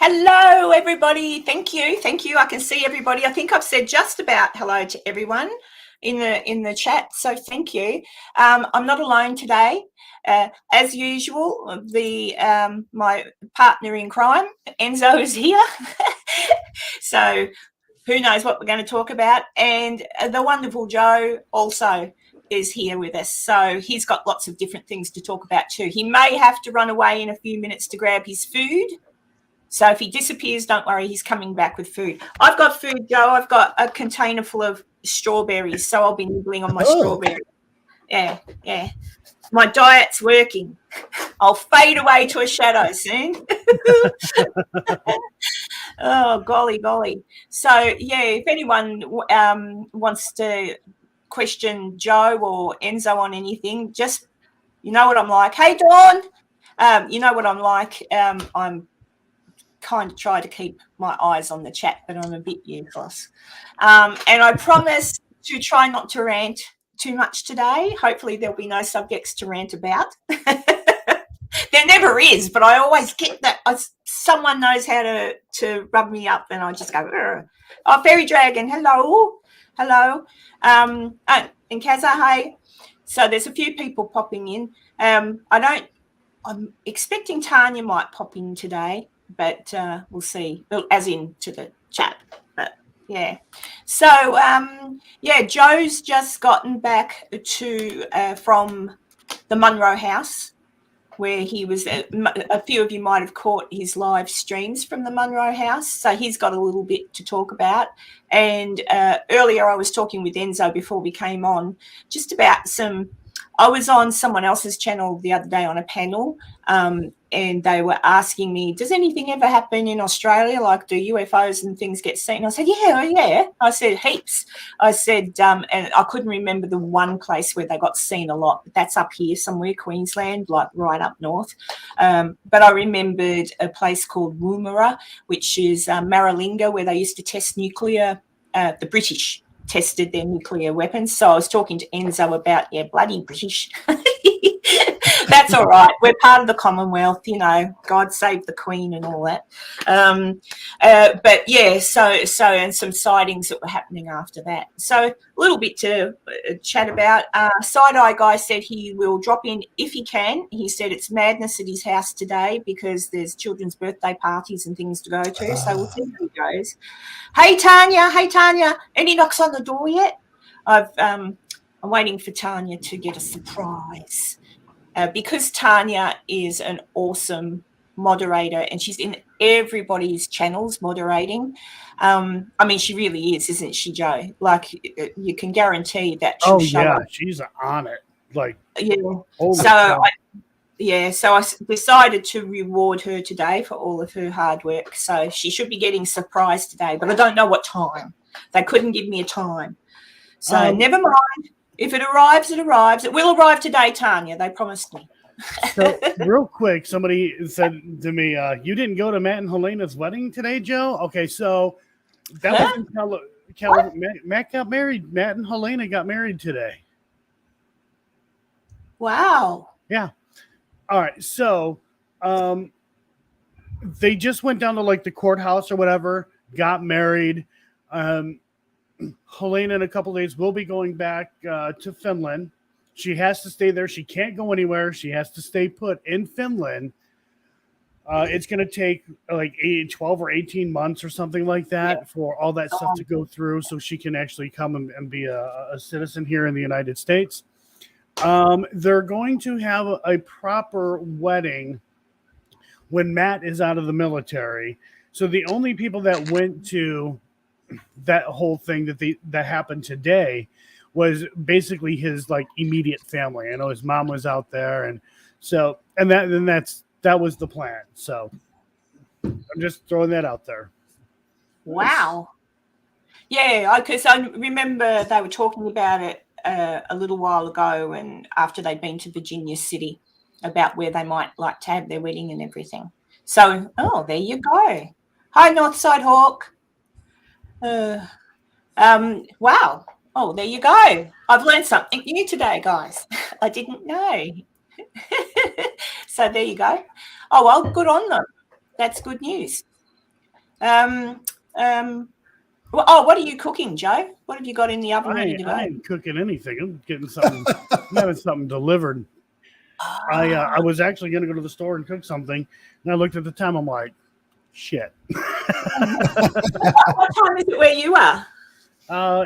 Hello, everybody. Thank you. Thank you. I can see everybody. I think I've said just about hello to everyone in the chat. So thank you. I'm not alone today. As usual, the my partner in crime, Enzo, is here. So who knows what we're going to talk about? And the wonderful Joe also is here with us. So he's got lots of different things to talk about too. He may have to run away in a few minutes to grab his food. So if he disappears, don't worry, he's coming back with food. I've got food, Joe. I've got a container full of strawberries, so I'll be nibbling on my strawberries. Yeah. My diet's working. I'll fade away to a shadow soon. Oh, golly. So, yeah, if anyone wants to question Joe or Enzo on anything, just, you know what I'm like. Hey, Dawn, you know what I'm like. I'm kind of try to keep my eyes on the chat, but I'm a bit useless. And I promise to try not to rant too much today. Hopefully there'll be no subjects to rant about. There never is, but I always get that. Someone knows how to rub me up, and I just go, Urgh. Oh, Fairy Dragon, hello. And Kaza, hey. So there's a few people popping in. I'm expecting Tanya might pop in today, but we'll see, as in to the chat. But yeah, so Joe's just gotten back to from the Munro House, where he was. A few of you might have caught his live streams from the Munro House, so he's got a little bit to talk about. And earlier I was talking with Enzo before we came on, just about I was on someone else's channel the other day on a panel, and they were asking me, does anything ever happen in Australia? Like, do UFOs and things get seen? I said, yeah. I said, heaps. I said, and I couldn't remember the one place where they got seen a lot, but that's up here somewhere, Queensland, like right up north. But I remembered a place called Woomera, which is Maralinga, where they used to test nuclear, the British tested their nuclear weapons. So I was talking to Enzo about, bloody British. That's all right. We're part of the Commonwealth, God save the Queen and all that. But yeah, so and some sightings that were happening after that. So a little bit to chat about. Side-Eye Guy said he will drop in if he can. He said it's madness at his house today because there's children's birthday parties and things to go to. So we'll see how he goes. Hey, Tanya. Any knocks on the door yet? I'm waiting for Tanya to get a surprise. Because Tanya is an awesome moderator and she's in everybody's channels moderating. She really is, isn't she, Joe? Like, you can guarantee that she'll show up. She's on it. Like, yeah. So I decided to reward her today for all of her hard work. So she should be getting surprised today, but I don't know what time. They couldn't give me a time. So never mind. If it arrives, it arrives. It will arrive today, Tanya. They promised me. So real quick, somebody said to me, you didn't go to Matt and Helena's wedding today, Joe? Okay, so that was in Matt got married. Matt and Helena got married today. Wow. Yeah. All right. So they just went down to like the courthouse or whatever, got married. Helena in a couple days will be going back to Finland. She has to stay there. She can't go anywhere. She has to stay put in Finland. It's going to take like 12 or 18 months or something like that for all that stuff to go through so she can actually come and be a citizen here in the United States. They're going to have a proper wedding when Matt is out of the military. So the only people that went to that whole thing that happened today was basically his like immediate family. I know his mom was out there, and that was the plan. So I'm just throwing that out there. Wow. Yeah, because I remember they were talking about it a little while ago, and after they'd been to Virginia City, about where they might like to have their wedding and everything. So, there you go. Hi, Northside Hawk. Wow. Oh, there you go. I've learned something new today, guys. I didn't know. So there you go. Oh, well, good on them. That's good news. What are you cooking, Joe? What have you got in the oven ready to go? I ain't cooking anything. I'm getting something, I'm having something delivered. I was actually going to go to the store and cook something, and I looked at the time. I'm like, shit. What time is it where you are?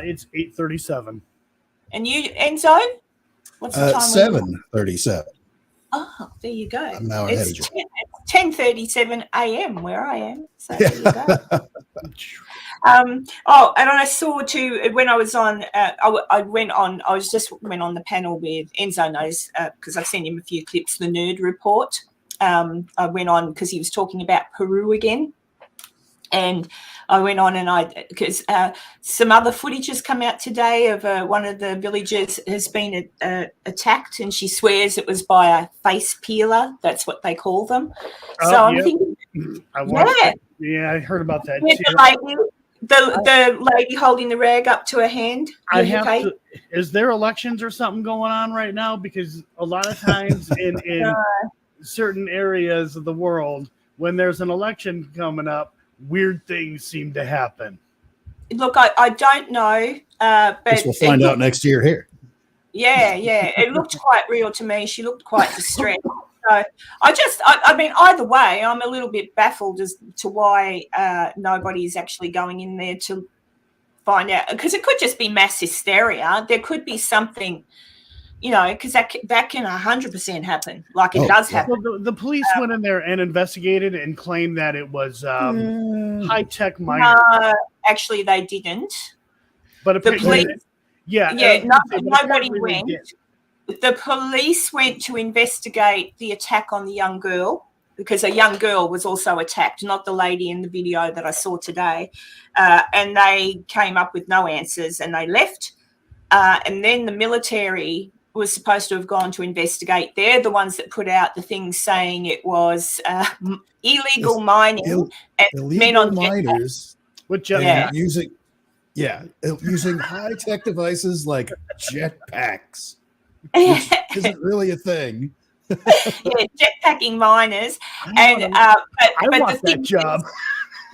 It's 8:37. And you, Enzo? What's the time? 7:37. Oh, there you go. I'm now ahead of you. It's 10:37 a.m. where I am. So there you go. And I saw too when I was on. I went on the panel with Enzo knows because I've sent him a few clips. The Nerd Report. I went on because he was talking about Peru again. And I went on because some other footage has come out today of one of the villagers has been attacked, and she swears it was by a face peeler. That's what they call them. So I'm thinking, I heard about that too. The lady holding the rag up to her hand. Is there elections or something going on right now? Because a lot of times in certain areas of the world, when there's an election coming up, weird things seem to happen. Look, I don't know, but we'll find out next year here. Yeah, it looked quite real to me. She looked quite distressed. So I mean, either way, I'm a little bit baffled as to why nobody is actually going in there to find out, because it could just be mass hysteria. There could be something, because that can 100% happen. Like it does happen. Well, the police went in there and investigated and claimed that it was high-tech miners. Actually, they didn't. But the police, nobody went. The police went to investigate the attack on the young girl, because a young girl was also attacked, not the lady in the video that I saw today. And they came up with no answers and they left. And then the military was supposed to have gone to investigate. They're the ones that put out the thing saying it was illegal mining. Illegal miners using high-tech devices like jetpacks. Which isn't really a thing. Jetpacking miners. I want that job.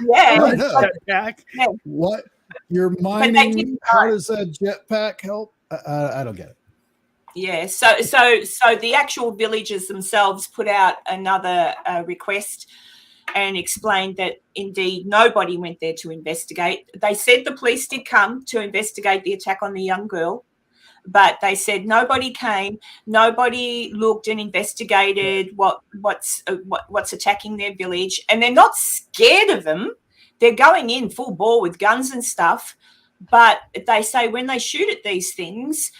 Jetpack. What? You're mining? How does that jetpack help? I don't get it. Yeah, so the actual villagers themselves put out another request and explained that indeed nobody went there to investigate. They said the police did come to investigate the attack on the young girl, but they said nobody came, nobody looked and investigated what's attacking their village, and they're not scared of them. They're going in full bore with guns and stuff, but they say when they shoot at these things,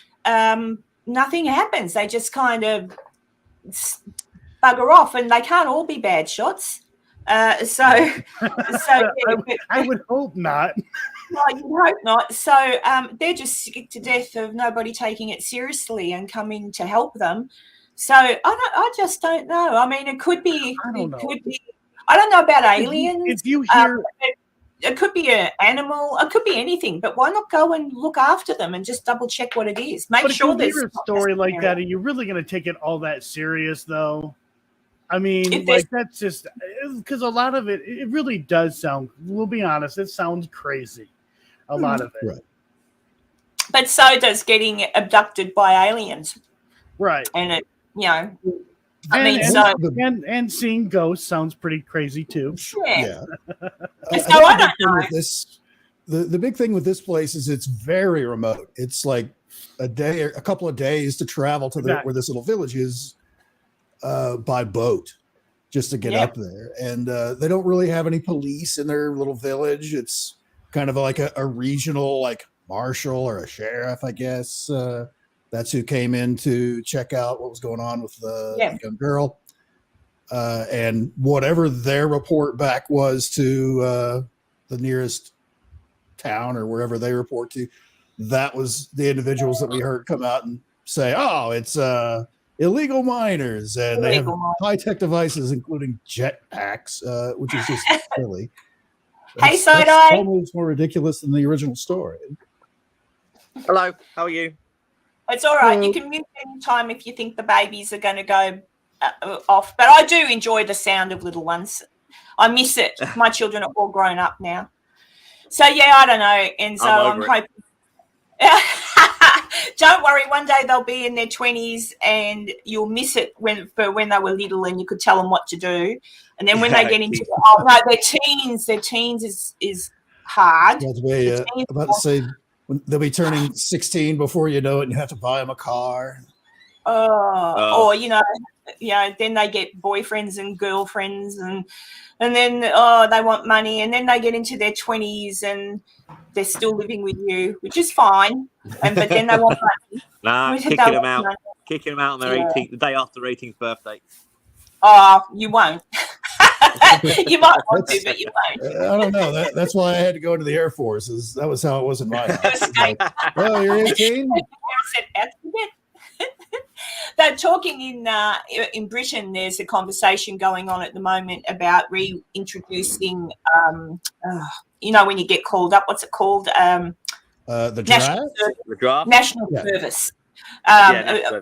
nothing happens. They just kind of bugger off, and they can't all be bad shots. I would hope not. No, you hope not. So they're just sick to death of nobody taking it seriously and coming to help them. So I just don't know. I mean, it could be. I don't know about aliens. If you hear, it could be an animal. It could be anything. But why not go and look after them and just double check what it is? Make sure there's a story like that. Are you really going to take it all that serious, though? I mean, that's just because a lot of it really does sound. We'll be honest, it sounds crazy. A lot of it, right? But so does getting abducted by aliens, right? And it, and seeing ghosts sounds pretty crazy too. Yeah. So I don't know. The big thing with this place is it's very remote. It's like a couple of days to travel to where this little village is by boat, just to get up there. And they don't really have any police in their little village. It's kind of like a regional, like marshal or a sheriff, I guess. That's who came in to check out what was going on with the young girl. And whatever their report back was to the nearest town or wherever they report to, that was the individuals that we heard come out and say, oh, it's illegal miners, and they have high-tech devices, including jetpacks, which is just silly. That's almost more ridiculous than the original story. Hello, how are you? It's all right. You can mute any time if you think the babies are going to go off. But I do enjoy the sound of little ones. I miss it. My children are all grown up now. So, yeah, I don't know. And so I'm hoping. Don't worry, one day they'll be in their 20s and you'll miss it when they were little and you could tell them what to do. And then when they get into their teens is hard. About to say, they'll be turning 16 before you know it and you have to buy them a car. Or, then they get boyfriends and girlfriends and then, they want money. And then they get into their 20s and they're still living with you, which is fine. But then they want money. Nah, kicking them out on their 18th, the day after 18th birthday. Oh, you won't. You might want to, but you won't. I don't know. That's why I had to go into the Air Force. That was how it was in my house. Well, you're 18? They're talking in Britain. There's a conversation going on at the moment about reintroducing, when you get called up, what's it called? The draft? National Service. Side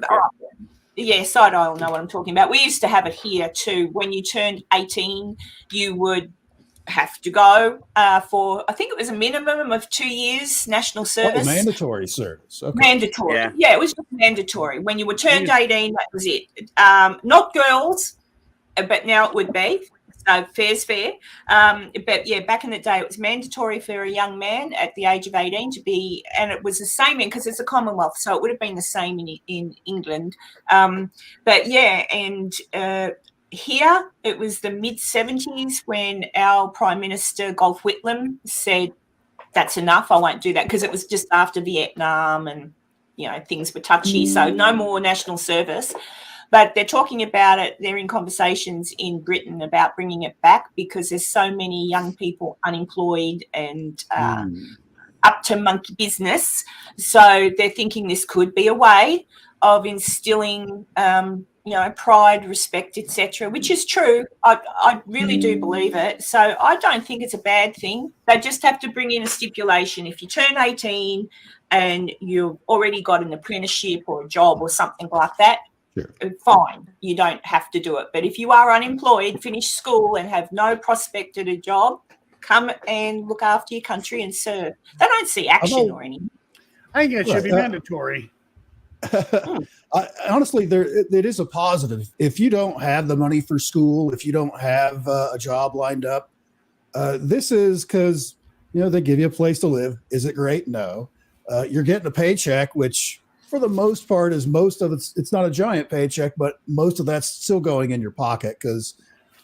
Isle know what I'm talking about. We used to have it here too. When you turned 18, you would have to go for, I think it was a minimum of 2 years national service. Mandatory service. Okay. Mandatory. Yeah, it was just mandatory. When you were turned 18, that was it. Not girls, but now it would be. So fair's fair. But yeah, back in the day, it was mandatory for a young man at the age of 18 to be, and it was the same because it's a Commonwealth, so it would have been the same in England. But yeah, and here it was the mid-70s when our Prime Minister, Gough Whitlam, said, that's enough, I won't do that, because it was just after Vietnam and, things were touchy, so no more national service. But they're talking about it. They're in conversations in Britain about bringing it back because there's so many young people unemployed and up to monkey business. So they're thinking this could be a way of instilling, pride, respect, etc., which is true. I really do believe it. So I don't think it's a bad thing. They just have to bring in a stipulation. If you turn 18 and you've already got an apprenticeship or a job or something like that, sure, fine, you don't have to do it. But if you are unemployed, finish school and have no prospect at a job, come and look after your country and serve. They don't see action or anything. I think it should be mandatory. Honestly, it is a positive. If you don't have the money for school, if you don't have a job lined up, this is because, they give you a place to live. Is it great? No. You're getting a paycheck, which for the most part is most of it's not a giant paycheck, but most of that's still going in your pocket because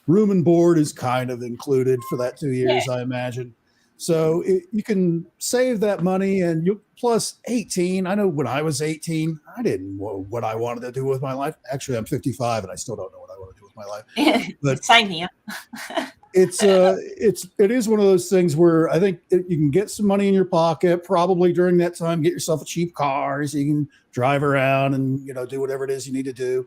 room and board is kind of included for that 2 years, I imagine. So you can save that money and you plus 18. I know when I was 18, I didn't know what I wanted to do with my life. Actually, I'm 55 and I still don't know what I want to do with my life. But same here. it is one of those things where I think you can get some money in your pocket, probably during that time, get yourself a cheap car so you can drive around and, do whatever it is you need to do.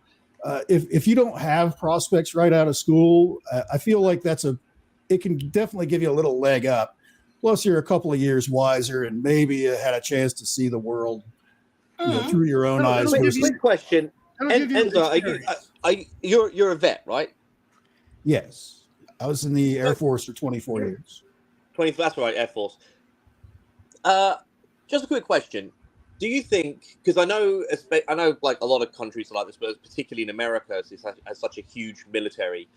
If you don't have prospects right out of school, I feel like it can definitely give you a little leg up. Plus you're a couple of years wiser and maybe you had a chance to see the world through your own eyes. Quick question. Enzo, you're a vet, right? Yes. I was in the Air Force for 24 years. That's right, Air Force. Just a quick question. Do you think, because I know like a lot of countries are like this, but particularly in America, has such a huge military.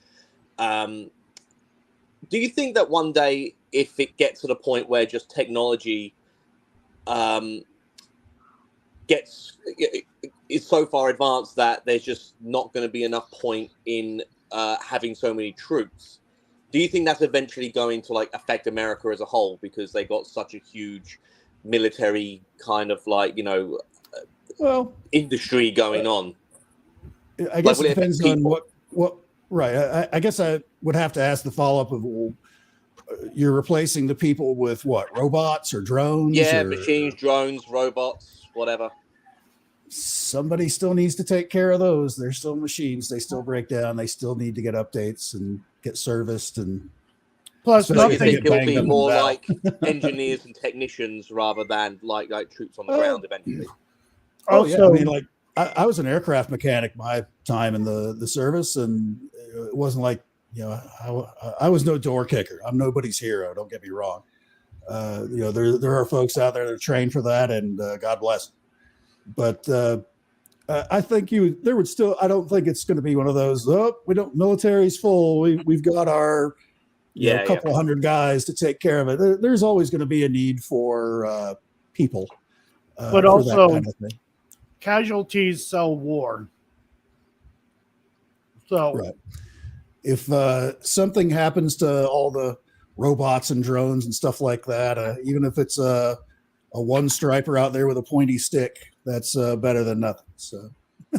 Do you think that one day, if it gets to the point where just technology is so far advanced that there's just not going to be enough point in having so many troops, do you think that's eventually going to affect America as a whole because they got such a huge military kind of industry going on? I guess it depends on what right. I guess I would have to ask the follow-up of, you're replacing the people with what, robots or drones? Yeah, machines, drones, robots, whatever. Somebody still needs to take care of those. They're still machines. They still break down. They still need to get updates and get serviced. And plus, I think it will be more like engineers and technicians rather than like troops on the ground eventually. Also, I was an aircraft mechanic my time in the service, and it wasn't like you know, I was no door kicker. I'm nobody's hero. Don't get me wrong. You know, there are folks out there that are trained for that, and God bless them. But I think there would still. I don't think it's going to be one of those. Oh, we don't. Military's full. We've got our couple hundred guys to take care of it. There's always going to be a need for people. But also, kind of casualties sell war. So, right. If something happens to all the robots and drones and stuff like that, even if it's a one striper out there with a pointy stick, that's better than nothing. So,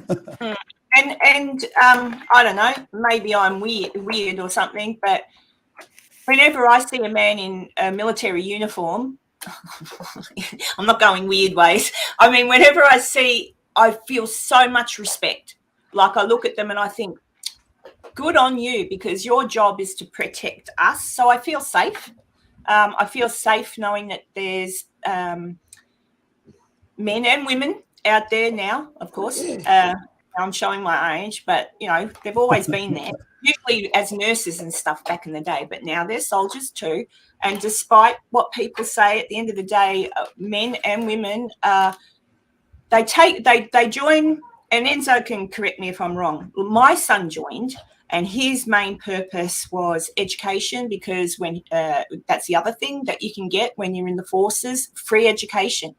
and I don't know, maybe I'm weird or something, but whenever I see a man in a military uniform, I'm not going weird ways. I mean, whenever I feel so much respect. Like I look at them and I think, good on you, because your job is to protect us. So I feel safe. I feel safe knowing that there's men and women out there now, of course. I'm showing my age, but, you know, they've always been there, usually as nurses and stuff back in the day, but now they're soldiers too. And despite what people say, at the end of the day, men and women, they join, and Enzo can correct me if I'm wrong. My son joined, and his main purpose was education, because when that's the other thing that you can get when you're in the forces, free education.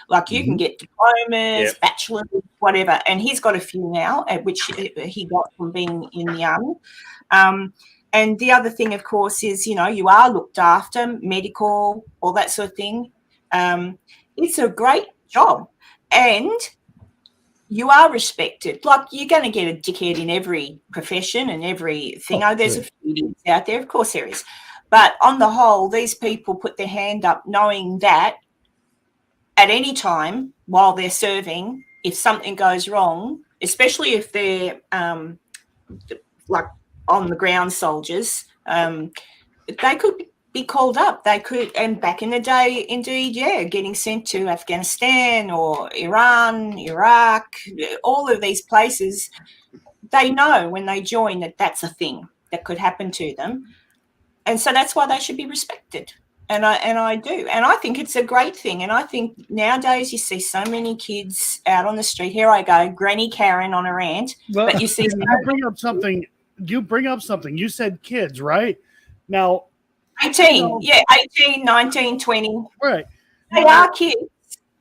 Like you can get diplomas, bachelors, whatever. And he's got a few now, which he got from being in the army. And the other thing, of course, is, you know, you are looked after, medical, all that sort of thing. It's a great job. And you are respected. Like, you're going to get a dickhead in every profession and everything. There's a few idiots out there. Of course there is. But on the whole, these people put their hand up knowing that at any time while they're serving, if something goes wrong, especially if they're like on the ground soldiers, they could be called up. They could, and back in the day, indeed, getting sent to Afghanistan or Iran, Iraq, all of these places, they know when they join that that's a thing that could happen to them. And so that's why they should be respected. And I do. And I think it's a great thing. And I think nowadays you see so many kids out on the street. Here I go, Granny Karen on a rant. Well, but you see, you bring up something. You said kids, right? Now, 18, 18, 19, 20. Right. They are kids,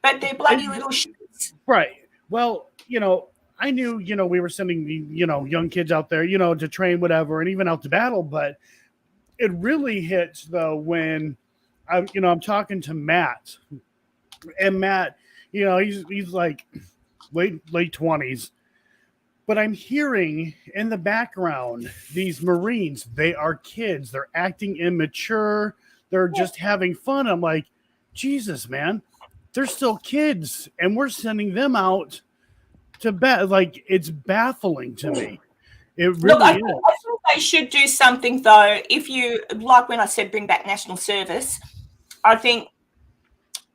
but they're bloody little shits. Right. Well, you know, I knew, you know, we were sending the, you know, young kids out there, you know, to train, whatever, and even out to battle. But it really hits, though, when I'm talking to Matt, and Matt, you know, he's like late 20s, but I'm hearing in the background these Marines, they are kids, they're acting immature, they're just having fun. I'm like, Jesus, man, they're still kids, and we're sending them out to bat. Like, it's baffling to me. It really I is. think they should do something, though. If you, like when I said bring back national service, I think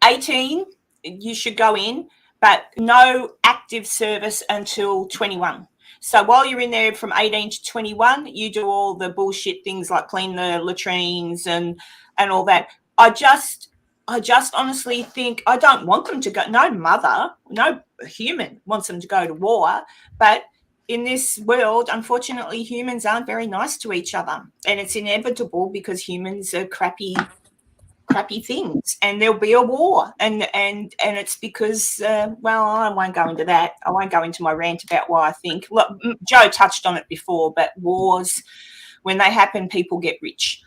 18, you should go in, but no active service until 21. So while you're in there from 18 to 21, you do all the bullshit things like clean the latrines and all that. I just honestly think I don't want them to go. No mother, no human wants them to go to war. But in this world, unfortunately, humans aren't very nice to each other. And it's inevitable because humans are crappy things, and there'll be a war, and it's because well, I won't go into that. I won't go into my rant about why I think. Look, Joe touched on it before, but wars, when they happen, people get rich.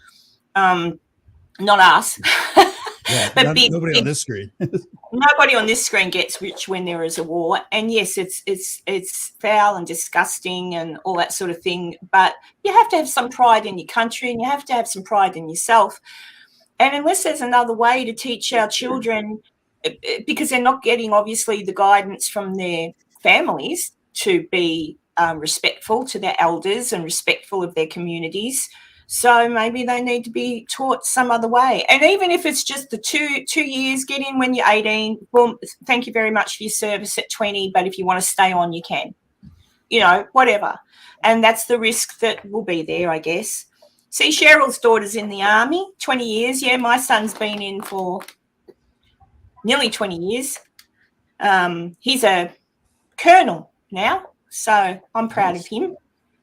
Not us. Yeah, but nobody on this screen. Nobody on this screen gets rich when there is a war. And yes, it's foul and disgusting and all that sort of thing. But you have to have some pride in your country, and you have to have some pride in yourself. And unless there's another way to teach our children, because they're not getting, obviously, the guidance from their families to be respectful to their elders and respectful of their communities. So maybe they need to be taught some other way. And even if it's just the two years, get in when you're 18. Well, thank you very much for your service at 20. But if you want to stay on, you can. you know, whatever. And that's the risk that will be there, I guess. See, Cheryl's daughter's in the army, 20 years. Yeah, my son's been in for nearly 20 years. He's a colonel now, so I'm proud of him.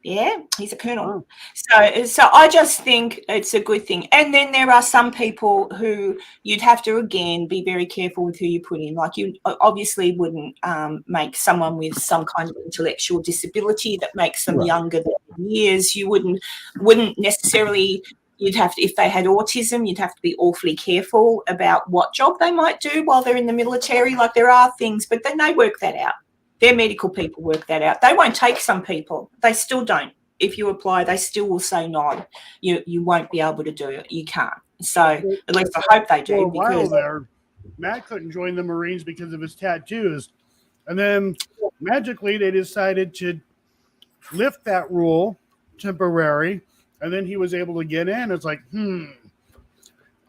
Yeah, he's a colonel. So I just think it's a good thing. And then there are some people who you'd have to, again, be very careful with who you put in. Like, you obviously wouldn't make someone with some kind of intellectual disability that makes them younger than years. You wouldn't necessarily, you'd have to, if they had autism, you'd have to be awfully careful about what job they might do while they're in the military. Like, there are things, but then they work that out. Their medical people work that out. They won't take some people. They still don't. If you apply, they still will say no. You won't be able to do it. You can't. So at least I hope they do. For a while there, Matt couldn't join the Marines because of his tattoos. And then magically they decided to lift that rule temporary. And then he was able to get in. It's like,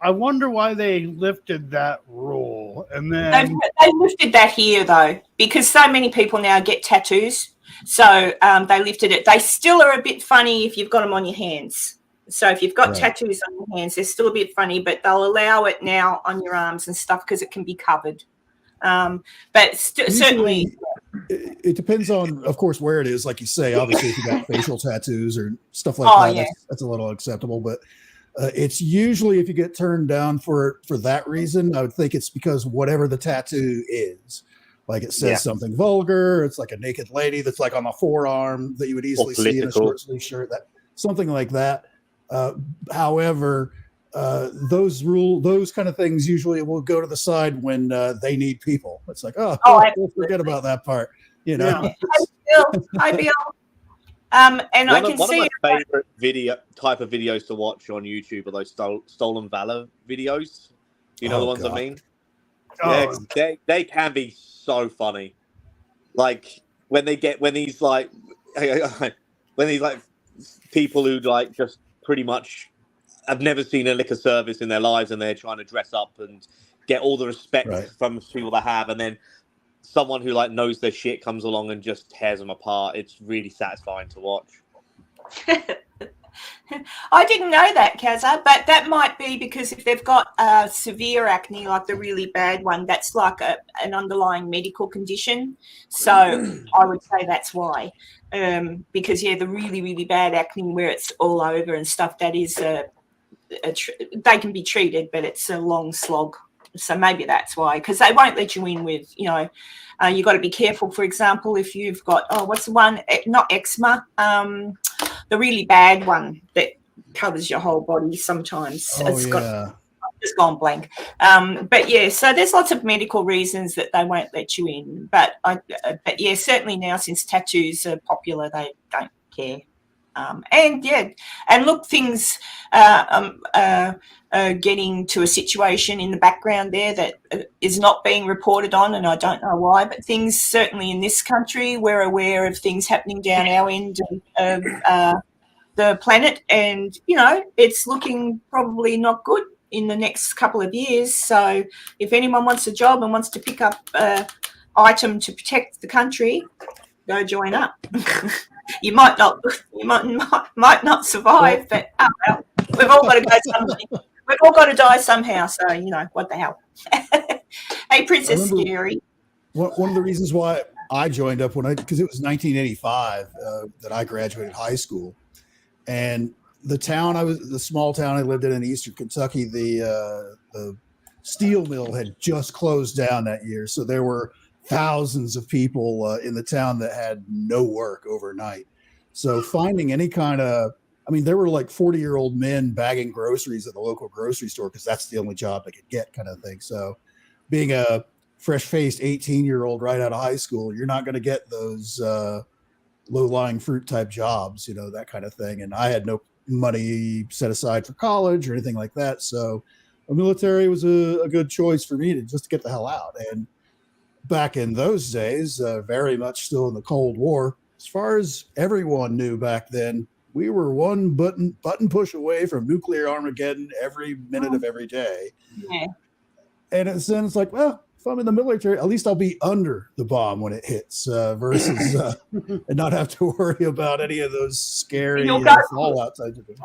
I wonder why they lifted that rule. And then they lifted that here, though, because so many people now get tattoos. So they lifted it. They still are a bit funny if you've got them on your hands. So if you've got tattoos on your hands, they're still a bit funny, but they'll allow it now on your arms and stuff because it can be covered. But certainly, it depends on, of course, where it is. Like you say, obviously, if you got facial tattoos or stuff like that, that's a little acceptable. But it's usually, if you get turned down for that reason, I would think it's because whatever the tattoo is, like it says something vulgar. It's like a naked lady that's like on the forearm that you would easily see in a short sleeve shirt, that something like that. However, those kind of things usually will go to the side when they need people. It's like, we'll forget about that part. You know. Hi, Bill. And I can see one of my favorite type of videos to watch on YouTube are those stolen valor videos. You know the ones I mean? They can be so funny. Like when these people who like just pretty much have never seen a liquor service in their lives and they're trying to dress up and get all the respect from people they have, and then someone who like knows their shit comes along and just tears them apart. It's really satisfying to watch. I didn't know that, Kazza, but that might be because if they've got severe acne, like the really bad one, that's like an underlying medical condition. So I would say that's why. Because, the really, really bad acne where it's all over and stuff, that is they can be treated, but it's a long slog. So maybe that's why, because they won't let you in with, you got to be careful. For example, if you've got, what's the one? Not eczema, the really bad one that covers your whole body sometimes. I've just gone blank. So there's lots of medical reasons that they won't let you in. But certainly now, since tattoos are popular, they don't care. And look, things getting to a situation in the background there that is not being reported on, and I don't know why, but things certainly in this country, we're aware of things happening down our end of the planet, and, it's looking probably not good in the next couple of years. So if anyone wants a job and wants to pick up an item to protect the country, go join up. You might not survive, but we've all got to go something. We've all got to die somehow. So what the hell? Hey, Princess Scary. One of the reasons why I joined up because it was 1985 that I graduated high school, and the small town I lived in Eastern Kentucky, the steel mill had just closed down that year, so there were thousands of people in the town that had no work overnight. So finding any kind of, there were like 40-year-old men bagging groceries at the local grocery store because that's the only job they could get, kind of thing. So being a fresh-faced 18-year-old right out of high school, you're not going to get those low-lying fruit type jobs, that kind of thing. And I had no money set aside for college or anything like that. So the military was a good choice for me to get the hell out. And back in those days, very much still in the Cold War, as far as everyone knew back then, we were one button push away from nuclear Armageddon every minute of every day. Yeah. And it's like, well, if I'm in the military, at least I'll be under the bomb when it hits, versus and not have to worry about any of those scary fallout types of things.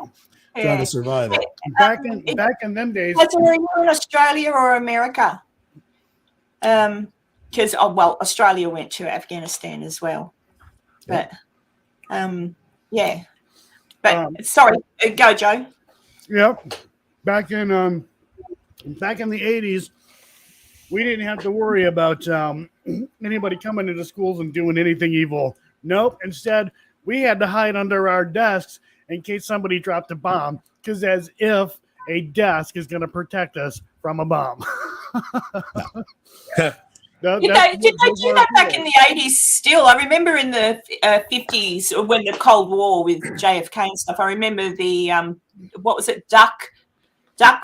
Trying to survive it. Back in them days. Was it in Australia or America? Because Australia went to Afghanistan as well. But yeah. But sorry, go Joe. Yep. Back in the 80s, we didn't have to worry about anybody coming into schools and doing anything evil. Nope. Instead, we had to hide under our desks in case somebody dropped a bomb, because as if a desk is going to protect us from a bomb. Did they do that back in the 80s still? I remember in the 50s when the Cold War with JFK and stuff, I remember the, what was it, duck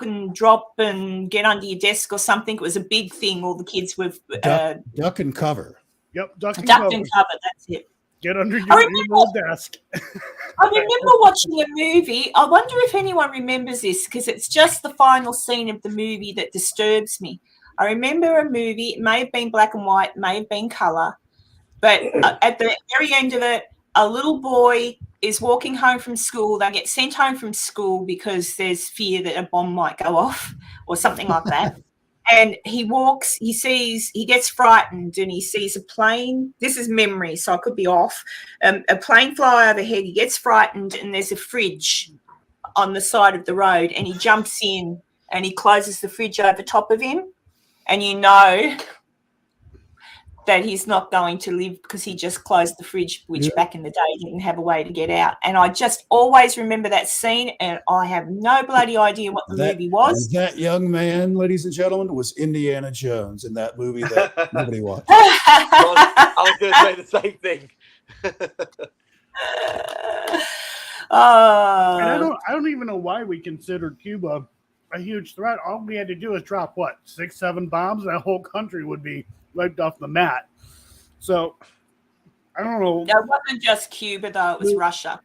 and drop and get under your desk or something. It was a big thing. All the kids were... duck and cover. Yep, duck and cover, that's it. Get under your little desk. I remember watching a movie. I wonder if anyone remembers this, because it's just the final scene of the movie that disturbs me. I remember a movie, it may have been black and white, may have been colour, but at the very end of it, a little boy is walking home from school. They get sent home from school because there's fear that a bomb might go off or something like that. And he gets frightened and he sees a plane. This is memory, so I could be off. A plane fly overhead. He gets frightened and there's a fridge on the side of the road, and he jumps in and he closes the fridge over top of him. And you know that he's not going to live because he just closed the fridge, which back in the day didn't have a way to get out. And I just always remember that scene, and I have no bloody idea what the movie was. That young man, ladies and gentlemen, was Indiana Jones in that movie that nobody watched. I was going to say the same thing. And I don't even know why we considered Cuba a huge threat. All we had to do is drop 6-7 bombs, and that whole country would be wiped off the mat. So I don't know. It wasn't just Cuba, though. It was Russia.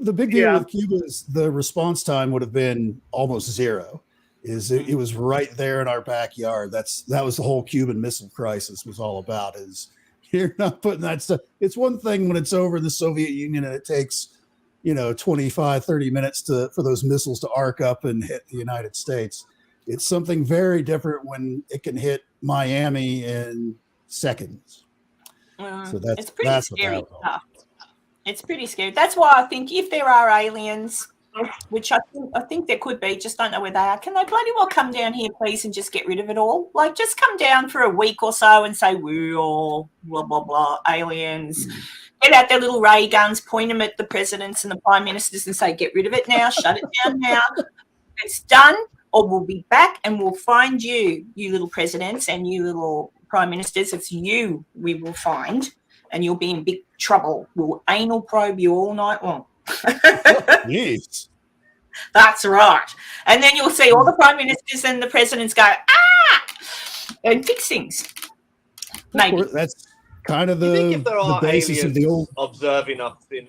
The big deal with Cuba is the response time would have been almost zero. It was right there in our backyard. That was the whole Cuban Missile Crisis was all about. Is you're not putting that stuff. It's one thing when it's over in the Soviet Union and it takes 25-30 minutes for those missiles to arc up and hit the United States. It's something very different when it can hit Miami in seconds. So it's pretty scary stuff. It's pretty scary. That's why I think if there are aliens, which I think there could be, just don't know where they are, can they bloody well come down here, please, and just get rid of it all? Like, just come down for a week or so and say, we're all blah, blah, blah, aliens. Get out their little ray guns, point them at the presidents and the prime ministers and say, get rid of it now, shut it down now. It's done, or we'll be back and we'll find you, you little presidents and you little prime ministers. It's you we will find, and you'll be in big trouble. We'll anal probe you all night long. Yes. That's right. And then you'll see all the prime ministers and the presidents go, and fix things. Maybe. That's kind of the basis of the old observing us in.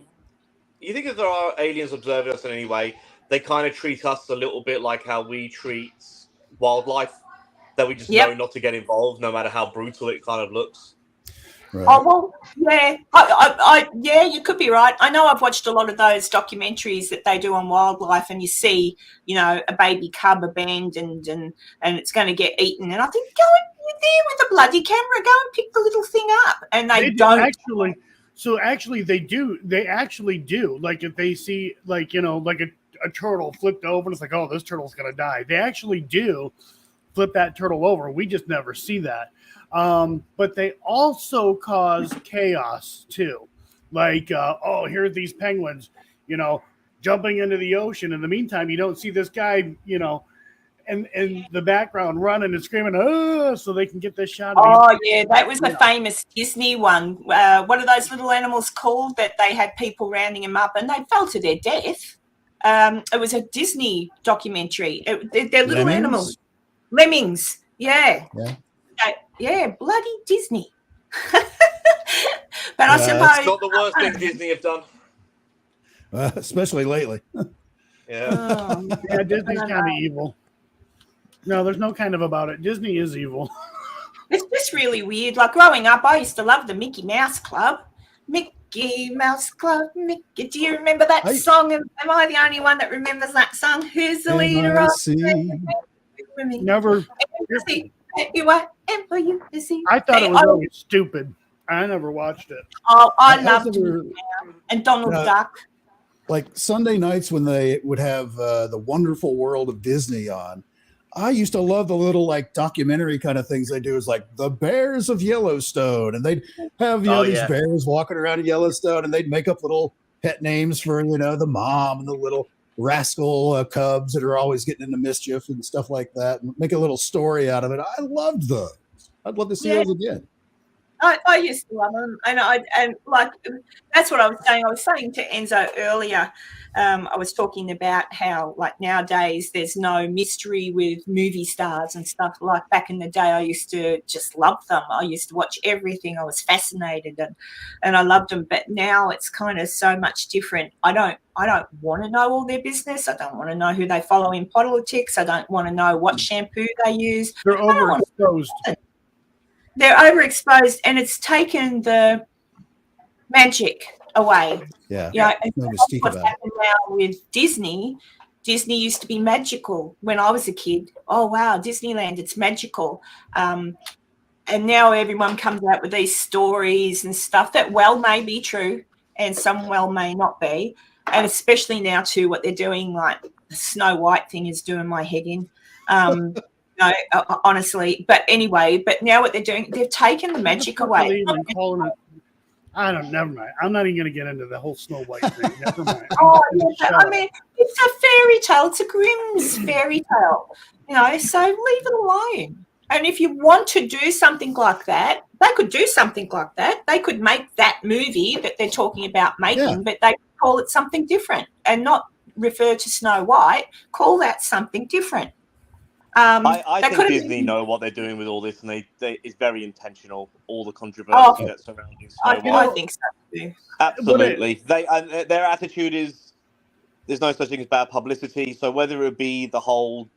You think if there are aliens observing us in any way, they kind of treat us a little bit like how we treat wildlife, that we just know not to get involved, no matter how brutal it kind of looks. Right. Oh well, yeah, you could be right. I know I've watched a lot of those documentaries that they do on wildlife, and you see, a baby cub abandoned and it's going to get eaten, and I think, go there with a bloody camera, go and pick the little thing up, and they don't actually. So actually, they do. They actually do. Like if they see, like a turtle flipped over, and it's like, oh, this turtle's going to die. They actually do flip that turtle over. We just never see that. But they also cause chaos too. Like, here are these penguins, jumping into the ocean. In the meantime, you don't see this guy, in the background running and screaming, so they can get this shot. Oh, yeah, that was the famous Disney one. What are those little animals called that they had people rounding them up and they fell to their death? It was a Disney documentary. They're little animals. Lemmings, yeah. Yeah, bloody Disney. But I suppose it's not the worst thing Disney have done. Especially lately. Yeah. Yeah, Disney's kind of evil. No, there's no kind of about it. Disney is evil. It's really weird. Like growing up, I used to love the Mickey Mouse Club. Mickey Mouse Club, Mickey. Do you remember that song? Am I the only one that remembers that song? Who's the leader of women? Never. I thought it was really stupid. I never watched it. Oh, I loved it. And Donald Duck. Like Sunday nights when they would have the Wonderful World of Disney on, I used to love the little like documentary kind of things they do. Is like the Bears of Yellowstone, and they'd have these bears walking around in Yellowstone, and they'd make up little pet names for the mom and the little rascal cubs that are always getting into mischief and stuff like that, and make a little story out of it. I loved those. I'd love to see those again. I used to love them, and like that's what I was saying. I was saying to Enzo earlier. I was talking about how like nowadays there's no mystery with movie stars and stuff. Like back in the day, I used to just love them. I used to watch everything. I was fascinated and I loved them. But now it's kind of so much different. I don't want to know all their business. I don't want to know who they follow in politics. I don't want to know what shampoo they use. They're overexposed. They're overexposed, and it's taken the magic away. Yeah. No mystique what's happened now with Disney. Disney used to be magical when I was a kid. Oh wow, Disneyland, it's magical. And now everyone comes out with these stories and stuff that may be true and some may not be. And especially now too, what they're doing, like the Snow White thing is doing my head in. No, honestly. But anyway, now what they're doing, they've taken the magic away. Never mind. I'm not even going to get into the whole Snow White thing. Never mind. I mean, it's a fairy tale. It's a Grimm's fairy tale. So leave it alone. And if you want to do something like that, they could do something like that. They could make that movie that they're talking about making, but they call it something different and not refer to Snow White. Call that something different. I think Disney know what they're doing with all this, and it's very intentional. All the controversy that's surrounding Snow White. I think so too. Absolutely, their attitude is there's no such thing as bad publicity. So whether it be the whole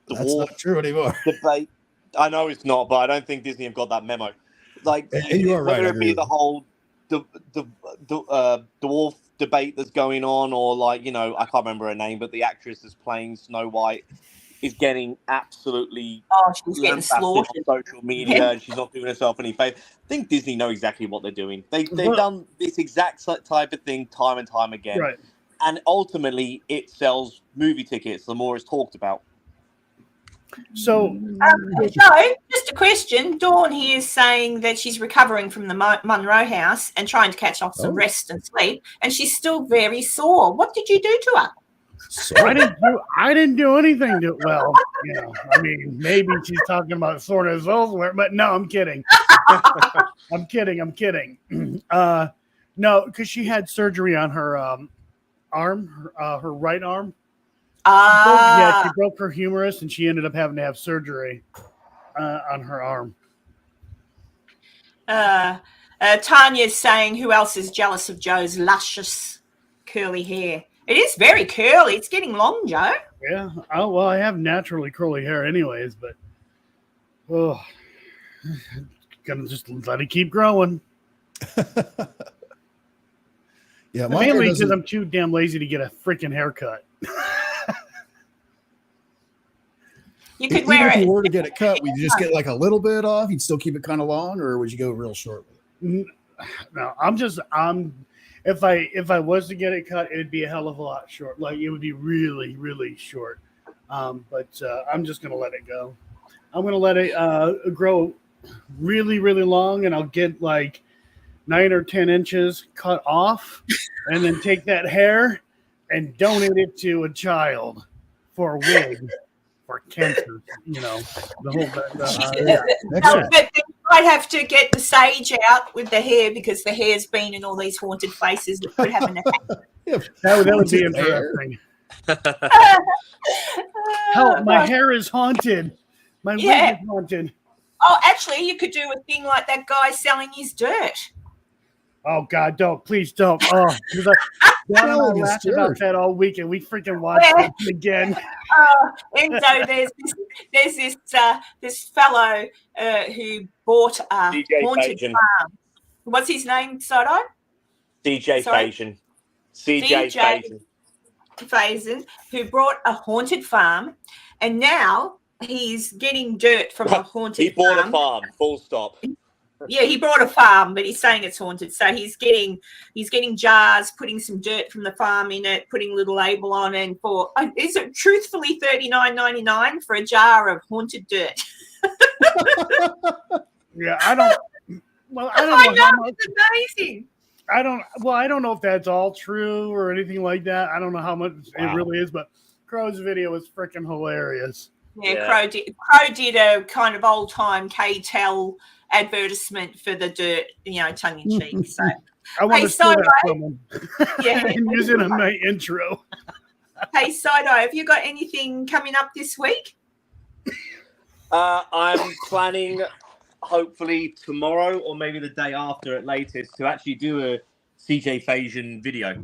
dwarf not true anymore debate, I know it's not, but I don't think Disney have got that memo. Like you are right. Whether it be the whole dwarf debate that's going on, or I can't remember her name, but the actress that's playing Snow White is getting absolutely she's getting slaughtered on social media, and she's not doing herself any favor. I think Disney know exactly what they're doing. They've done this exact type of thing time and time again, right. And ultimately it sells movie tickets the more it's talked about. So, Joe, just a question. Dawn here is saying that she's recovering from the Monroe House and trying to catch off some rest and sleep, and she's still very sore. What did you do to her? I didn't do anything to well, I mean, maybe she's talking about sort of elsewhere, but no, I'm kidding. I'm kidding. No, because she had surgery on her arm, her right arm. She broke her humerus, and she ended up having to have surgery on her arm. Tanya's saying, who else is jealous of Joe's luscious curly hair? It is very curly. It's getting long, Joe. Yeah. Oh, well, I have naturally curly hair anyways, but gonna just let it keep growing. Yeah, mainly because I'm too damn lazy to get a freaking haircut. You could wear it. If you were to get it cut, would you just get like a little bit off? You'd still keep it kind of long, or would you go real short with it? No, if I was to get it cut, it'd be a hell of a lot short. Like it would be really, really short. But I'm just gonna let it go. I'm gonna let it grow really, really long, and I'll get like 9 or 10 inches cut off, and then take that hair and donate it to a child for a wig for cancer. The whole. But you might have to get the sage out with the hair because the hair's been in all these haunted places. It could have an effect. That would be interesting. Hell, my hair is haunted. My wig is haunted. Oh, actually, you could do a thing like that guy selling his dirt. Oh God, don't! Please don't! Oh, Don and I Telling is laughed about scary. that all week, and we freaking watched Yeah. it again. Enzo, there's this fellow who bought a DJ haunted Fajan. farm. What's his name, Soto? DJ Sorry? Fajan. CJ DJ Fajan. Faison, who bought a haunted farm, and now he's getting dirt from the haunted He bought farm. a farm, full stop. Yeah, he bought a farm, but he's saying it's haunted. So he's getting jars, putting some dirt from the farm in it, putting a little label on it. And for is it truthfully $39.99 for a jar of haunted dirt? Yeah, I don't. Well, I don't I know know, how much. it's amazing. I don't know if that's all true or anything like that. I don't know how much it really is, but Crow's video was freaking hilarious. Yeah, Crow did a kind of old time K-Tel advertisement for the dirt, tongue in cheek. So I want to steal that from him. Yeah. And use it in my intro. Hey, Sido, have you got anything coming up this week? I'm planning, hopefully tomorrow or maybe the day after at latest, to actually do a CJ Fajan video.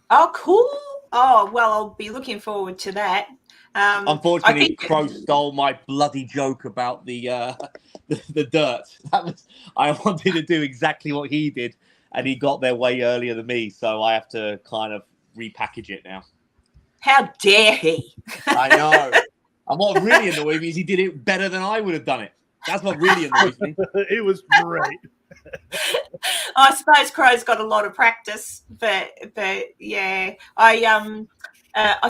Oh, cool. Oh, well, I'll be looking forward to that. Unfortunately, Crow stole my bloody joke about the dirt. I wanted to do exactly what he did, and he got there way earlier than me, so I have to kind of repackage it now. How dare he? I know. And what really annoyed me is he did it better than I would have done it. That's what really annoys me. It was great. I suppose Crow's got a lot of practice, but yeah, I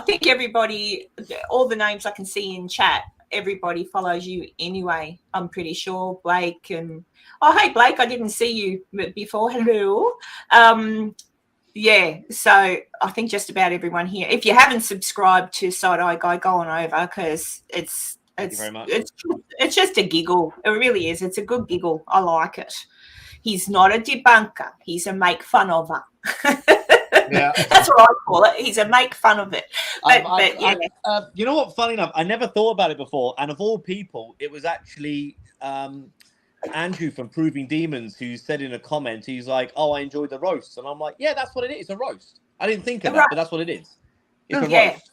think everybody, all the names I can see in chat, everybody follows you anyway. I'm pretty sure Blake and hey Blake, I didn't see you before. Hello. Yeah, so I think just about everyone here. If you haven't subscribed to Side Eye Guy, go on over because it's very much. it's just a giggle. It really is. It's a good giggle. I like it. He's not a debunker. He's a make fun of her. Yeah, that's what I call it. He's a make fun of it. But yeah. You know what? Funny enough, I never thought about it before, and of all people, it was actually Andrew from Proving Demons who said in a comment, he's like, "Oh, I enjoyed the roast," and I'm like, "Yeah, that's what it is. It's a roast." I didn't think of that, but that's what it is. It's a roast.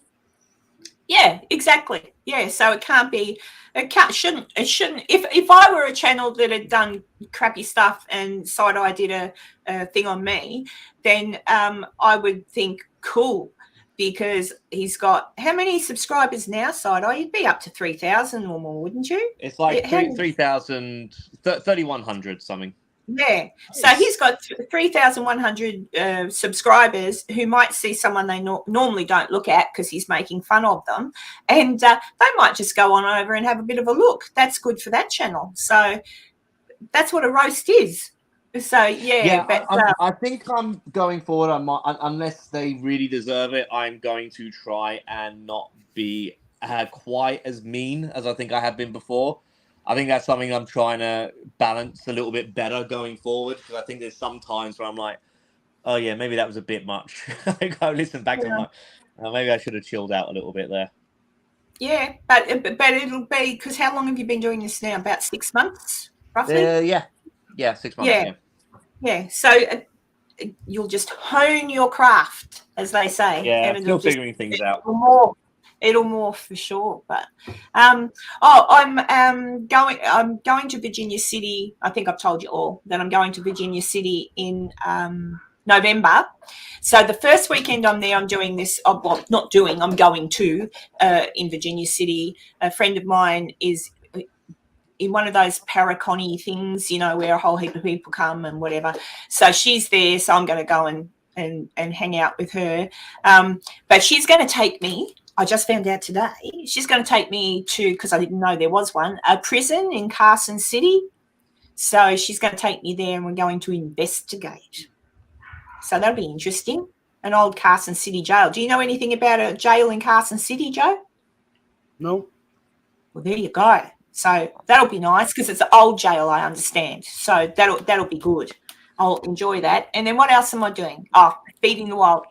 Yeah, exactly. Yeah, so it shouldn't. If I were a channel that had done crappy stuff and Side Eye did a thing on me, then I would think cool, because he's got how many subscribers now, Side Eye? You'd be up to 3,000 or more, wouldn't you? It's like 3,000, 3,100 something. Yeah, so he's got 3,100 subscribers who might see someone they normally don't look at because he's making fun of them, and they might just go on over and have a bit of a look. That's good for that channel. So that's what a roast is. So yeah, but I think I'm going forward. Unless they really deserve it, I'm going to try and not be quite as mean as I think I have been before. I think that's something I'm trying to balance a little bit better going forward, because I think there's some times where I'm like, oh yeah, maybe that was a bit much. I go listen back to maybe I should have chilled out a little bit there. Yeah, but it'll be, because how long have you been doing this now? About 6 months, roughly? Yeah, 6 months. Yeah. So you'll just hone your craft, as they say. Yeah, and still figuring things out. It'll morph for sure. But I'm going to Virginia City. I think I've told you all that I'm going to Virginia City in November. So the first weekend I'm there, I'm doing this. I'm going to in Virginia City. A friend of mine is in one of those paraconi things, where a whole heap of people come and whatever. So she's there. So I'm going to go and hang out with her. But she's going to take me. I just found out today. She's going to take me to, because I didn't know there was one, a prison in Carson City. So she's going to take me there and we're going to investigate. So that'll be interesting. An old Carson City jail. Do you know anything about a jail in Carson City, Joe? No. Well, there you go. So that'll be nice because it's an old jail, I understand. So that'll be good. I'll enjoy that. And then what else am I doing? Oh, feeding the wild.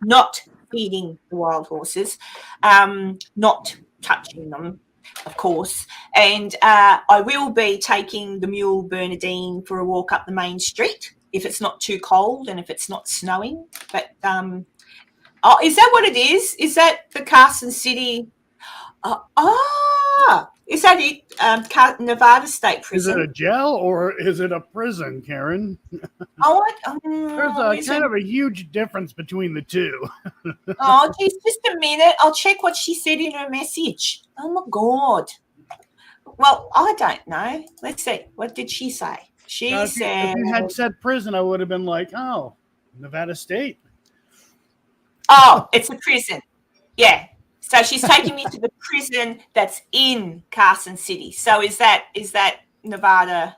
Not feeding the wild horses, not touching them, of course. And I will be taking the mule Bernadine for a walk up the main street if it's not too cold and if it's not snowing. But is that what it is? Is that the Carson City? Is that it? Nevada State Is Prison. it a jail or is it a prison, Karen? There's kind of a huge difference between the two. Oh, geez, just a minute. I'll check what she said in her message. Oh, my God. Well, I don't know. Let's see. What did she say? She said... If you had said prison, I would have been like, oh, Nevada State. Oh, it's a prison. Yeah. So she's taking me to the prison that's in Carson City. So is that Nevada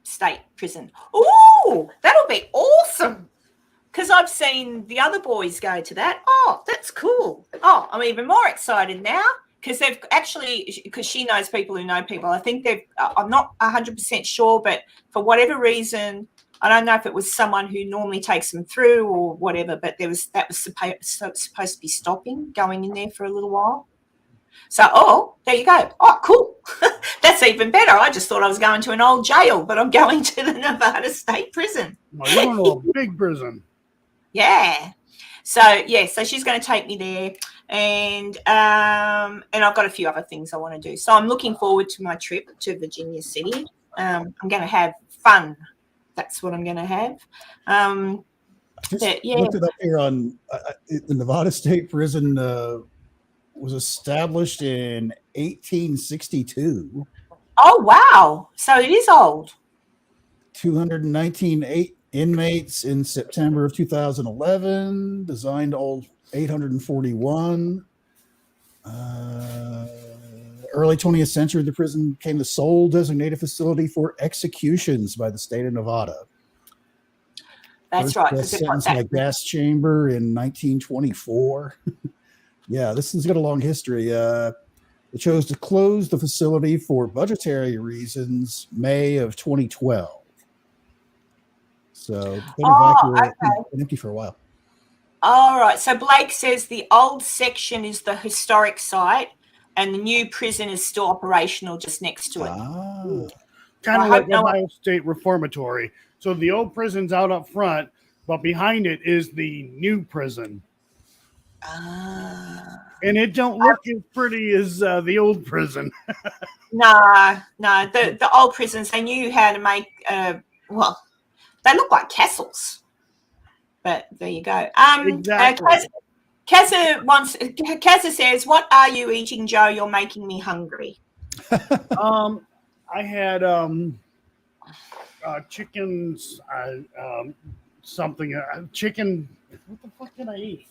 State Prison? Ooh, that'll be awesome. Because I've seen the other boys go to that. Oh, that's cool. Oh, I'm even more excited now because they've actually, because she knows people who know people. I think I'm not 100% sure, but for whatever reason, I don't know if it was someone who normally takes them through or whatever, but that was supposed to be stopping, going in there for a little while. So, there you go. Oh, cool. That's even better. I just thought I was going to an old jail, but I'm going to the Nevada State Prison. Well, you're going to a big prison. Yeah. So she's going to take me there, and I've got a few other things I want to do. So I'm looking forward to my trip to Virginia City. I'm going to have fun. That's what I'm going to have. Looked it up here on the Nevada State Prison was established in 1862. Oh, wow. So it is old. 219 inmates in September of 2011. Designed old 841. Early 20th century, the prison became the sole designated facility for executions by the state of Nevada. That's First right. sentenced by gas chamber in 1924. Yeah, this has got a long history. It chose to close the facility for budgetary reasons May of 2012. So it's been empty for a while. All right. So Blake says the old section is the historic site, and the new prison is still operational just next to it. Kind of like Ohio State Reformatory. So the old prison's out up front, but behind it is the new prison. And it don't look as pretty as the old prison. No. The old prisons, they knew how to make, they look like castles. But there you go. Exactly. Kazza says, what are you eating, Joe? You're making me hungry. I had chickens, chicken. What the fuck did I eat?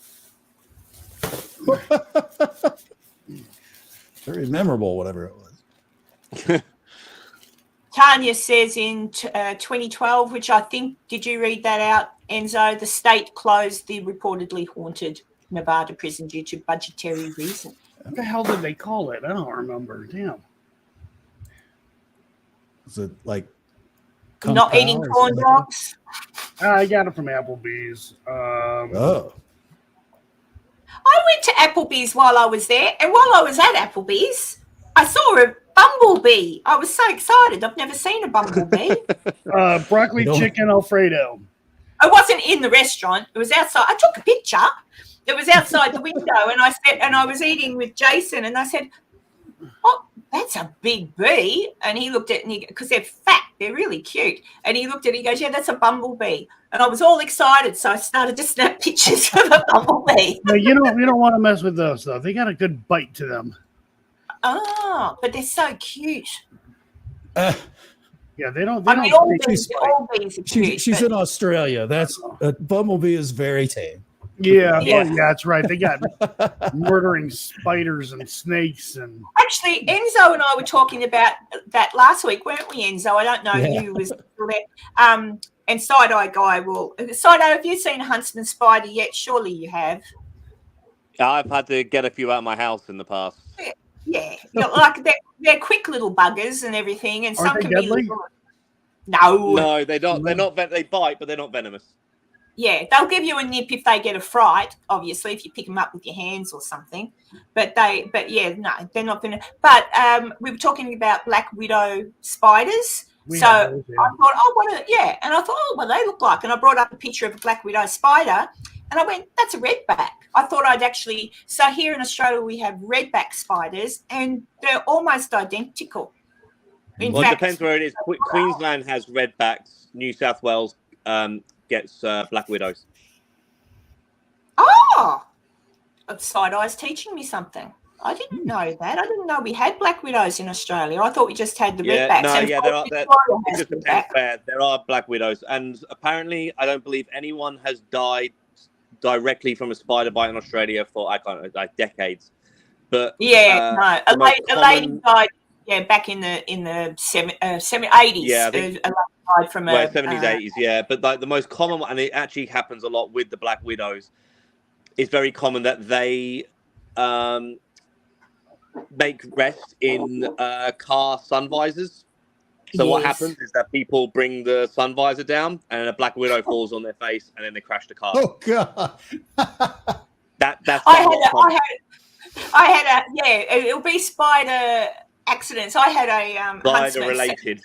Very memorable, whatever it was. Tanya says in 2012, which I think, did you read that out, Enzo? The state closed the reportedly haunted Nevada prison due to budgetary reasons. What the hell did they call it? I don't remember. Damn. Is it like not eating corn dogs? I got it from Applebee's. I went to Applebee's while I was there, and while I was at Applebee's, I saw a bumblebee. I was so excited. I've never seen a bumblebee. Broccoli chicken Alfredo. I wasn't in the restaurant. It was outside. I took a picture. It was outside the window, and I was eating with Jason, and I said, "Oh, that's a big bee." And he looked at me because they're fat, they're really cute. And he looked at it, he goes, "Yeah, that's a bumblebee." And I was all excited, so I started to snap pictures of a bumblebee. No, you don't want to mess with those though. They got a good bite to them. Oh, but they're so cute. Yeah, they don't. All bees are cute. She's in Australia. That's a bumblebee is very tame. Yeah, that's right. They got murdering spiders and snakes and. Actually, Enzo and I were talking about that last week, weren't we, Enzo? I don't know who was there. And Side-Eye Guy Side-Eye, have you seen a huntsman spider yet? Surely you have. I've had to get a few out of my house in the past. Yeah. Like they're quick little buggers and everything, and some can be little. No, they don't. They're not. They bite, but they're not venomous. Yeah, they'll give you a nip if they get a fright. Obviously, if you pick them up with your hands or something. But they're not venomous. But we were talking about black widow spiders, We So have those, yeah. I thought, oh, what? And I thought, oh, what do they look like? And I brought up a picture of a black widow spider, and I went, that's a redback. I thought I'd actually. So here in Australia, we have redback spiders, and they're almost identical. In Well, fact, it depends where it is. Queensland has redbacks. New South Wales gets black widows. Oh, Side-Eye's teaching me something. I didn't know that. I didn't know we had black widows in Australia. I thought we just had the redbacks. No, And yeah, it just depends where. There are black widows, and apparently, I don't believe anyone has died directly from a spider bite in Australia for like decades. But a lady died. Yeah, back in the 80s. Yeah, I think, a lady died from 70s, 80s. Yeah, but like the most common one, and it actually happens a lot with the black widows. It's very common that they make rest in car sun visors. So what happens is that people bring the sun visor down, and a black widow falls on their face, and then they crash the car. Oh God! That's I had it'll be spider accidents. I had a spider related.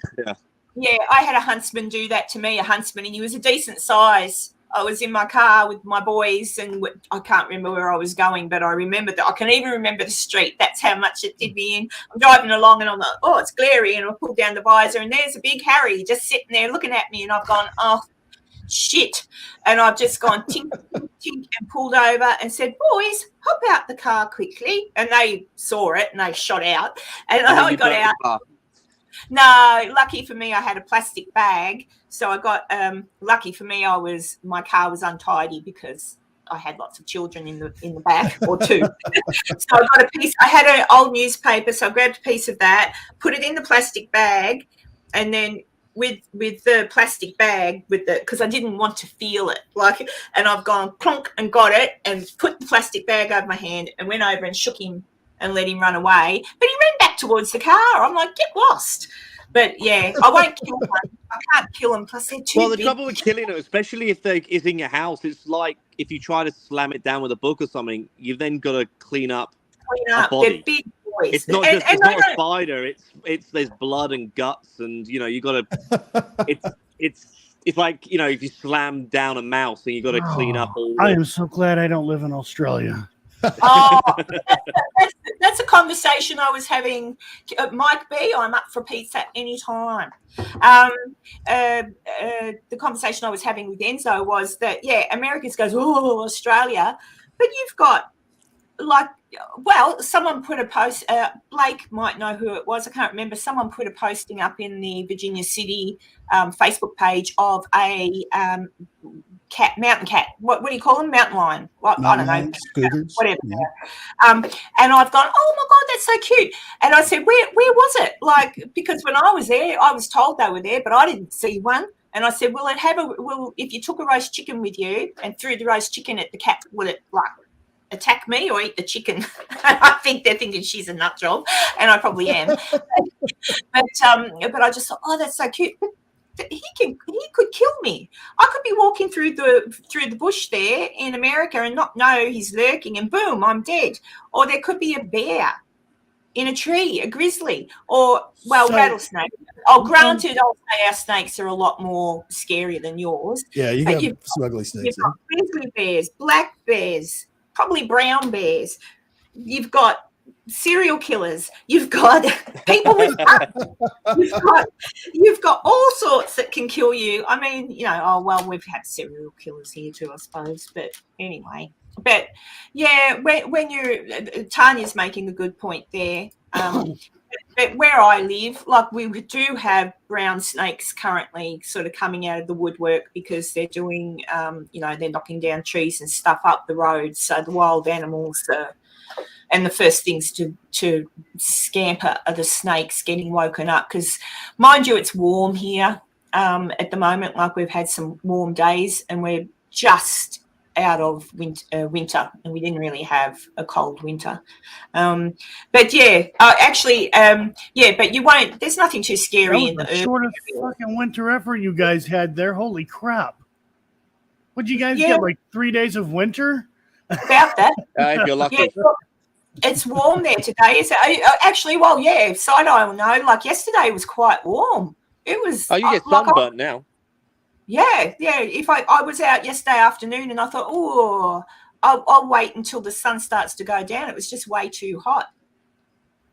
Yeah, I had a huntsman do that to me. A huntsman, and he was a decent size. I was in my car with my boys, and I can't remember where I was going, but I remember that. I can even remember the street. That's how much it did me in. I'm driving along, and I'm like, oh, it's glary, and I pulled down the visor, and there's a big Harry just sitting there looking at me, and I've gone, oh, shit. And I've just gone tink, tink, tink, and pulled over and said, boys, hop out the car quickly. And they saw it, and they shot out. And I got out. No, lucky for me, I had a plastic bag. So I got lucky for me, my car was untidy because I had lots of children in the back, or two. So I got a piece. I had an old newspaper, so I grabbed a piece of that, put it in the plastic bag, and then with the plastic bag because I didn't want to feel it, and I've gone clunk and got it and put the plastic bag over my hand and went over and shook him and let him run away. But he ran back towards the car. I'm like, get lost. But yeah, I won't kill them. I can't kill them. Plus, they're too big. Well, the trouble with killing them, especially if they is in your house, it's like if you try to slam it down with a book or something, you've then got to clean up. A body. They're big boys. It's not just not a spider. It's there's blood and guts, and you got to. It's like if you slam down a mouse, and you got to clean up all. I am so glad I don't live in Australia. Oh, that's a conversation I was having. Mike B, I'm up for pizza anytime. The conversation I was having with Enzo was that, America goes, oh, Australia. But you've got, someone put a post, Blake might know who it was, I can't remember. Someone put a posting up in the Virginia City Facebook page of a mountain cat. What do you call them? Mountain lion. I don't know. Cougars. Whatever. Yeah. And I've gone, oh my God, that's so cute. And I said, where was it? Because when I was there, I was told they were there, but I didn't see one. And I said, if you took a roast chicken with you and threw the roast chicken at the cat, will it attack me or eat the chicken? I think they're thinking she's a nut job, and I probably am. But I just thought, oh, that's so cute. He could kill me. I could be walking through the bush there in America and not know he's lurking, and boom, I'm dead. Or there could be a bear in a tree, a grizzly, or rattlesnake. Oh, granted, I'll say our snakes are a lot more scary than yours. Yeah, you got some ugly snakes. You've got grizzly bears, black bears, probably brown bears. You've got serial killers. You've got people with you've got all sorts that can kill you. I mean, we've had serial killers here too, I suppose. But anyway, when you're Tanya's making a good point there. But where I live, we do have brown snakes currently sort of coming out of the woodwork because they're doing, they're knocking down trees and stuff up the roads. So the wild animals and the first things to scamper are the snakes getting woken up because, mind you, it's warm here at the moment. We've had some warm days and we're just out of winter, and we didn't really have a cold winter. But but you won't. There's nothing too scary in the shortest fucking winter ever you guys had there. Holy crap! Would you guys get 3 days of winter? About that. If you're lucky. Yeah, it's warm there today. Is it? Actually, Side-Eye will know. Yesterday was quite warm. It was. Oh, you get sunburnt now. Yeah. If I was out yesterday afternoon and I thought, oh, I'll wait until the sun starts to go down. It was just way too hot.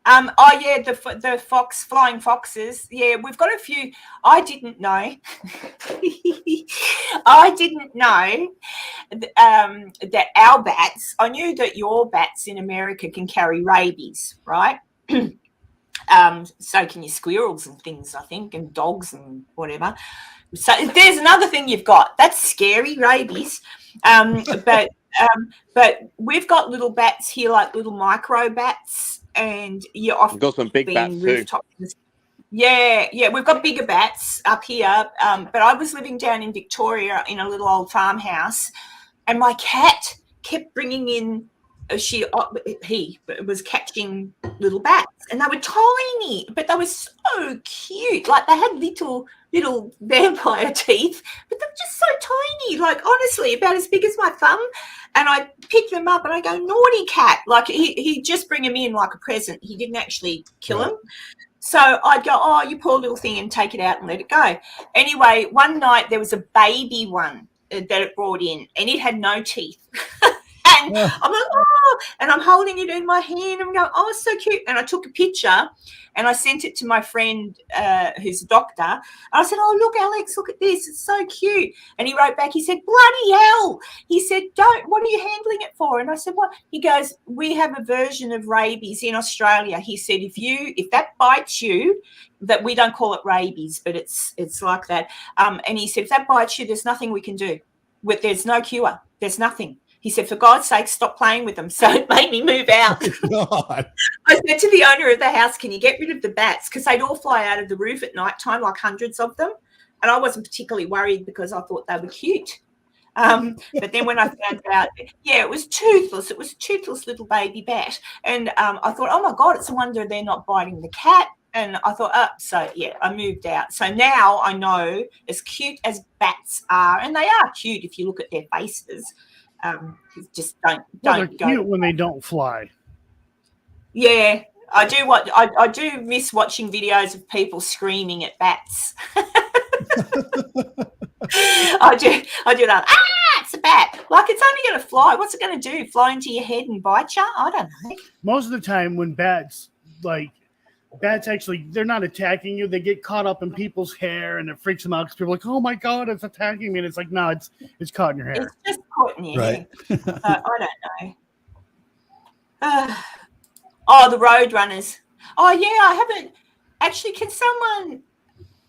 The flying foxes. Yeah, we've got a few. I didn't know. I didn't know that our bats. I knew that your bats in America can carry rabies, right? So can your squirrels and things, I think, and dogs and whatever. So there's another thing you've got. That's scary, rabies. But we've got little bats here, like little micro bats. And you've got some big bats too. Yeah, we've got bigger bats up here. But I was living down in Victoria in a little old farmhouse, and my cat kept bringing in. He was catching little bats, and they were tiny, but they were so cute. Like they had little vampire teeth, but they're just so tiny. Like honestly, about as big as my thumb. And I pick them up and I go, naughty cat. Like he'd just bring him in like a present. He didn't actually kill him. So I'd go, oh, you poor little thing, and take it out and let it go. Anyway, one night there was a baby one that it brought in, and it had no teeth. And I'm like, oh, and I'm holding it in my hand. I'm going, oh, so cute. And I took a picture and I sent it to my friend who's a doctor. And I said, oh, look, Alex, look at this. It's so cute. And he wrote back, he said, bloody hell. He said, what are you handling it for? And I said, what? He goes, we have a version of rabies in Australia. He said, if that bites you, that we don't call it rabies, but it's like that. And he said, if that bites you, there's nothing we can do. There's no cure. There's nothing. He said, for God's sake, stop playing with them. So it made me move out. I said to the owner of the house, can you get rid of the bats? Because they'd all fly out of the roof at night time, like hundreds of them. And I wasn't particularly worried because I thought they were cute. But then when I found out, it was toothless. It was a toothless little baby bat. And I thought, oh, my God, it's a wonder they're not biting the cat. And I thought, I moved out. So now I know, as cute as bats are, and they are cute if you look at their faces, just don't they're go. Cute when they don't fly. Yeah, I do. I do miss watching videos of people screaming at bats. I do that. It's a bat. Like, it's only going to fly. What's it going to do? Fly into your head and bite you? I don't know. Most of the time, when bats actually, they're not attacking you. They get caught up in people's hair, and it freaks them out because people are like, oh my God, it's attacking me. And it's like, no, it's caught in your hair. It's just caught in your hair. I don't know. The road runners. Oh, yeah, I haven't. Actually,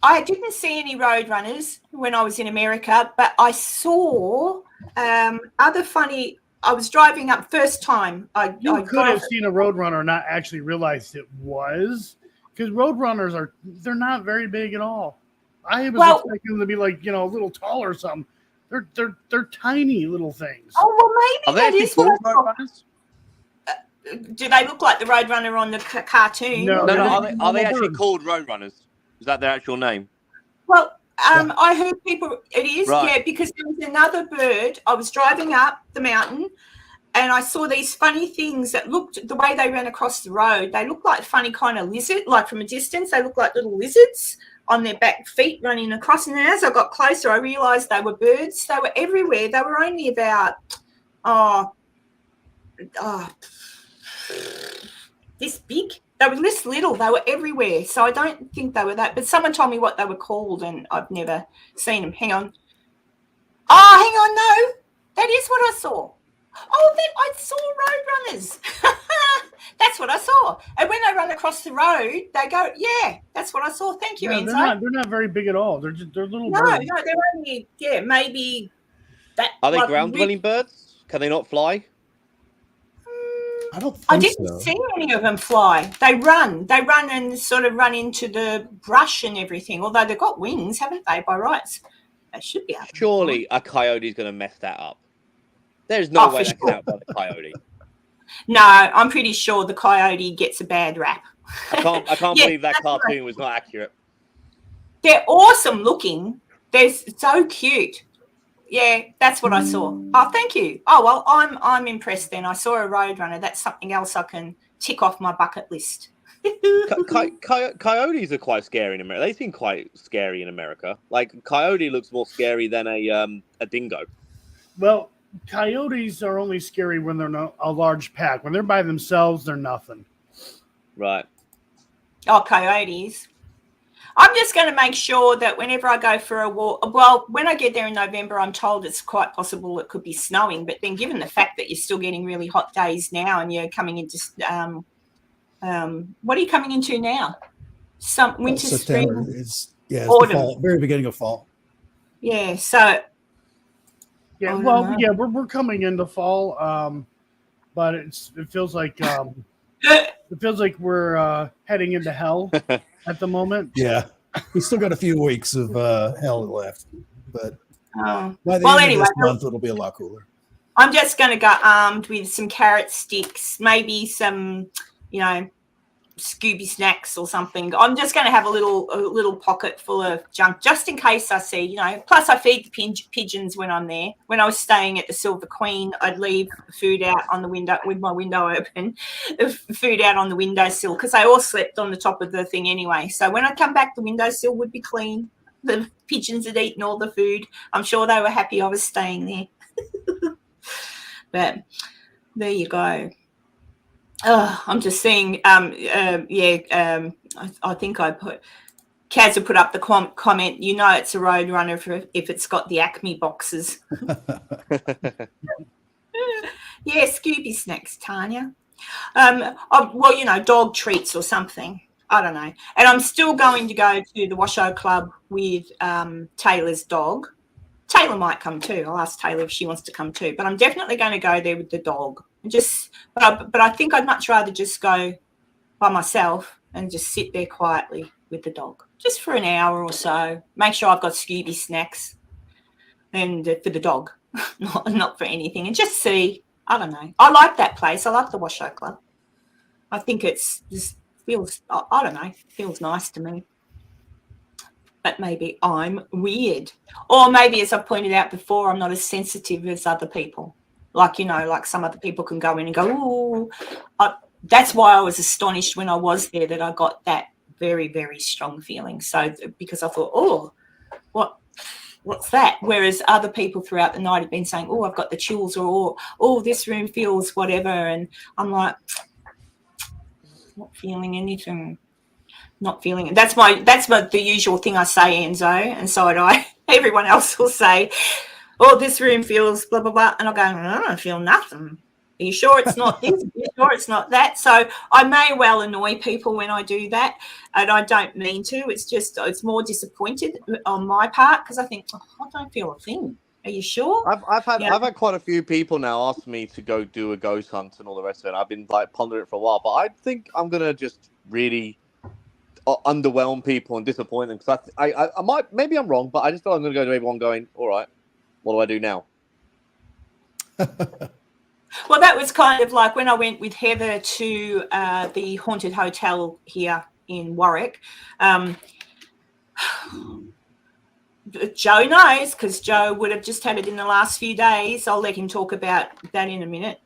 I didn't see any road runners when I was in America, but I saw other funny. I was driving up first time. I could have seen a roadrunner and not actually realized it was, because roadrunners they're not very big at all. I was expecting them to be like, a little taller or something. They're tiny little things. Oh, well, maybe that is what I thought. Do they look like the roadrunner on the cartoon? No. Are they actually called roadrunners? Is that their actual name? Well, I heard people. It is, right. Because there was another bird. I was driving up the mountain, and I saw these funny things that looked, the way they ran across the road, they looked like funny kind of lizard. Like from a distance, they looked like little lizards on their back feet running across. And as I got closer, I realised they were birds. They were everywhere. They were only about this big. They were this little. They were everywhere. So I don't think they were that. But someone told me what they were called, and I've never seen them. Hang on. Oh, hang on. No, that is what I saw. Oh, I saw road runners. That's what I saw. And when they run across the road, they go, yeah, that's what I saw. Thank you, Enzo. They're not very big at all. They're little birds. No, they're only, maybe that. Are they ground-dwelling birds? Can they not fly? I didn't see any of them fly. They run and sort of run into the brush and everything. Although they've got wings, haven't they? By rights, they should be able to. Surely a coyote is going to mess that up. There's no way that can happen by the coyote. No, I'm pretty sure the coyote gets a bad rap. I can't believe that cartoon was not accurate. They're awesome looking. They're so cute. Yeah, that's what I saw. Oh, thank you. Oh, well, I'm impressed then. I saw a Roadrunner. That's something else I can tick off my bucket list. Coyotes are quite scary in America. They seem quite scary in America. Like coyote looks more scary than a dingo. Well, coyotes are only scary when they're not a large pack. When they're by themselves, they're nothing. Right. Oh, coyotes. I'm just going to make sure that whenever I go for a walk, well, when I get there in November, I'm told it's quite possible it could be snowing. But then given the fact that you're still getting really hot days now and you're coming into, what are you coming into now? Some winter, September. spring, It's the autumn. fall, very beginning of fall. Yeah, so. Yeah, I well, don't know. yeah, we're coming into fall, but it feels like we're heading into hell at the moment. Yeah, we still got a few weeks of hell left, but Oh. by the Well, end anyway, of this month, it'll be a lot cooler. I'm just going to go armed with some carrot sticks, maybe some, Scooby snacks or something. I'm just going to have a little pocket full of junk just in case I see, Plus, I feed the pigeons when I'm there. When I was staying at the Silver Queen, I'd leave food out on the window with my window open, food out on the windowsill because they all slept on the top of the thing anyway. So when I come back, the windowsill would be clean. The pigeons had eaten all the food. I'm sure they were happy I was staying there. But there you go. I'm just seeing, I think I put, Kaz will put up the comment, it's a Roadrunner if it's got the Acme boxes. Yeah, Scooby snacks, Tanya. Dog treats or something. I don't know. And I'm still going to go to the Washoe Club with Taylor's dog. Taylor might come too. I'll ask Taylor if she wants to come too. But I'm definitely going to go there with the dog. But I think I'd much rather just go by myself and just sit there quietly with the dog, just for an hour or so. Make sure I've got Scooby snacks, and for the dog, not for anything, and just see. I don't know. I like that place. I like the Washoe Club. I think it's just feels. I don't know. Feels nice to me. But maybe I'm weird. Or maybe, as I've pointed out before, I'm not as sensitive as other people. Like some other people can go in and go, ooh. That's why I was astonished when I was there that I got that very, very strong feeling. So because I thought, oh, what's that? Whereas other people throughout the night have been saying, oh, I've got the chills, or oh, this room feels whatever. And I'm like, not feeling anything. Not feeling it. That's the usual thing I say, Enzo, and so do I. Everyone else will say, oh, this room feels blah, blah, blah. And I'll go, I don't feel nothing. Are you sure it's not this? Are you sure it's not that? So I may well annoy people when I do that, and I don't mean to. It's more disappointed on my part because I think, I don't feel a thing. Are you sure? I've had quite a few people now ask me to go do a ghost hunt and all the rest of it. I've been pondering it for a while, but I think I'm going to just really underwhelm people and disappoint them because I might, maybe I'm wrong, but I just thought I'm going to go to everyone going, all right, what do I do now? Well, that was kind of like when I went with Heather to the haunted hotel here in Warwick. Joe knows because Joe would have just had it in the last few days. I'll let him talk about that in a minute.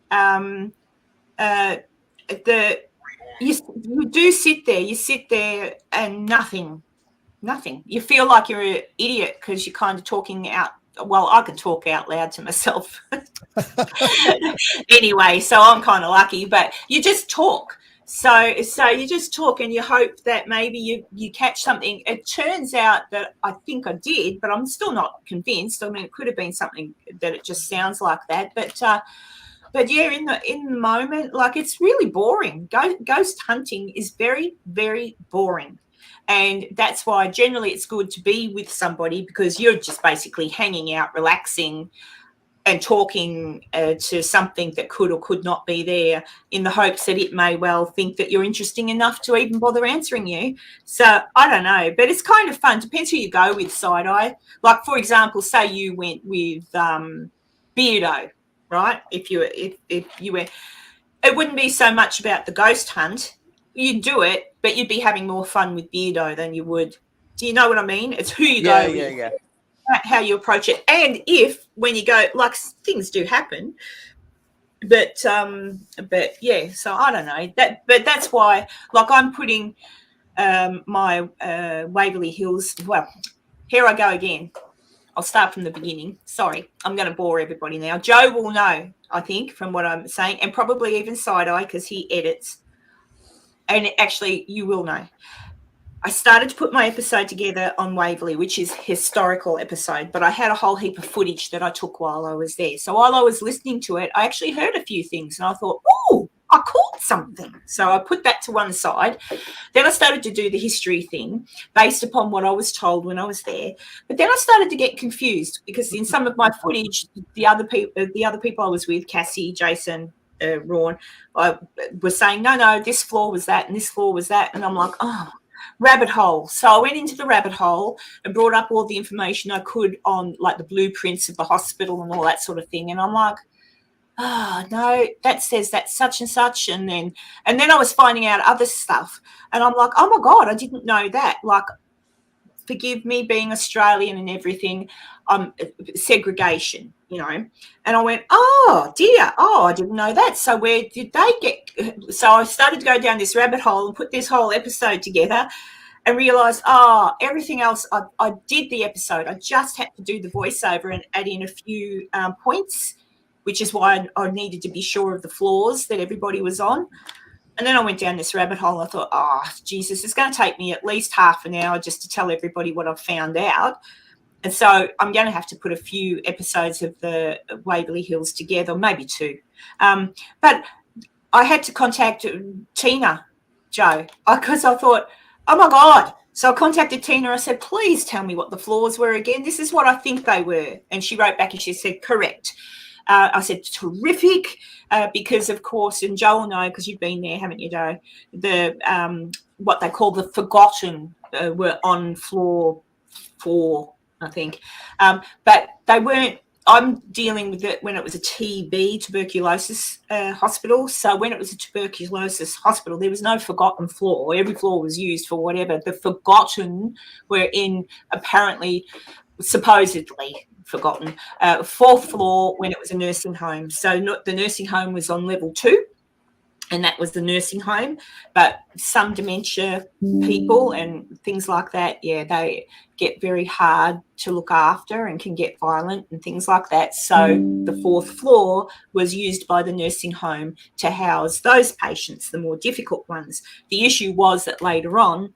You do sit there. You sit there and nothing. You feel like you're an idiot because you're kind of talking out. Well, I can talk out loud to myself anyway, so I'm kind of lucky. But you just talk. So you just talk and you hope that maybe you catch something. It turns out that I think I did, but I'm still not convinced. I mean, it could have been something that it just sounds like that, but yeah, in the moment, like it's really boring. Ghost hunting is very, very boring. And that's why generally it's good to be with somebody because you're just basically hanging out, relaxing and talking to something that could or could not be there in the hopes that it may well think that you're interesting enough to even bother answering you. So I don't know, but it's kind of fun. Depends who you go with, Side-Eye. Like, for example, say you went with Beardo, right? If you were, it wouldn't be so much about the ghost hunt. You'd do it, but you'd be having more fun with Beardo than you would. Do you know what I mean? It's who you go with. Yeah. how you approach it, and if when you go, like, things do happen, but yeah. So I don't know that, but that's why, like, I'm putting my Waverly Hills. Well, here I go again. I'll start from the beginning. Sorry, I'm going to bore everybody now. Joe will know, I think, from what I'm saying, and probably even Side-Eye because he edits. And actually, you will know. I started to put my episode together on Waverly, which is historical episode, but I had a whole heap of footage that I took while I was there. So while I was listening to it, I actually heard a few things and I thought, oh, I caught something. So I put that to one side. Then I started to do the history thing based upon what I was told when I was there. But then I started to get confused because in some of my footage, the other people I was with, Cassie, Jason, Ron, was saying, no, this floor was that and this floor was that. And I'm like, oh, rabbit hole. So I went into the rabbit hole and brought up all the information I could on, like, the blueprints of the hospital and all that sort of thing. And I'm like, no, that says that's such and such. And then I was finding out other stuff. And I'm like, oh my God, I didn't know that. Like, forgive me being Australian and everything, segregation, you know. And I went, oh dear, I didn't know that. So where did they get? So I started to go down this rabbit hole and put this whole episode together and realised, everything else, I did the episode. I just had to do the voiceover and add in a few points, which is why I needed to be sure of the floors that everybody was on. And then I went down this rabbit hole and I thought, Jesus, it's going to take me at least half an hour just to tell everybody what I've found out. And so I'm going to have to put a few episodes of the Waverly Hills together, maybe two. But I had to contact Tina, Joe, because I thought, oh, my God. So I contacted Tina. I said, please tell me what the floors were again. This is what I think they were. And she wrote back and she said, correct. I said, terrific, because, of course, and Joe will know because you've been there, haven't you, Joe? The what they call the forgotten were on floor 4, I think. But they weren't. I'm dealing with it when it was a TB, tuberculosis hospital. So when it was a tuberculosis hospital, there was no forgotten floor. Every floor was used for whatever. The forgotten were in, apparently, supposedly forgotten, 4th floor when it was a nursing home. So the nursing home was on level 2, and that was the nursing home. But some dementia people and things like that, they get very hard to look after and can get violent and things like that. So the 4th floor was used by the nursing home to house those patients, the more difficult ones. The issue was that later on,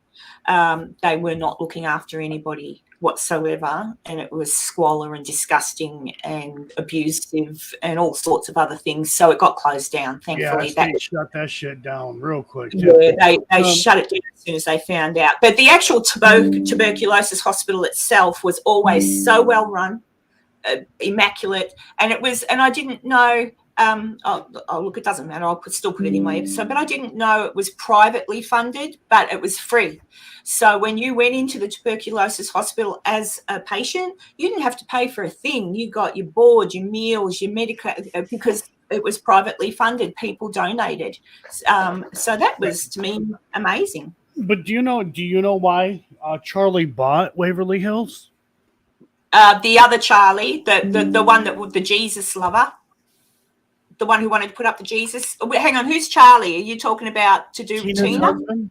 they were not looking after anybody whatsoever, and it was squalor and disgusting and abusive and all sorts of other things. So it got closed down, thankfully. Yeah, they shut that shit down real quick. Yeah, they shut it down as soon as they found out. But the actual tuberculosis hospital itself was always so well run, immaculate, and it was. And I didn't know. Look, it doesn't matter. I'll still put it in my episode. But I didn't know it was privately funded, but it was free. So when you went into the tuberculosis hospital as a patient, you didn't have to pay for a thing. You got your board, your meals, your medical, because it was privately funded. People donated. So that was, to me, amazing. But do you know why Charlie bought Waverly Hills? The other Charlie, the one that was the Jesus lover. The one who wanted to put up the Jesus. Hang on, who's Charlie? Are you talking about to do with Tina? Husband?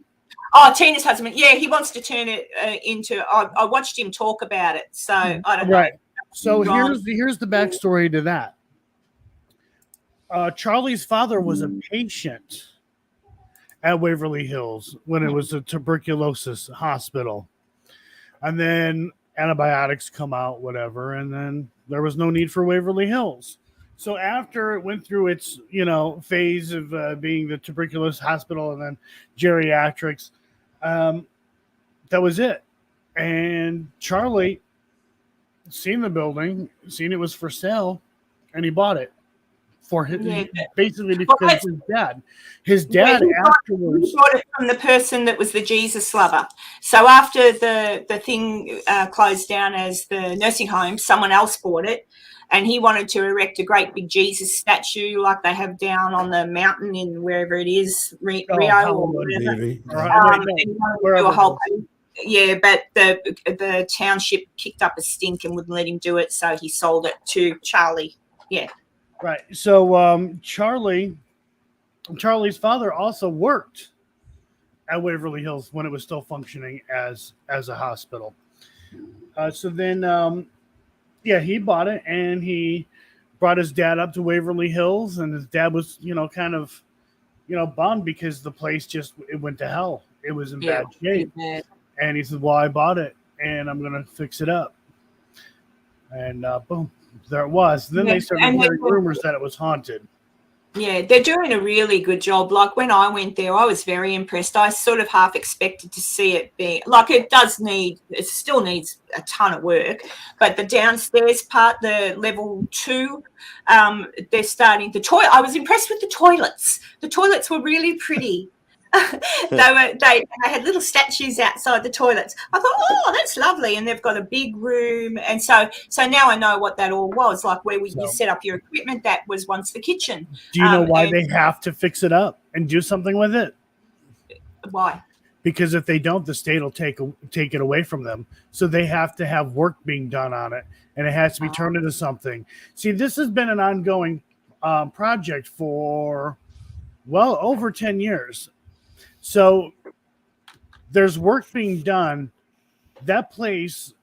Oh, Tina's husband. Yeah, he wants to turn it into. I watched him talk about it, so I don't know. Right. So here's the backstory to that. Charlie's father was a patient at Waverly Hills when it was a tuberculosis hospital, and then antibiotics come out, whatever, and then there was no need for Waverly Hills. So after it went through its, phase of being the tuberculosis hospital and then geriatrics, that was it. And Charlie seen the building, seen it was for sale, and he bought it for his, basically because his dad afterwards. He bought it from the person that was the Jesus lover. So after the thing closed down as the nursing home, someone else bought it. And he wanted to erect a great big Jesus statue like they have down on the mountain in wherever it is, Rio or whatever. Yeah, but the township kicked up a stink and wouldn't let him do it, so he sold it to Charlie. Yeah. Right. So Charlie's father also worked at Waverly Hills when it was still functioning as a hospital. So then, he bought it, and he brought his dad up to Waverly Hills, and his dad was, kind of, bummed because the place it went to hell. It was in bad shape. Yeah. And he said, well, I bought it, and I'm going to fix it up. And boom, there it was. Then they started hearing rumors that it was haunted. Yeah, they're doing a really good job. Like when I went there, I was very impressed. I sort of half expected to see it be like it still needs a ton of work. But the downstairs part, the level 2, they're starting I was impressed with the toilets. The toilets were really pretty. They had little statues outside the toilets. I thought, oh, that's lovely, and they've got a big room, and so now I know what that all was like. Where you set up your equipment, that was once the kitchen. Do you know why they have to fix it up and do something with it? Why? Because if they don't, the state will take it away from them. So they have to have work being done on it, and it has to be turned into something. See, this has been an ongoing project for well over 10 years. So there's work being done. That place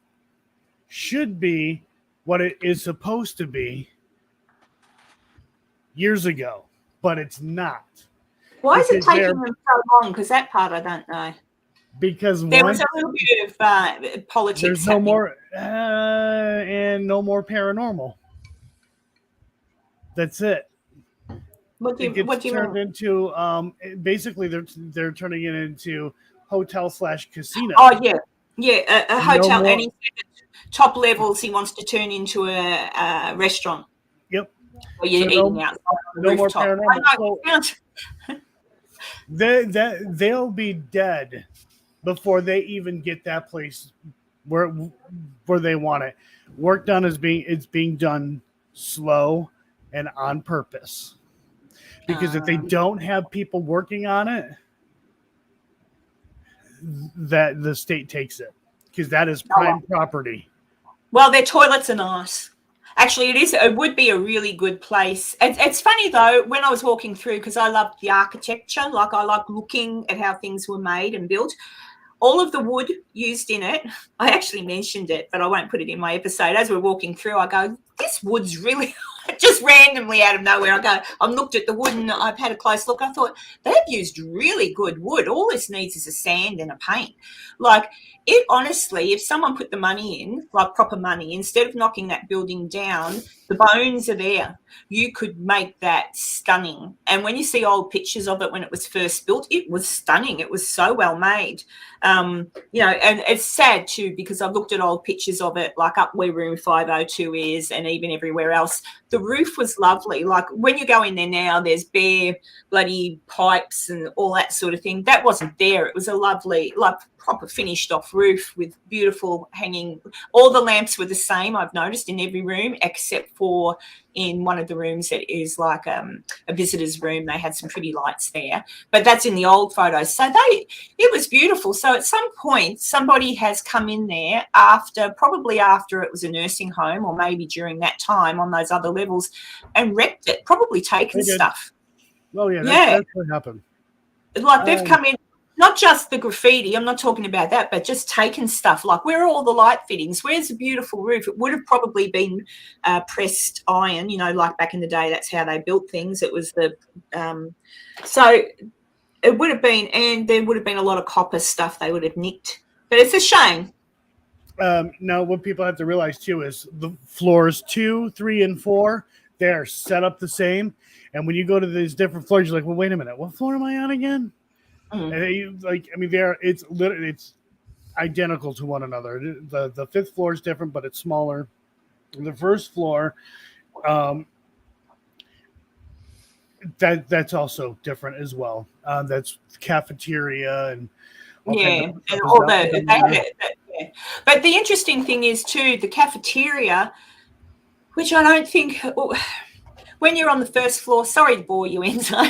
should be what it is supposed to be years ago, but it's not. Why is it taking them so long? Because that part I don't know. Because there was a little bit of politics. There's no more and no more paranormal. That's it. What do you turned mean? Into basically they're turning it into hotel/casino. Oh yeah, a hotel, and instead of top levels, he wants to turn into a restaurant. Yep. Where you're eating outside on the rooftop. More paranormal. They'll be dead before they even get that place where they want it. Work done it's being done slow and on purpose. Because if they don't have people working on it, that the state takes it. Because that is prime property. Well, their toilets are nice. Actually, it would be a really good place. It's funny, though, when I was walking through, because I loved the architecture, like I like looking at how things were made and built. All of the wood used in it, I actually mentioned it, but I won't put it in my episode. As we're walking through, I go, this wood's really, just randomly out of nowhere, I looked at the wood and I've had a close look. I thought, they've used really good wood. All this needs is a sand and a paint. Like, it honestly, if someone put the money in, like proper money, instead of knocking that building down, the bones are there. You could make that stunning. And when you see old pictures of it when it was first built, it was stunning. It was so well made. And it's sad too, because I've looked at old pictures of it, like up where room 502 is and even everywhere else. The roof was lovely. Like when you go in there now, there's bare bloody pipes and all that sort of thing. That wasn't there. It was a lovely, like proper finished off roof with beautiful hanging. All the lamps were the same, I've noticed, in every room, except for in one of the rooms that is like a visitor's room. They had some pretty lights there, but that's in the old photos. So it was beautiful. So at some point, somebody has come in there probably after it was a nursing home, or maybe during that time on those other levels, and wrecked it, probably taken stuff. Oh yeah, that's what happened. Like they've come in, not just the graffiti, I'm not talking about that, but just taking stuff. Like, where are all the light fittings? Where's the beautiful roof? It would have probably been pressed iron, like back in the day, that's how they built things. It was so it would have been, and there would have been a lot of copper stuff they would have nicked. But it's a shame. Now, what people have to realize, too, is the floors 2, 3, and 4, they're set up the same. And when you go to these different floors, you're like, well, wait a minute, what floor am I on again? Mm-hmm. And it's identical to one another. The fifth floor is different, but it's smaller. The first floor, that's also different as well. That's cafeteria and and all that. Yeah. But the interesting thing is too, the cafeteria, which I don't think. When you're on the first floor, sorry to bore you, Enzo,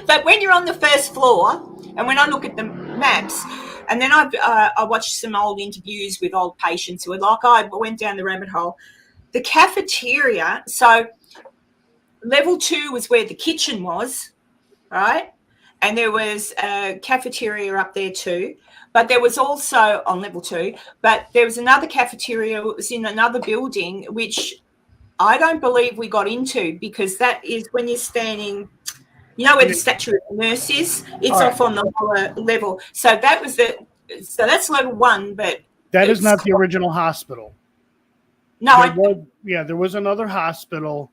but when you're on the first floor, and when I look at them, maps. And then I watched some old interviews with old patients who were like, I went down the rabbit hole. The cafeteria, so level 2 was where the kitchen was, right? And there was a cafeteria up there too. But there was also on level 2, but there was another cafeteria that was in another building, which I don't believe we got into, because that is when you're standing, you know where the statue of the nurse is? It's off on the lower level. So that's level 1, but that is not the original hospital. No, there was another hospital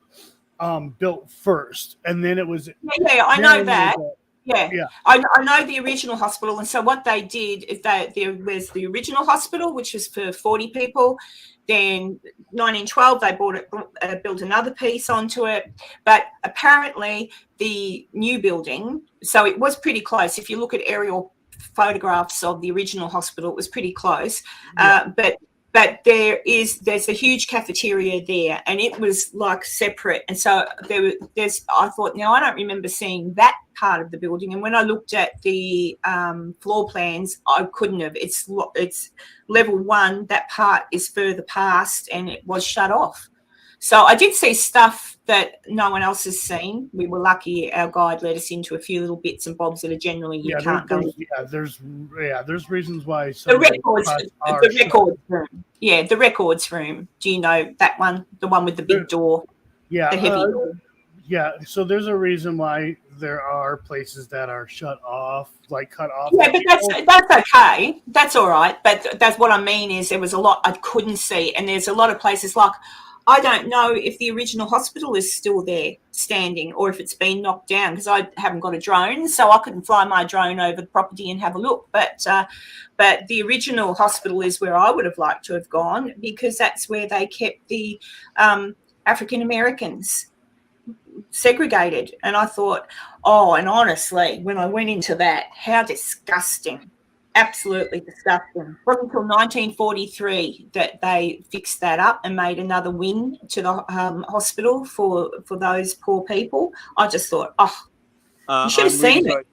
built first, and then it was. Yeah, I know that. Yeah. I know the original hospital, and so what they did is that there was the original hospital, which was for 40 people. Then 1912, they built another piece onto it. But apparently the new building, so it was pretty close. If you look at aerial photographs of the original hospital, it was pretty close. Yeah. But there's a huge cafeteria there, and it was like separate. And so I thought, now I don't remember seeing that part of the building. And when I looked at the floor plans, I couldn't have. It's level 1. That part is further past, and it was shut off. So I did see stuff that no one else has seen. We were lucky; our guide led us into a few little bits and bobs that are generally you can't go. There's reasons why. The records room. Yeah, the records room. Do you know that one? The one with the big door. Yeah. The heavy door. Yeah. So there's a reason why there are places that are shut off, like cut off. Yeah, but that's okay. That's all right. But that's what I mean is there was a lot I couldn't see, and there's a lot of places like. I don't know if the original hospital is still there standing or if it's been knocked down, because I haven't got a drone, so I couldn't fly my drone over the property and have a look. But the original hospital is where I would have liked to have gone, because that's where they kept the African Americans segregated. And I thought, and honestly, when I went into that, how disgusting. Absolutely disgusting. It wasn't until 1943 that they fixed that up and made another wing to the hospital for those poor people. I just thought, you should have seen it.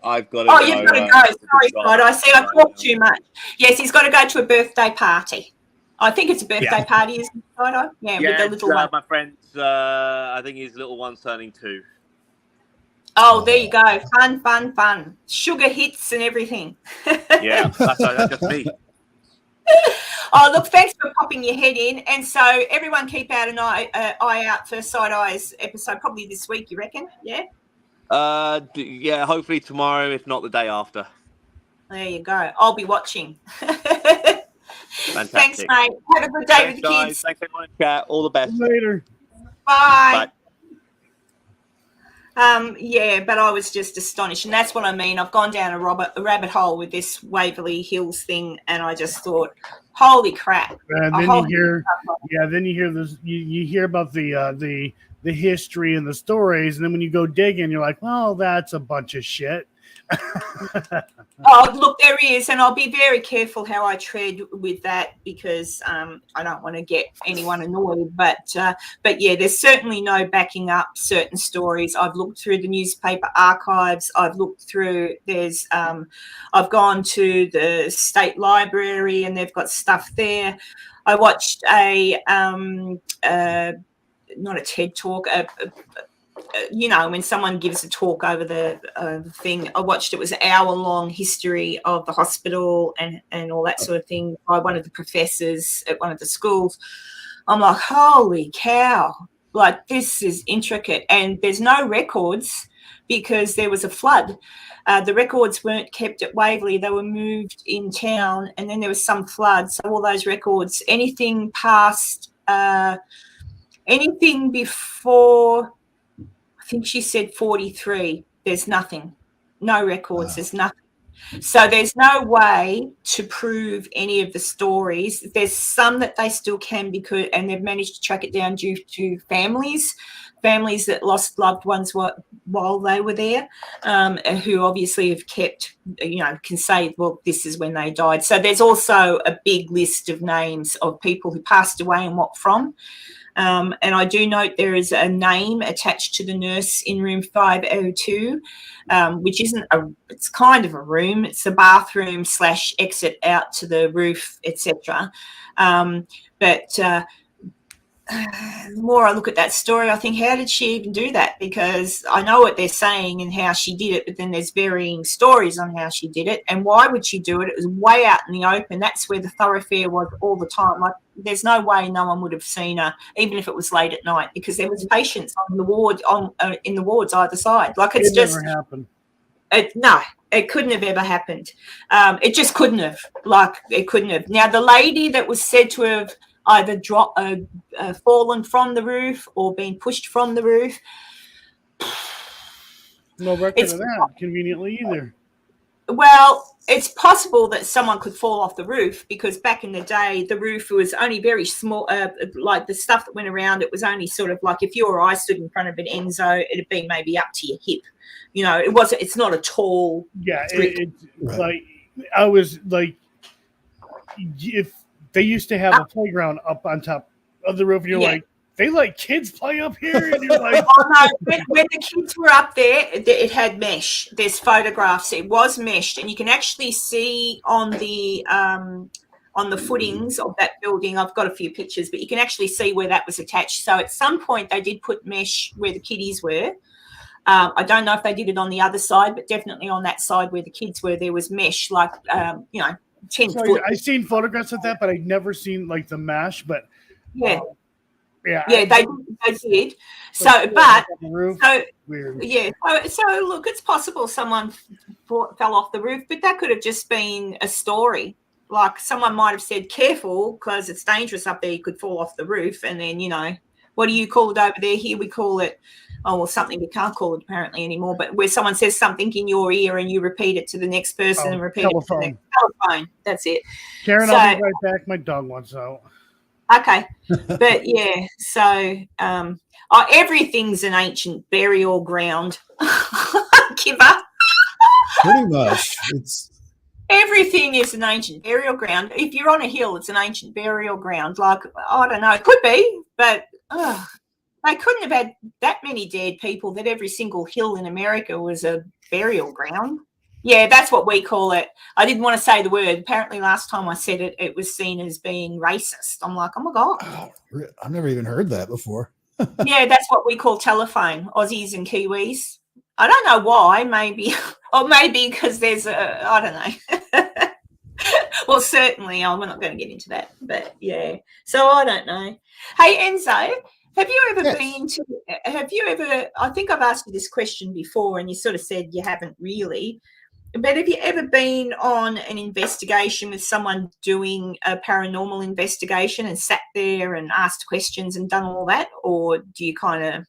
I've got to go. You've got to go. Sorry, Scott. I said I talked too much. Yes, he's got to go to a birthday party. I think it's a birthday party, isn't it, Fido? Yeah, with the little one. My friend's, I think his little one's turning 2. Oh, there you go. Fun. Sugar hits and everything. Yeah, that's just me. Oh, look, thanks for popping your head in. And so everyone keep out an eye out for Side Eyes episode, probably this week, you reckon? Yeah? Yeah, hopefully tomorrow, if not the day after. There you go. I'll be watching. Fantastic. Thanks, mate. Have a good day with the kids. Thanks, everyone in chat. All the best. Later. Bye. Yeah, but I was just astonished, and that's what I mean. I've gone down a rabbit hole with this Waverly Hills thing, and I just thought, holy crap! And then you hear this. You hear about the history and the stories, and then when you go digging, you're like, well, that's a bunch of shit. Oh, look, there is, and I'll be very careful how I tread with that, because I don't want to get anyone annoyed. But yeah, there's certainly no backing up certain stories. I've looked through the newspaper archives. I've looked through. I've gone to the state library, and they've got stuff there. I watched not a TED talk. When someone gives a talk over the thing, I watched it was an hour-long history of the hospital and all that sort of thing by one of the professors at one of the schools. I'm like, holy cow, like this is intricate. And there's no records because there was a flood. The records weren't kept at Waverley. They were moved in town, and then there was some flood. So all those records, anything past, anything before, I think she said 43, there's nothing. No records, there's nothing. So there's no way to prove any of the stories. There's some that they still can, and they've managed to track it down due to families that lost loved ones while they were there, who obviously have kept, can say, well, this is when they died. So there's also a big list of names of people who passed away and what from. And I do note there is a name attached to the nurse in room 502, which isn't it's kind of a room. It's a bathroom / exit out to the roof, etc. But the more I look at that story, I think, how did she even do that? Because I know what they're saying and how she did it, but then there's varying stories on how she did it. And why would she do it? It was way out in the open. That's where the thoroughfare was all the time. Like, there's no way no one would have seen her, even if it was late at night, because there was patients on the ward, in the wards either side. Like, it's just never happened. No, it couldn't have ever happened. It just couldn't have. Like, it couldn't have. Now, the lady that was said to have either fallen from the roof or been pushed from the roof. No record of that, conveniently, either. Well, it's possible that someone could fall off the roof, because back in the day, the roof was only very small. Like, the stuff that went around, it was only sort of like, if you or I stood in front of an Enzo, it'd be maybe up to your hip. You know, it's not a tall. Yeah, like, I was like, if they used to have a playground up on top of the roof, and you're like, they let kids play up here? And you're like, oh, no, when the kids were up there, it had mesh. There's photographs. It was meshed, and you can actually see on the footings of that building. I've got a few pictures, but you can actually see where that was attached. So at some point, they did put mesh where the kiddies were. I don't know if they did it on the other side, but definitely on that side where the kids were, there was mesh, like, 10 foot. I've seen photographs of that, but I've never seen like the mesh. But yeah, they did. So, but weird. Yeah, so look, it's possible someone fell off the roof, but that could have just been a story. Like, someone might have said, "Careful, because it's dangerous up there. You could fall off the roof." And then, what do you call it over there? Here we call it, something we can't call it apparently anymore, but where someone says something in your ear and you repeat it to the next person and repeat telephone. it to the next telephone. That's it. Karen, I'll be right back. My dog wants out. Okay. But yeah, so everything's an ancient burial ground. Kipper. Pretty much. Everything is an ancient burial ground. If you're on a hill, it's an ancient burial ground. Like, I don't know, it could be, but they couldn't have had that many dead people that every single hill in America was a burial ground. Yeah, that's what we call it. I didn't want to say the word. Apparently last time I said it, it was seen as being racist. I'm like, oh, my God. Oh, I've never even heard that before. Yeah, that's what we call telephone, Aussies and Kiwis. I don't know why, maybe. Or maybe because there's I don't know. Well, certainly, we're not going to get into that. But, yeah. So I don't know. Hey, Enzo. Have you ever I think I've asked you this question before and you sort of said you haven't really, but have you ever been on an investigation with someone doing a paranormal investigation and sat there and asked questions and done all that? Or do you kind of...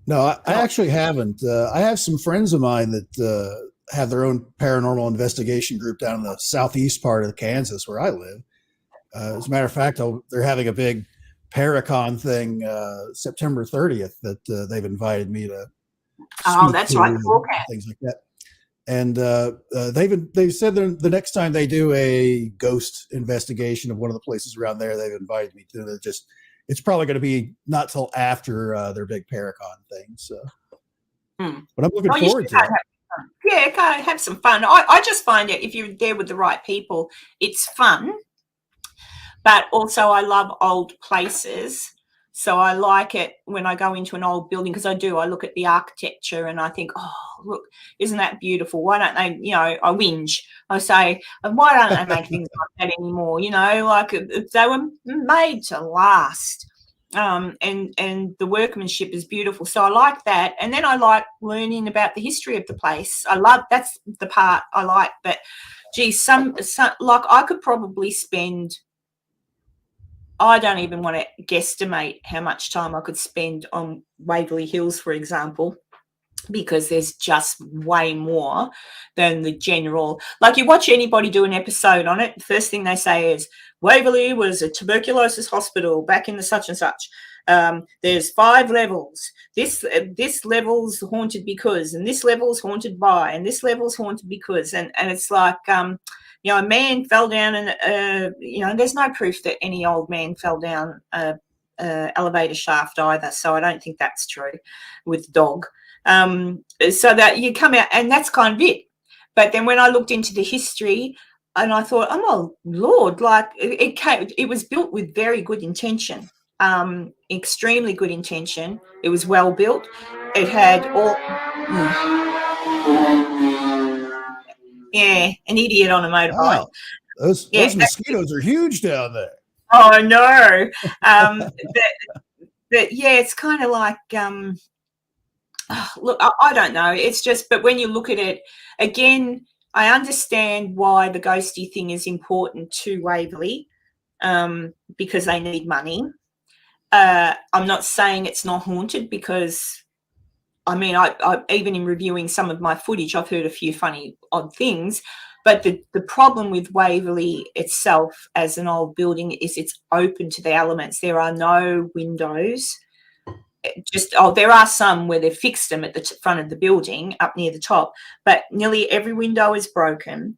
No, I actually haven't. I have some friends of mine that have their own paranormal investigation group down in the southeast part of Kansas where I live. As a matter of fact, they're having a big Paracon thing September 30th that they've invited me to. That's right, things like that. And they've said that the next time they do a ghost investigation of one of the places around there, they've invited me to. It's probably going to be not till after their big Paracon thing. So, but I'm looking forward to it. Yeah, have some fun. I just find it, if you're there with the right people, it's fun. But also I love old places. So I like it when I go into an old building, because I look at the architecture and I think, oh, look, isn't that beautiful? Why don't they, I whinge. I say, why don't they make things like that anymore? Like they were made to last. And the workmanship is beautiful. So I like that. And then I like learning about the history of the place. That's the part I like. But gee, some like I could probably spend, I don't even want to guesstimate how much time I could spend on Waverly Hills, for example, because there's just way more than the general. Like, you watch anybody do an episode on it, the first thing they say is, Waverly was a tuberculosis hospital back in the such and such. There's 5 levels. This level's haunted because, and this level's haunted by, and this level's haunted because. And it's like, a man fell down and, there's no proof that any old man fell down a elevator shaft either, so I don't think that's true with the dog. So that you come out, and that's kind of it. But then when I looked into the history, and I thought, oh my Lord, like it was built with very good intention, extremely good intention. It was well built. It had all, yeah, an idiot on a motorbike. Wow. Those mosquitoes are huge down there. Oh no. But yeah, it's kind of like, look, I don't know. It's just, but when you look at it again, I understand why the ghosty thing is important to Waverley, because they need money. I'm not saying it's not haunted, because I mean, I even in reviewing some of my footage, I've heard a few funny, odd things. But the problem with Waverley itself as an old building is it's open to the elements. There are no windows. There are some where they've fixed them at the front of the building up near the top, but nearly every window is broken.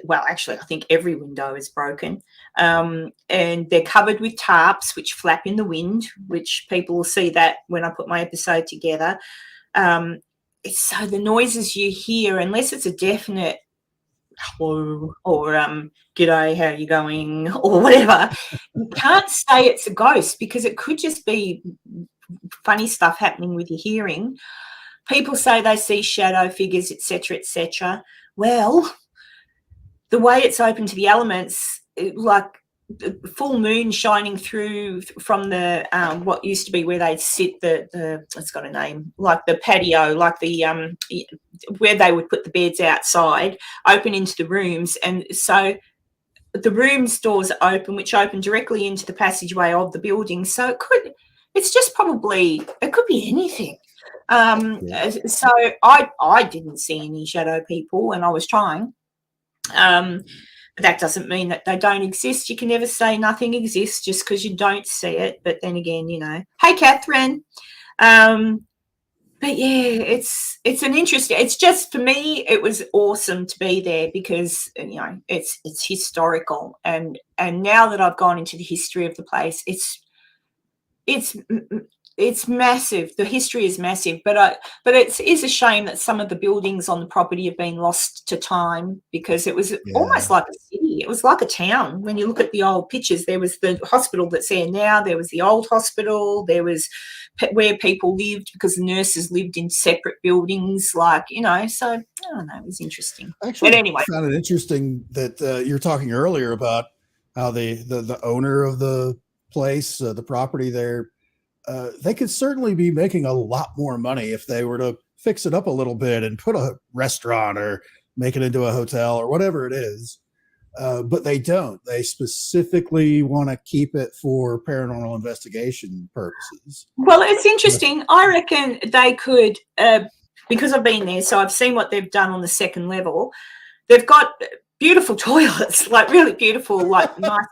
Well, actually, I think every window is broken. And they're covered with tarps which flap in the wind, which people will see that when I put my episode together. So the noises you hear, unless it's a definite hello or g'day, how are you going, or whatever, you can't say it's a ghost, because it could just be funny stuff happening with your hearing. People say they see shadow figures, etc., etc. Well, the way it's open to the elements, like the full moon shining through from the what used to be where they'd sit, the it's got a name, like the patio, like the where they would put the beds outside, open into the rooms, and so the rooms doors are open, which open directly into the passageway of the building. So it's just probably, it could be anything. So I didn't see any shadow people, and I was trying. But that doesn't mean that they don't exist. You can never say nothing exists just because you don't see it. But then again, hey, Catherine. But yeah, it's an interesting. It's just, for me, it was awesome to be there, because it's historical, and now that I've gone into the history of the place, it's massive. The history is massive, but it is a shame that some of the buildings on the property have been lost to time, because it was almost like a city. It was like a town. When you look at the old pictures, there was the hospital that's there now. There was the old hospital. There was where people lived, because the nurses lived in separate buildings. So I don't know. It was interesting. Actually, but anyway, I found it interesting that you were talking earlier about how the owner of the place, the property there, they could certainly be making a lot more money if they were to fix it up a little bit and put a restaurant or make it into a hotel or whatever it is. But they don't. They specifically want to keep it for paranormal investigation purposes. Well, it's interesting. I reckon they could, because I've been there, so I've seen what they've done on the second level. They've got beautiful toilets, like really beautiful, like nice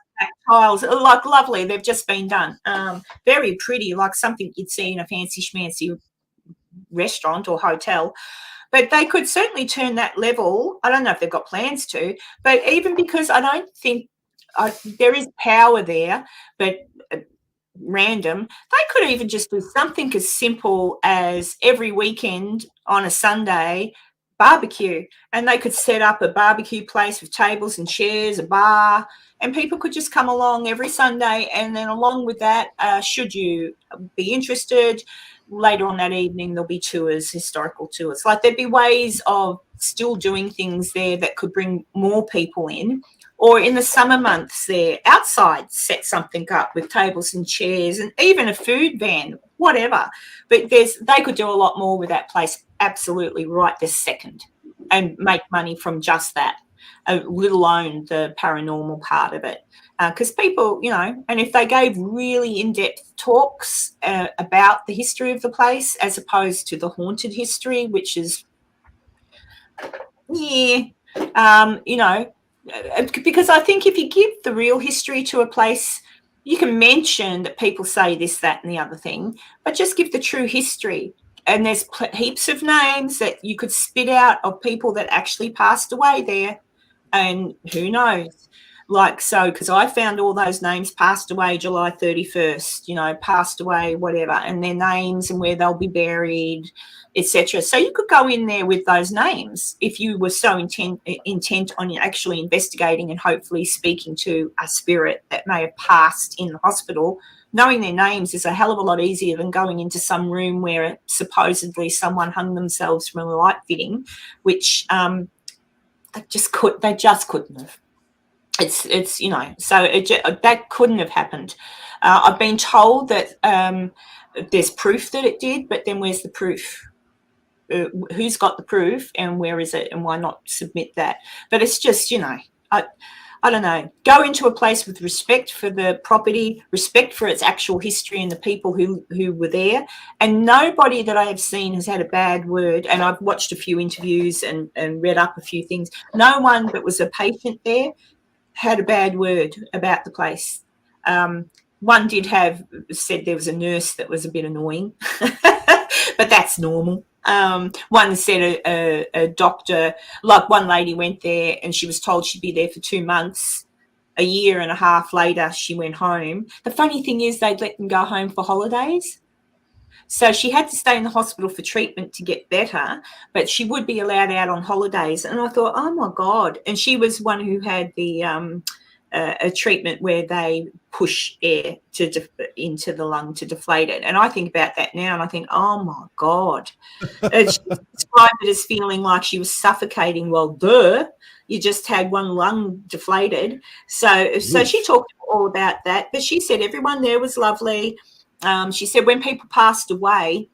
tiles, like lovely. They've just been done. Very pretty, like something you'd see in a fancy schmancy restaurant or hotel. But they could certainly turn that level. I don't know if they've got plans to, but even because I don't think there is power there, but random, they could even just do something as simple as every weekend on a Sunday barbecue, and they could set up a barbecue place with tables and chairs, a bar, and people could just come along every Sunday. And then along with that, should you be interested, later on that evening there'll be tours, historical tours. Like, there'd be ways of still doing things there that could bring more people in. Or in the summer months there, outside, set something up with tables and chairs and even a food van, whatever. But they could do a lot more with that place, absolutely, right this second, and make money from just that, let alone the paranormal part of it. Because people, and if they gave really in-depth talks about the history of the place, as opposed to the haunted history, which is, because I think if you give the real history to a place, you can mention that people say this, that, and the other thing, but just give the true history. And there's heaps of names that you could spit out of people that actually passed away there, and who knows. Like, so, because I found all those names passed away July 31st, passed away, whatever, and their names and where they'll be buried, etc. So you could go in there with those names if you were so intent on actually investigating and hopefully speaking to a spirit that may have passed in the hospital. Knowing their names is a hell of a lot easier than going into some room where supposedly someone hung themselves from a light fitting, which they just couldn't have. It's so that couldn't have happened. I've been told that there's proof that it did, but then where's the proof? Who's got the proof, and where is it, and why not submit that? But it's just, I don't know. Go into a place with respect for the property, respect for its actual history and the people who were there. And nobody that I have seen has had a bad word. And I've watched a few interviews and read up a few things. No one that was a patient there had a bad word about the place. One did said there was a nurse that was a bit annoying, but that's normal. One said a doctor, like one lady went there and she was told she'd be there for 2 months. A year and a half later, she went home. The funny thing is they'd let them go home for holidays. So she had to stay in the hospital for treatment to get better, but she would be allowed out on holidays. And I thought, oh, my God. And she was one who had the a treatment where they push air into the lung to deflate it. And I think about that now and I think, oh, my God. She described it as feeling like she was suffocating. Well, you just had one lung deflated. So she talked all about that. But she said everyone there was lovely. She said when people passed away,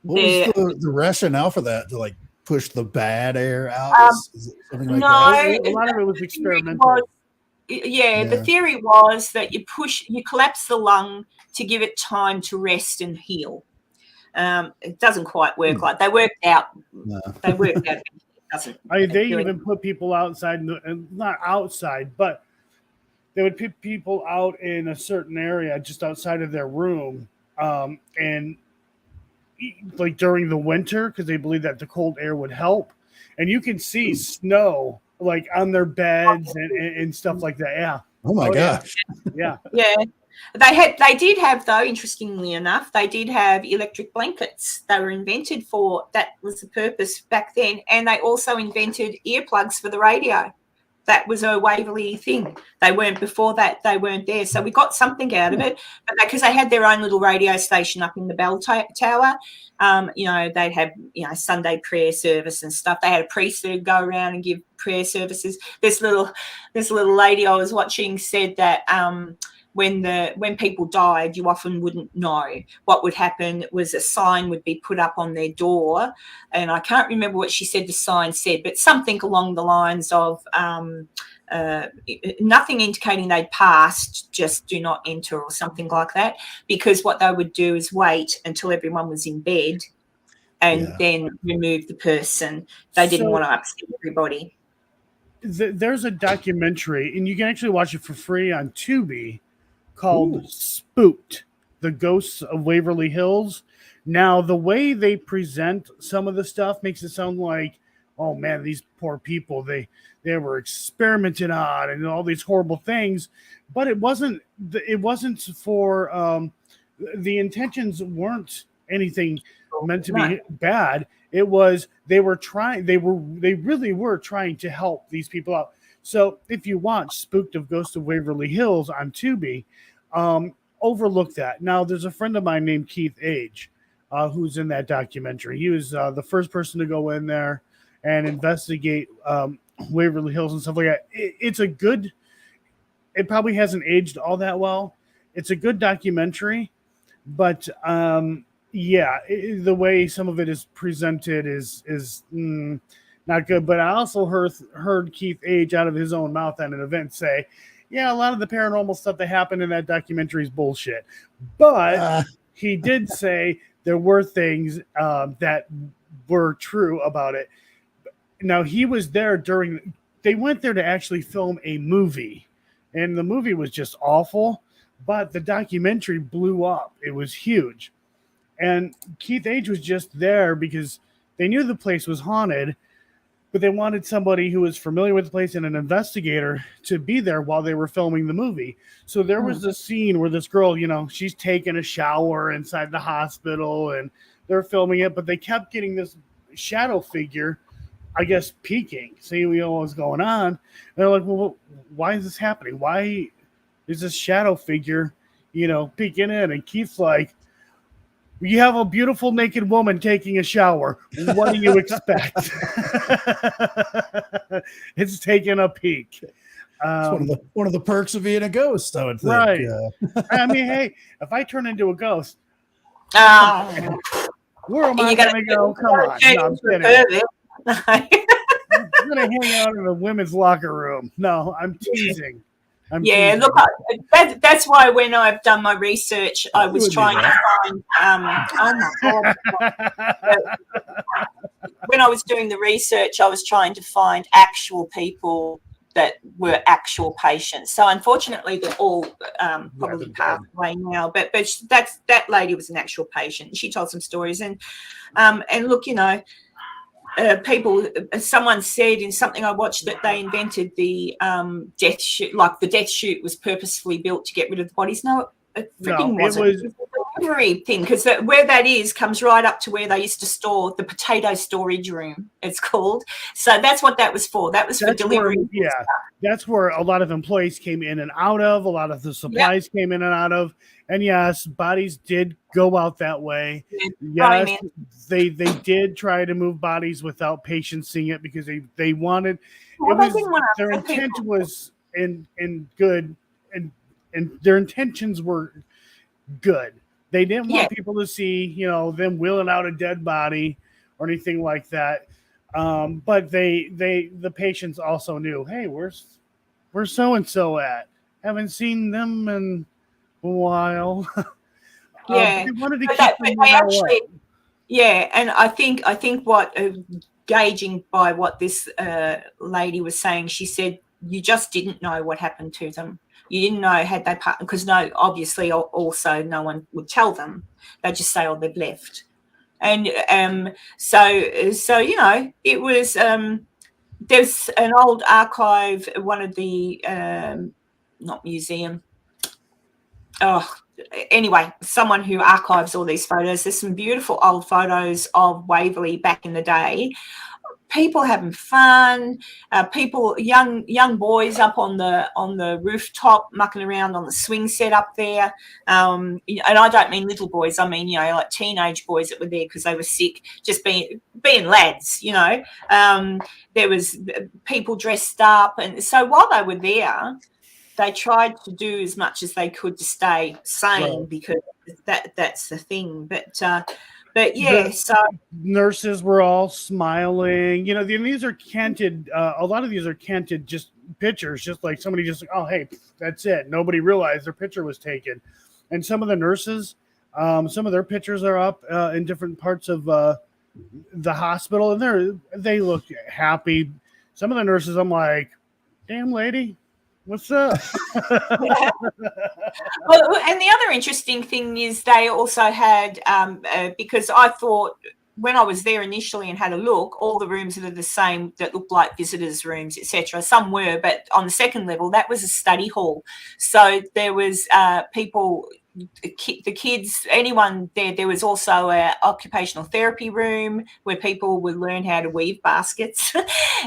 what was the rationale for that? To like push the bad air out? Is it something like that? A lot of it was experimental. The theory was that you collapse the lung to give it time to rest and heal. It doesn't quite work like they worked out. No. They worked out. It doesn't. They even put people outside, not outside, but they would put people out in a certain area just outside of their room, and like during the winter because they believed that the cold air would help. And you can see snow like on their beds and stuff like that. Yeah. Oh my gosh. Yeah. Yeah. They did have, though, interestingly enough, they did have electric blankets. They were invented for, that was the purpose back then. And they also invented earplugs for the radio. That was a Waverley thing. They weren't before that. They weren't there. So we got something out of it. But because they had their own little radio station up in the bell tower, they'd have, Sunday prayer service and stuff. They had a priest that would go around and give prayer services. This little lady I was watching said that when people died, you often wouldn't know. What would happen was a sign would be put up on their door, and I can't remember what she said the sign said, but something along the lines of nothing indicating they'd passed, just do not enter or something like that, because what they would do is wait until everyone was in bed and then remove the person. They didn't want to upset everybody. There's a documentary, and you can actually watch it for free on Tubi, called Spooked, The Ghosts of Waverly Hills. Now, the way they present some of the stuff makes it sound like, oh man, these poor people, they were experimented on and all these horrible things. But it wasn't for the intentions weren't anything meant to be bad. It was they really were trying to help these people out. So if you watch Spooked of Ghosts of Waverly Hills on Tubi, overlook that. Now, there's a friend of mine named Keith Age who's in that documentary. He was the first person to go in there and investigate Waverly Hills and stuff like that. It probably hasn't aged all that well. It's a good documentary, but the way some of it is presented is not good. But I also heard Keith Age out of his own mouth at an event say, yeah, a lot of the paranormal stuff that happened in that documentary is bullshit. But he did say there were things that were true about it. Now, he was there they went there to actually film a movie, and the movie was just awful, but the documentary blew up. It was huge. And Keith Age was just there because they knew the place was haunted. but they wanted somebody who was familiar with the place and an investigator to be there while they were filming the movie. So there was this scene where this girl, she's taking a shower inside the hospital and they're filming it, but they kept getting this shadow figure, I guess, peeking, seeing what was going on. And they're like, well, why is this happening? Why is this shadow figure, peeking in? And Keith's like, you have a beautiful naked woman taking a shower. What do you expect? It's taking a peek. It's one of the perks of being a ghost, I would think. Right. I mean, hey, if I turn into a ghost, where am I going to go? Come on. No, I'm kidding. I'm going to hang out in the women's locker room. No, I'm teasing. Look, that's why when I've done my research, I was trying to find. Oh my God! When I was doing the research, I was trying to find actual people that were actual patients. So unfortunately, they're all probably passed away now. But that lady was an actual patient. She told some stories, and look, people, someone said in something I watched that they invented the death chute, like the death chute was purposefully built to get rid of the bodies. No, it freaking wasn't. It was a delivery thing, because where that is comes right up to where they used to store the potato storage room, it's called. So that's what that was for. That was for delivery. That's where a lot of employees came in and out of. A lot of the supplies came in and out of. And yes, bodies did go out that way. Yes, they did try to move bodies without patients seeing it, because they wanted. Their intent was in good, and their intentions were good. They didn't want people to see, them wheeling out a dead body or anything like that. But the patients also knew, hey, where's so and so at? Haven't seen them in a while. They wanted to keep them and I think what gauging by what this lady was saying, she said you just didn't know what happened to them. You didn't know had they because obviously also no one would tell them. They'd just say, oh, they've left. And so it was there's an old archive, one of the not museum. Anyway, someone who archives all these photos. There's some beautiful old photos of Waverley back in the day. People having fun, people, young boys up on the rooftop mucking around on the swing set up there. And I don't mean little boys. I mean, like teenage boys that were there because they were sick, just being lads, There was people dressed up. And so while they were there, they tried to do as much as they could to stay sane, because that's the thing. But yeah, so nurses were all smiling. These are canted. A lot of these are canted, just pictures, just like somebody just like, oh, hey, that's it. Nobody realized their picture was taken. And some of the nurses, some of their pictures are up in different parts of the hospital, and they look happy. Some of the nurses, I'm like, damn lady, what's up? Well, and the other interesting thing is they also had, because I thought when I was there initially and had a look, all the rooms that are the same, that look like visitors' rooms, etc. Some were, but on the second level, that was a study hall. So there was people, the kids, anyone there. There was also an occupational therapy room where people would learn how to weave baskets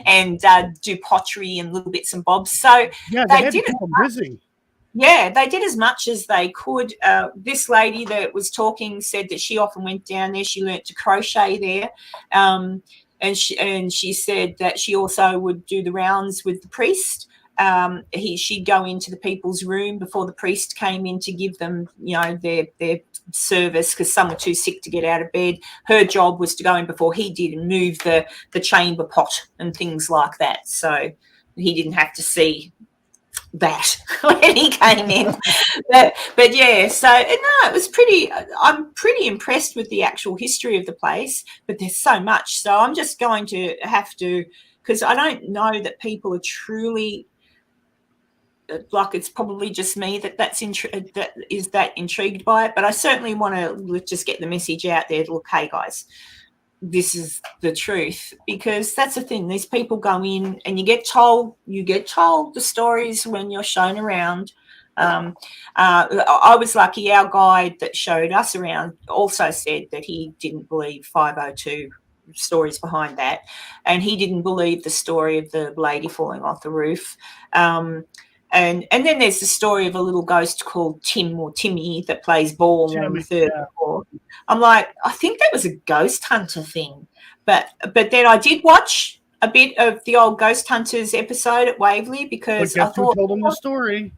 and do pottery and little bits and bobs. So they did it busy. Yeah, they did as much as they could. This lady that was talking said that she often went down there. She learnt to crochet there, and she said that she also would do the rounds with the priest. She'd go into the people's room before the priest came in to give them, their service, because some were too sick to get out of bed. Her job was to go in before he did and move the chamber pot and things like that. So he didn't have to see that when he came in. but yeah, so no, it was pretty. I'm pretty impressed with the actual history of the place, but there's so much. So I'm just going to have to, because I don't know that people are truly, like, it's probably just me that is intrigued by it, but I certainly want to just get the message out there. Look, hey guys, this is the truth, because that's the thing. These people go in and you get told the stories when you're shown around. I was lucky. Our guide that showed us around also said that he didn't believe 502 stories behind that, and he didn't believe the story of the lady falling off the roof. And then there's the story of a little ghost called Tim or Timmy that plays ball on the third floor. I'm like, I think that was a ghost hunter thing. But then I did watch a bit of the old Ghost Hunters episode at Waverley, because I thought, who told them the story.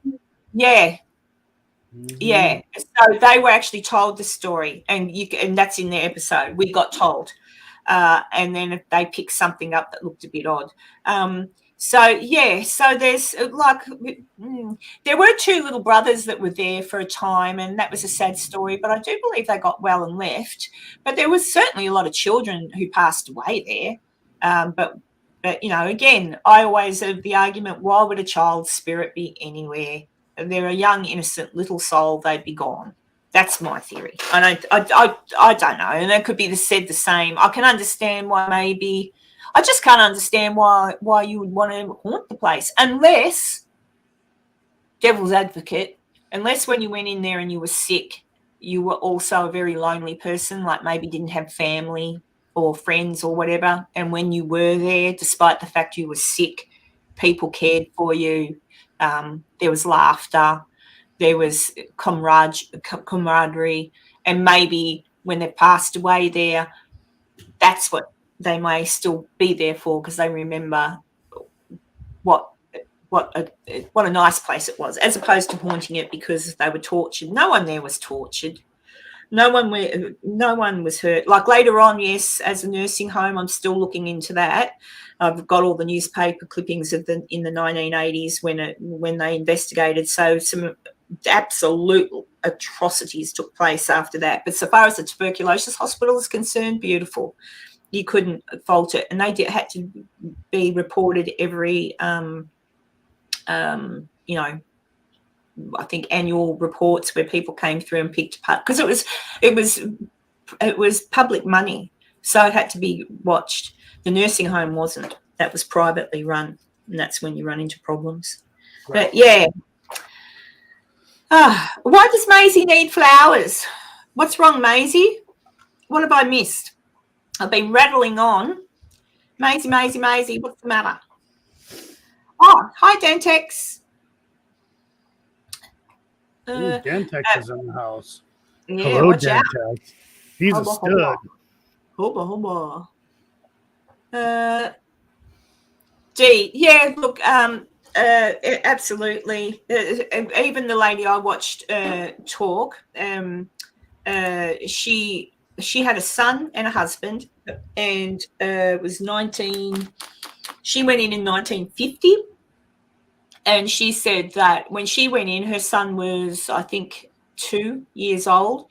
Yeah. Mm-hmm. Yeah. So they were actually told the story, and that's in their episode. We got told. And then they picked something up that looked a bit odd. So there's there were two little brothers that were there for a time, and that was a sad story, but I do believe they got well and left. But there was certainly a lot of children who passed away there. But again, I always have the argument, why would a child's spirit be anywhere? They're a young, innocent little soul, they'd be gone. That's my theory. I don't know, and it could be said the same. I can understand why maybe. I just can't understand why you would want to haunt the place, unless, devil's advocate, unless when you went in there and you were sick, you were also a very lonely person, like maybe didn't have family or friends or whatever, and when you were there, despite the fact you were sick, people cared for you. There was laughter, there was camaraderie, and maybe when they passed away there, that's what they may still be there for, because they remember what a nice place it was, as opposed to haunting it because they were tortured. No one there was tortured. No one was hurt. Like later on, yes, as a nursing home, I'm still looking into that. I've got all the newspaper clippings in the 1980s when they investigated. So some absolute atrocities took place after that. But so far as the tuberculosis hospital is concerned, beautiful. You couldn't fault it, and they had to be reported every, I think annual reports where people came through and picked apart, because it was public money, so it had to be watched. The nursing home wasn't; that was privately run, and that's when you run into problems. Right. But yeah, why does Maisie need flowers? What's wrong, Maisie? What have I missed? I've been rattling on. Maisie, what's the matter? Oh, hi, Dantex. Dantex is in the house. Yeah, hello, Dantex. He's a stud. Hubba. Yeah, look, absolutely. Even the lady I watched talk, she had a son and a husband, and was 19. She went in 1950, and she said that when she went in, her son was, I think, 2 years old.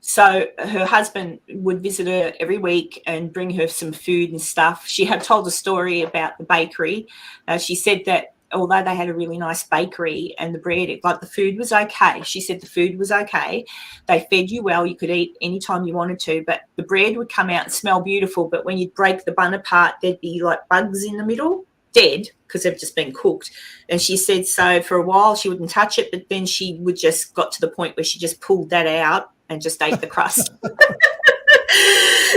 So her husband would visit her every week and bring her some food and stuff. She had told a story about the bakery. She said that although they had a really nice bakery and the bread, the food was okay. She said the food was okay. They fed you well. You could eat anytime you wanted to, but the bread would come out and smell beautiful. But when you'd break the bun apart, there'd be like bugs in the middle, dead, because they've just been cooked. And she said so for a while she wouldn't touch it, but then she would just got to the point where she just pulled that out and just ate the crust.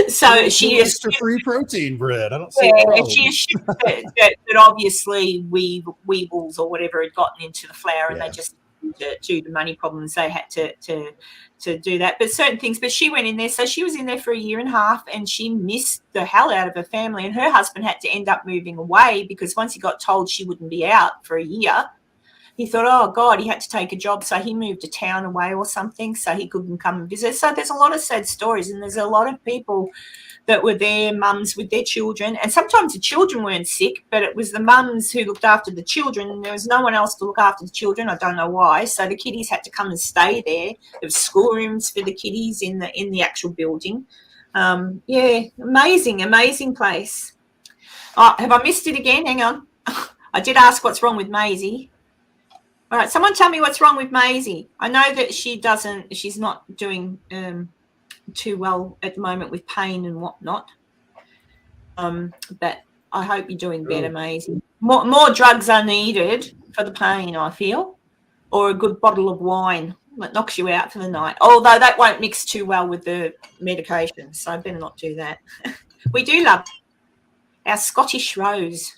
So she extra free protein bread. I don't see. Yeah, she assumed that obviously weevils or whatever had gotten into the flour, and they just, due to money problems, they had to do that. But certain things. But she went in there, so she was in there for a year and a half, and she missed the hell out of her family. And her husband had to end up moving away, because once he got told she wouldn't be out for a year, he thought, oh, God, he had to take a job. So he moved a town away or something so he couldn't come and visit. So there's a lot of sad stories, and there's a lot of people that were there, mums with their children. And sometimes the children weren't sick, but it was the mums who looked after the children, and there was no one else to look after the children. I don't know why. So the kiddies had to come and stay there. There was schoolrooms for the kiddies in the actual building. Amazing place. Oh, have I missed it again? Hang on. I did ask what's wrong with Maisie. All right, someone tell me what's wrong with Maisie. I know that she's not doing too well at the moment with pain and whatnot. But I hope you're doing better, Maisie. More drugs are needed for the pain, I feel, or a good bottle of wine that knocks you out for the night. Although that won't mix too well with the medication, so I better not do that. We do love our Scottish rose.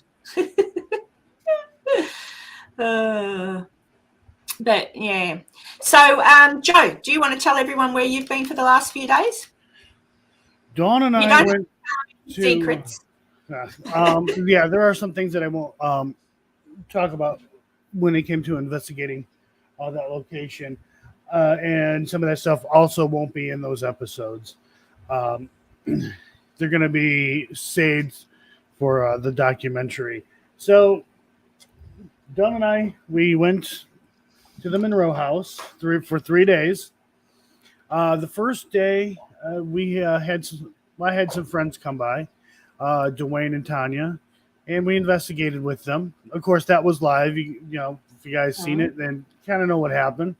But yeah. So, Joe, do you want to tell everyone where you've been for the last few days? Dawn and I went to secrets. Yeah, there are some things that I won't talk about when it came to investigating that location, and some of that stuff also won't be in those episodes. They're going to be saved for the documentary. So, Dawn and I, we went to the Monroe house for 3 days. The first day, I had some friends come by, Dwayne and Tanya, and we investigated with them. Of course, that was live. You know, if you guys seen it, then kind of know what happened.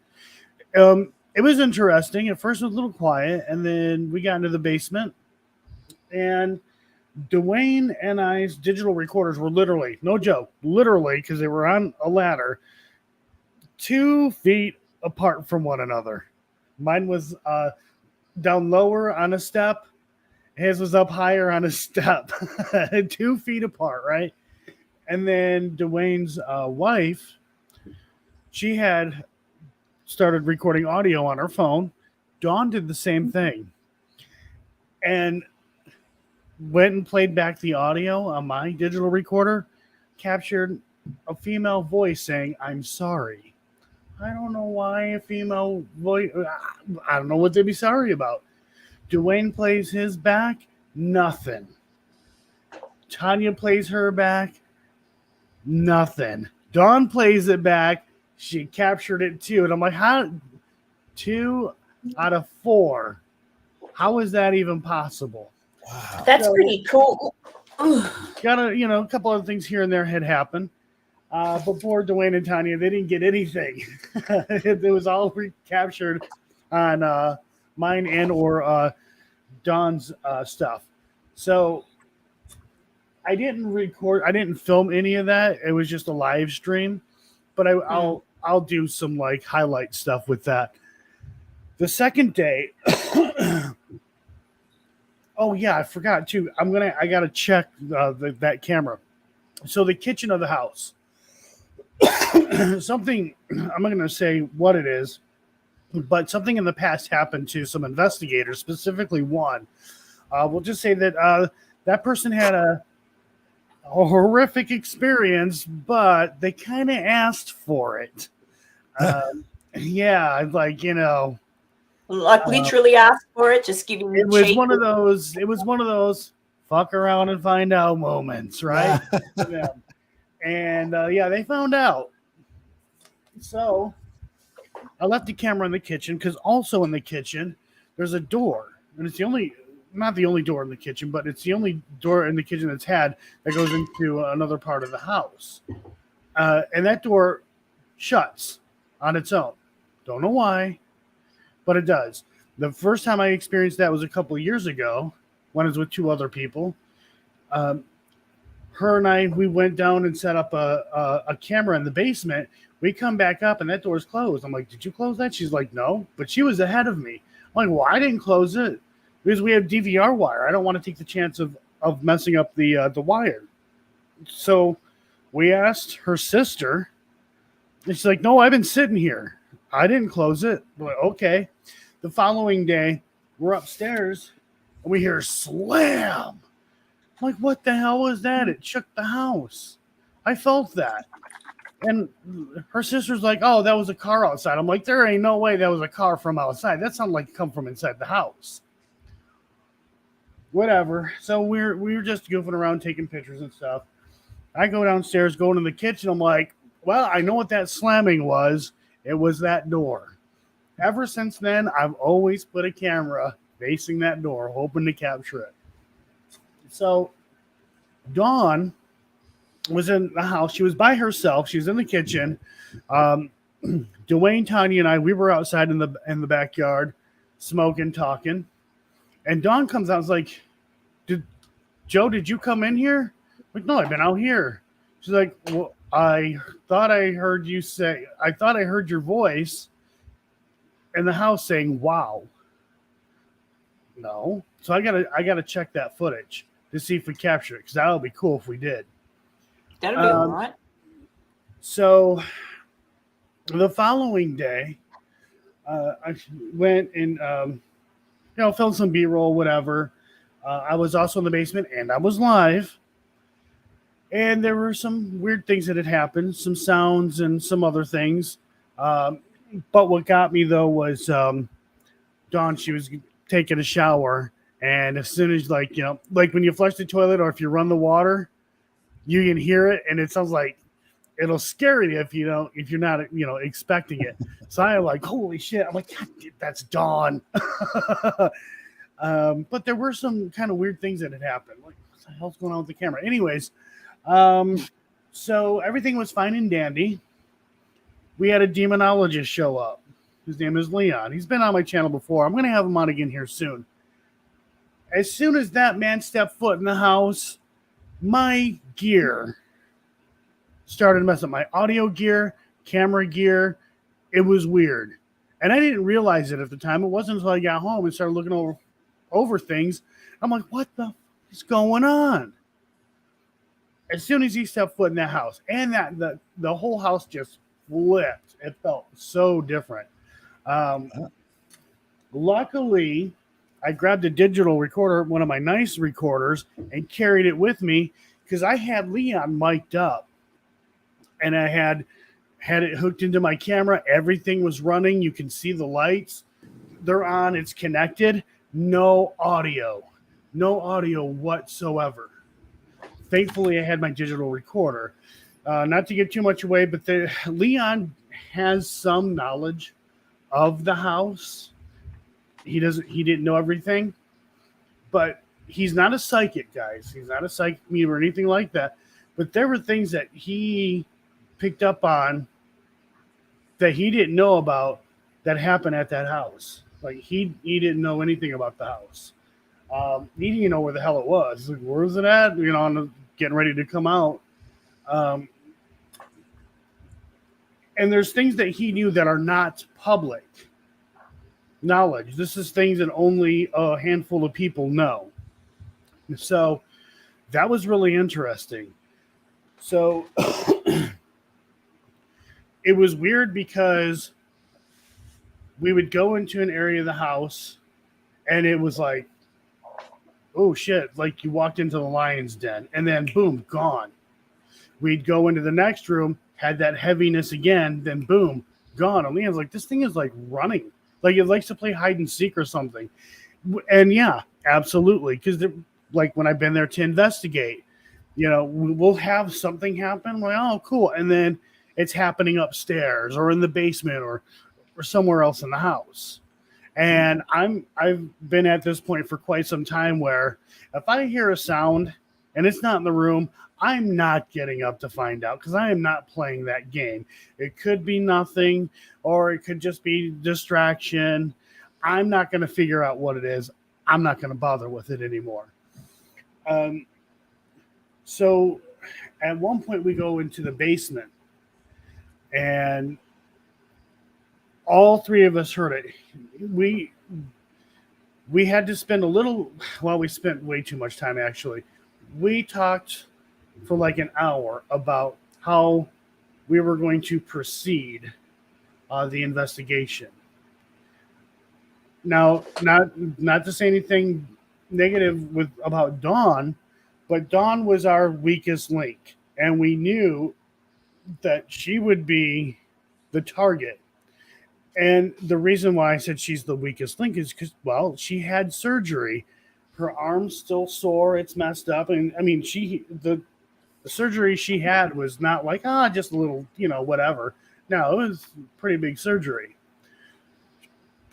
It was interesting. At first, it was a little quiet, and then we got into the basement, and Dwayne and I's digital recorders were literally, no joke, literally, because they were on a ladder, 2 feet apart from one another. Mine was down lower on a step. His was up higher on a step. 2 feet apart, right? And then Dwayne's wife, she had started recording audio on her phone. Dawn did the same thing. And went and played back the audio on my digital recorder, captured a female voice saying, "I'm sorry." I don't know why a female voice, I don't know what they'd be sorry about. Dwayne plays his back, nothing. Tanya plays her back, nothing. Dawn plays it back, she captured it too. And I'm like, how? 2 out of 4. How is that even possible? Wow. That's pretty cool. Got a couple other things here and there had happened. Before Dwayne and Tanya, they didn't get anything. It was all recaptured on mine and or Dawn's stuff. So I didn't film any of that. It was just a live stream, but I'll do some like highlight stuff with that. The second day, oh yeah, I forgot too. I gotta check that camera. So the kitchen of the house. Something, I'm not going to say what it is, but something in the past happened to some investigators, specifically one. We'll just say that that person had a horrific experience, but they kind of asked for it. Yeah, like, like literally asked for it, just giving it was one of those fuck around and find out moments, right? Yeah. And yeah, they found out. So I left the camera in the kitchen because also in the kitchen there's a door, and it's not the only door in the kitchen, but it's the only door in the kitchen that's had that goes into another part of the house. And that door shuts on its own. Don't know why, but it does. The first time I experienced that was a couple of years ago when I was with 2 other people. Her and I, we went down and set up a camera in the basement. We come back up and that door's closed. I'm like, did you close that? She's like, no, but she was ahead of me. I'm like, well, I didn't close it because we have DVR wire. I don't want to take the chance of messing up the wire. So we asked her sister, and she's like, no, I've been sitting here. I didn't close it. I'm like, okay. The following day, we're upstairs and we hear slam. I'm like, what the hell was that? It shook the house. I felt that. And her sister's like, oh, that was a car outside. I'm like, there ain't no way that was a car from outside. That sounded like it come from inside the house. Whatever. So we were just goofing around, taking pictures and stuff. I go downstairs, go into the kitchen. I'm like, well, I know what that slamming was. It was that door. Ever since then, I've always put a camera facing that door, hoping to capture it. So Dawn was in the house. She was by herself. She was in the kitchen. Dwayne, Tanya, and I, we were outside in the backyard, smoking, talking. And Dawn comes out and is like, Joe, did you come in here? I'm like, no, I've been out here. She's like, well, I thought I heard your voice in the house saying, wow. No. So I gotta check that footage to see if we capture it, because that would be cool if we did. That'll be all right. So the following day, I went and filmed some B-roll, whatever. I was also in the basement and I was live. And there were some weird things that had happened, some sounds and some other things. But what got me, though, was Dawn, she was taking a shower. And as soon as, like when you flush the toilet or if you run the water, you can hear it. And it sounds like it'll scare you if you're not, expecting it. So I'm like, holy shit. I'm like, God, that's Dawn. But there were some kind of weird things that had happened. Like, what the hell's going on with the camera? Anyways, so everything was fine and dandy. We had a demonologist show up. His name is Leon. He's been on my channel before. I'm going to have him on again here soon. As soon as that man stepped foot in the house, my gear started to mess up. My audio gear, camera gear. It was weird. And I didn't realize it at the time. It wasn't until I got home and started looking over things. I'm like, what the f is going on? As soon as he stepped foot in that house, and that the whole house just flipped. It felt so different. Luckily, I grabbed a digital recorder, one of my nice recorders, and carried it with me because I had Leon mic'd up. And I had it hooked into my camera. Everything was running. You can see the lights. They're on. It's connected. No audio whatsoever. Thankfully, I had my digital recorder. Not to give too much away, but Leon has some knowledge of the house. He didn't know everything, but he's not a psychic, guys. He's not a psychic medium or anything like that. But there were things that he picked up on that he didn't know about that happened at that house. Like he didn't know anything about the house. He didn't even know where the hell it was. He's like, where is it at? I'm getting ready to come out. And there's things that he knew that are not public knowledge. This is things that only a handful of people know. So that was really interesting. So it was weird because we would go into an area of the house and it was like, oh shit, like you walked into the lion's den and then boom, gone. We'd go into the next room, had that heaviness again, then boom, gone. And Leon's like, this thing is like running. Like it likes to play hide and seek or something. And yeah, absolutely. Because like when I've been there to investigate, we'll have something happen. Like, oh, cool. And then it's happening upstairs or in the basement or somewhere else in the house. And I've been at this point for quite some time where if I hear a sound and it's not in the room, I'm not getting up to find out because I am not playing that game. It could be nothing or it could just be distraction. I'm not going to figure out what it is. I'm not going to bother with it anymore. So at one point we go into the basement and all three of us heard it. We had to spend we spent way too much time actually. We talked for like an hour about how we were going to proceed the investigation. Now, not to say anything negative about Dawn, but Dawn was our weakest link, and we knew that she would be the target. And the reason why I said she's the weakest link is because, well, she had surgery. Her arm's still sore. It's messed up. And I mean, the surgery she had was not like, just a little, whatever. No, it was pretty big surgery.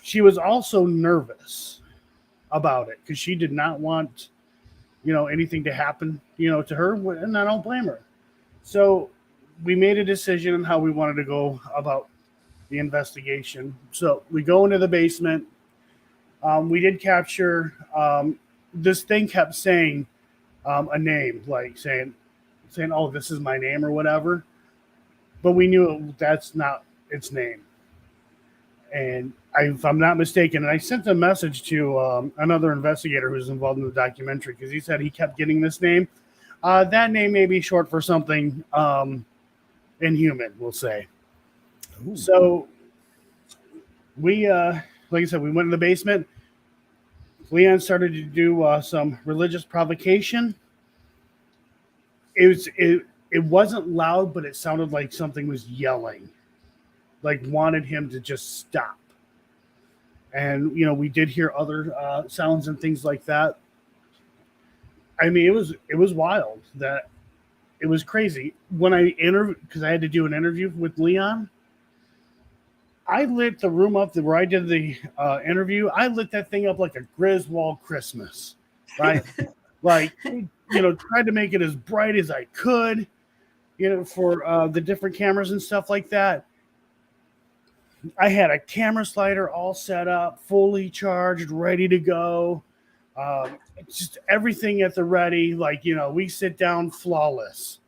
She was also nervous about it because she did not want, anything to happen, to her. And I don't blame her. So we made a decision on how we wanted to go about the investigation. So we go into the basement. We did capture, this thing kept saying, a name, like saying, "Oh, this is my name" or whatever. But we knew that's not its name. And if I'm not mistaken, and I sent a message to another investigator who's involved in the documentary because he said he kept getting this name. That name may be short for something inhuman, we'll say. Ooh. So we, like I said, we went in the basement. Leon started to do some religious provocation. It wasn't loud, but it sounded like something was yelling, like wanted him to just stop. And we did hear other sounds and things like that. I mean, it was wild. That it was crazy when I interviewed, because I had to do an interview with Leon. I lit the room up where I did the interview. I lit that thing up like a Griswold Christmas, right? Like, tried to make it as bright as I could, for the different cameras and stuff like that. I had a camera slider all set up, fully charged, ready to go. Just everything at the ready. Like, we sit down flawless.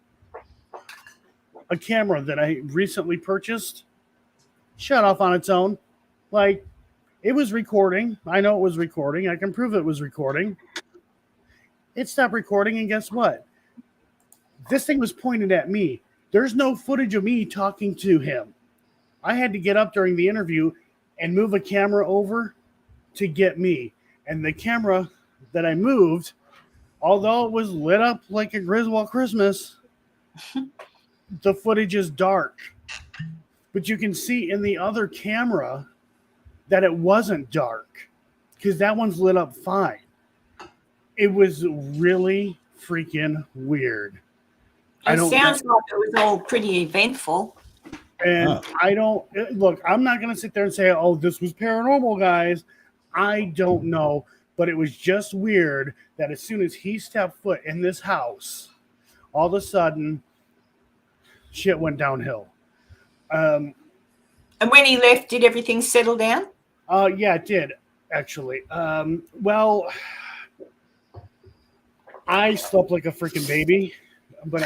A camera that I recently purchased shut off on its own. Like, it was recording. I know it was recording. I can prove it was recording. It stopped recording, and guess what? This thing was pointed at me. There's no footage of me talking to him. I had to get up during the interview and move a camera over to get me. And the camera that I moved, although it was lit up like a Griswold Christmas, the footage is dark. But you can see in the other camera that it wasn't dark because that one's lit up fine. It was really freaking weird. It sounds like it was all pretty eventful. And I don't look, I'm not going to sit there and say, "Oh, this was paranormal, guys." I don't know, but it was just weird that as soon as he stepped foot in this house, all of a sudden, shit went downhill. And when he left, did everything settle down? Yeah, it did, actually. Well, I slept like a freaking baby, but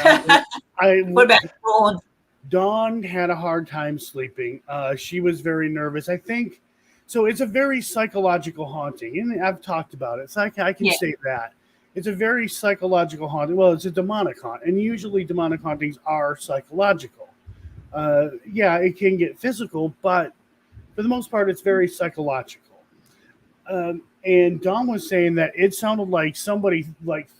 What about Dawn? Dawn had a hard time sleeping. She was very nervous. I think so. It's a very psychological haunting, and I've talked about it, so I can say that it's a very psychological haunting. Well, it's a demonic haunt, and usually demonic hauntings are psychological. Yeah, it can get physical, but for the most part, it's very psychological. And Dawn was saying that it sounded like somebody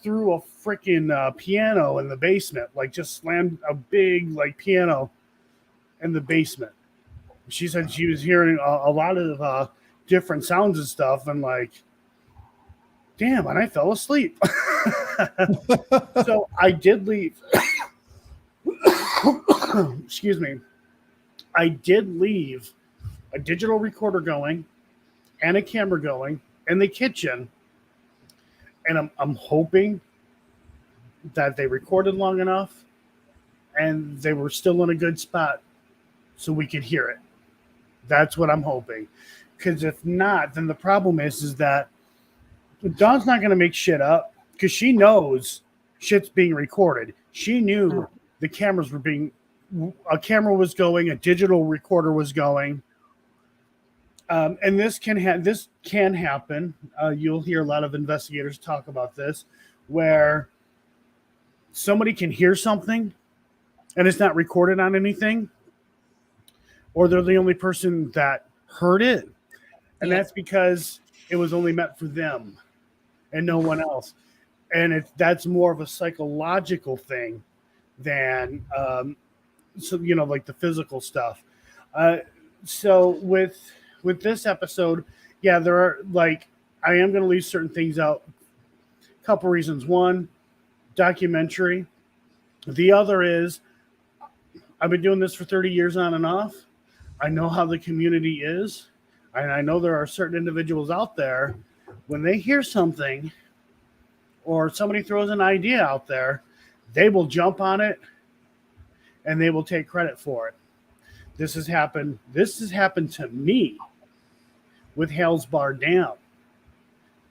threw a freaking piano in the basement, like just slammed a big piano in the basement. She said she was hearing a lot of different sounds and stuff, and damn, and I fell asleep. So I did leave. Excuse me. I did leave a digital recorder going and a camera going in the kitchen, and I'm hoping that they recorded long enough and they were still in a good spot so we could hear it. That's what I'm hoping, because if not, then the problem is that Dawn's not going to make shit up, because she knows shit's being recorded. She knew the cameras were a camera was going, a digital recorder was going. And this can happen. You'll hear a lot of investigators talk about this, where somebody can hear something and it's not recorded on anything, or they're the only person that heard it, and that's because it was only meant for them and no one else. And that's more of a psychological thing than like the physical stuff. So with this episode, yeah, there are I am going to leave certain things out. A couple reasons. One, documentary. The other is I've been doing this for 30 years on and off. I know how the community is. And I know there are certain individuals out there, when they hear something or somebody throws an idea out there, they will jump on it and they will take credit for it. This has happened to me with Hales Bar Dam.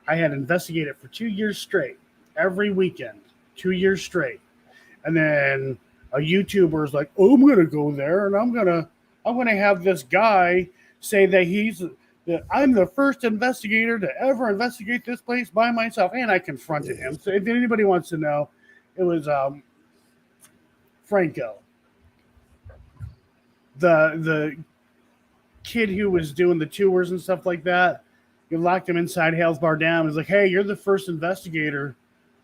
I had investigated for 2 years straight, every weekend. 2 years straight. And then a YouTuber is like, "Oh, I'm gonna go there, and I'm gonna have this guy say that I'm the first investigator to ever investigate this place by myself." And I confronted him. So if anybody wants to know, it was Franco, the kid who was doing the tours and stuff like that. You locked him inside Hales Bar Down. He's like, "Hey, you're the first investigator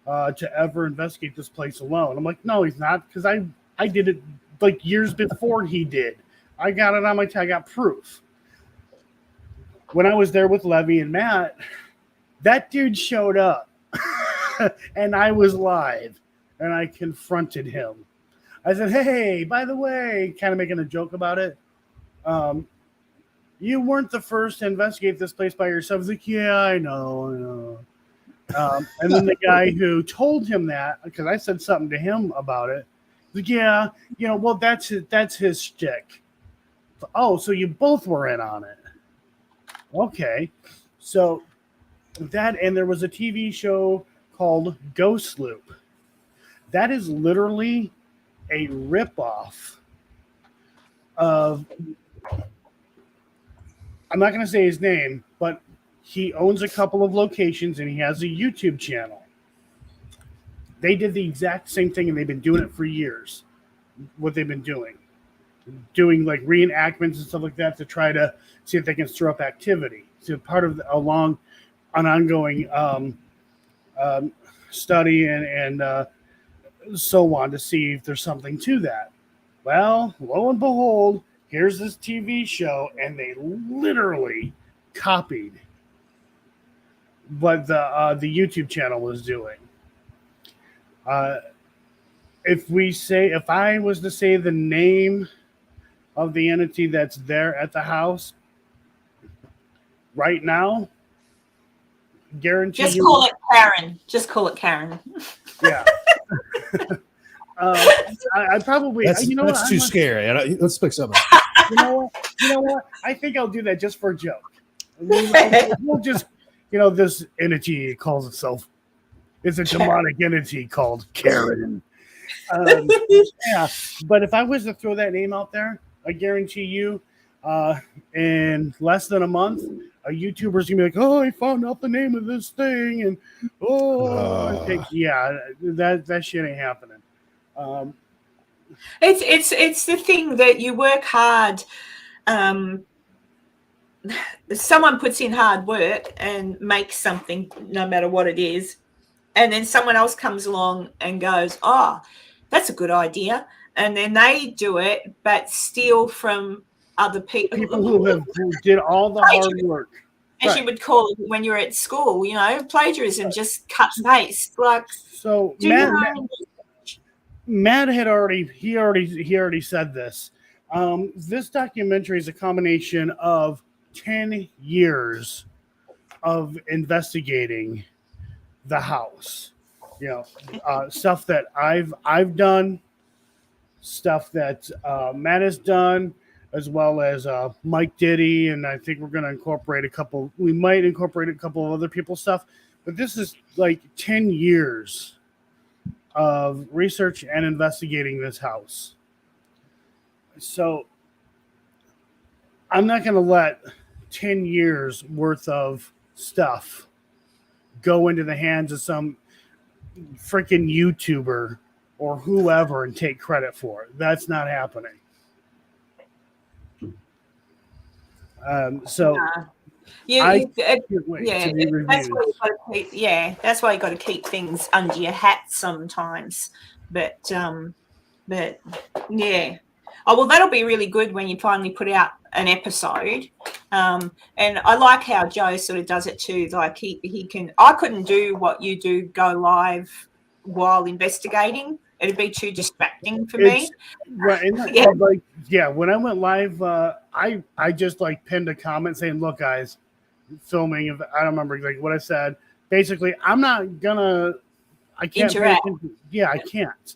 to ever investigate this place alone." I'm like, "No, he's not, because I did it like years before he did. I got it on my I got proof." When I was there with Levy and Matt, that dude showed up and I was live and I confronted him. I said, "Hey, by the way," kind of making a joke about it. "You weren't the first to investigate this place by yourself." He's like, "Yeah, I know. And then the guy who told him that, because I said something to him about it, he's like, "Yeah, well, that's his shtick." "Oh, so you both were in on it." Okay. So that, and there was a TV show called Ghost Loop. That is literally a ripoff of, I'm not going to say his name, but he owns a couple of locations and he has a YouTube channel. They did the exact same thing and they've been doing it for years. What they've been doing like reenactments and stuff like that to try to see if they can stir up activity. So part of an ongoing study and so on to see if there's something to that. Well, lo and behold, here's this TV show, and they literally copied what the YouTube channel was doing. If I was to say the name of the entity that's there at the house right now, guarantee Just call it Karen. Just call it Karen. Yeah. I probably, That's what? too scary. Let's pick something. You know what? I think I'll do that just for a joke. We'll just, this entity calls itself, it's a demonic entity called Karen. Yeah, but if I was to throw that name out there, I guarantee you, in less than a month, a YouTuber's gonna be like, "Oh, I found out the name of this thing," and that shit ain't happening. It's the thing that you work hard. Someone puts in hard work and makes something, no matter what it is, and then someone else comes along and goes, "Oh, that's a good idea," and then they do it, but steal from other people who did all the hard work. As right. You would call it when you're at school, plagiarism, just cut and paste. Like, so Matt had already said this. This documentary is a combination of 10 years of investigating the house. Stuff that I've done, stuff that Matt has done, as well as Mike Diddy, and I think we're going to incorporate a couple of other people's stuff. But this is like 10 years of research and investigating this house. So I'm not going to let 10 years worth of stuff go into the hands of some freaking YouTuber or whoever and take credit for it. That's not happening. That's why you got to keep things under your hat sometimes. But yeah. Oh well, that'll be really good when you finally put out an episode. And I like how Joe sort of does it too. Like he can. I couldn't do what you do, go live while investigating. It'd be too distracting for me. Right. When I went live, I just pinned a comment saying, "Look, guys, filming." I don't remember what I said. Basically, I'm not gonna. I can't. I can't.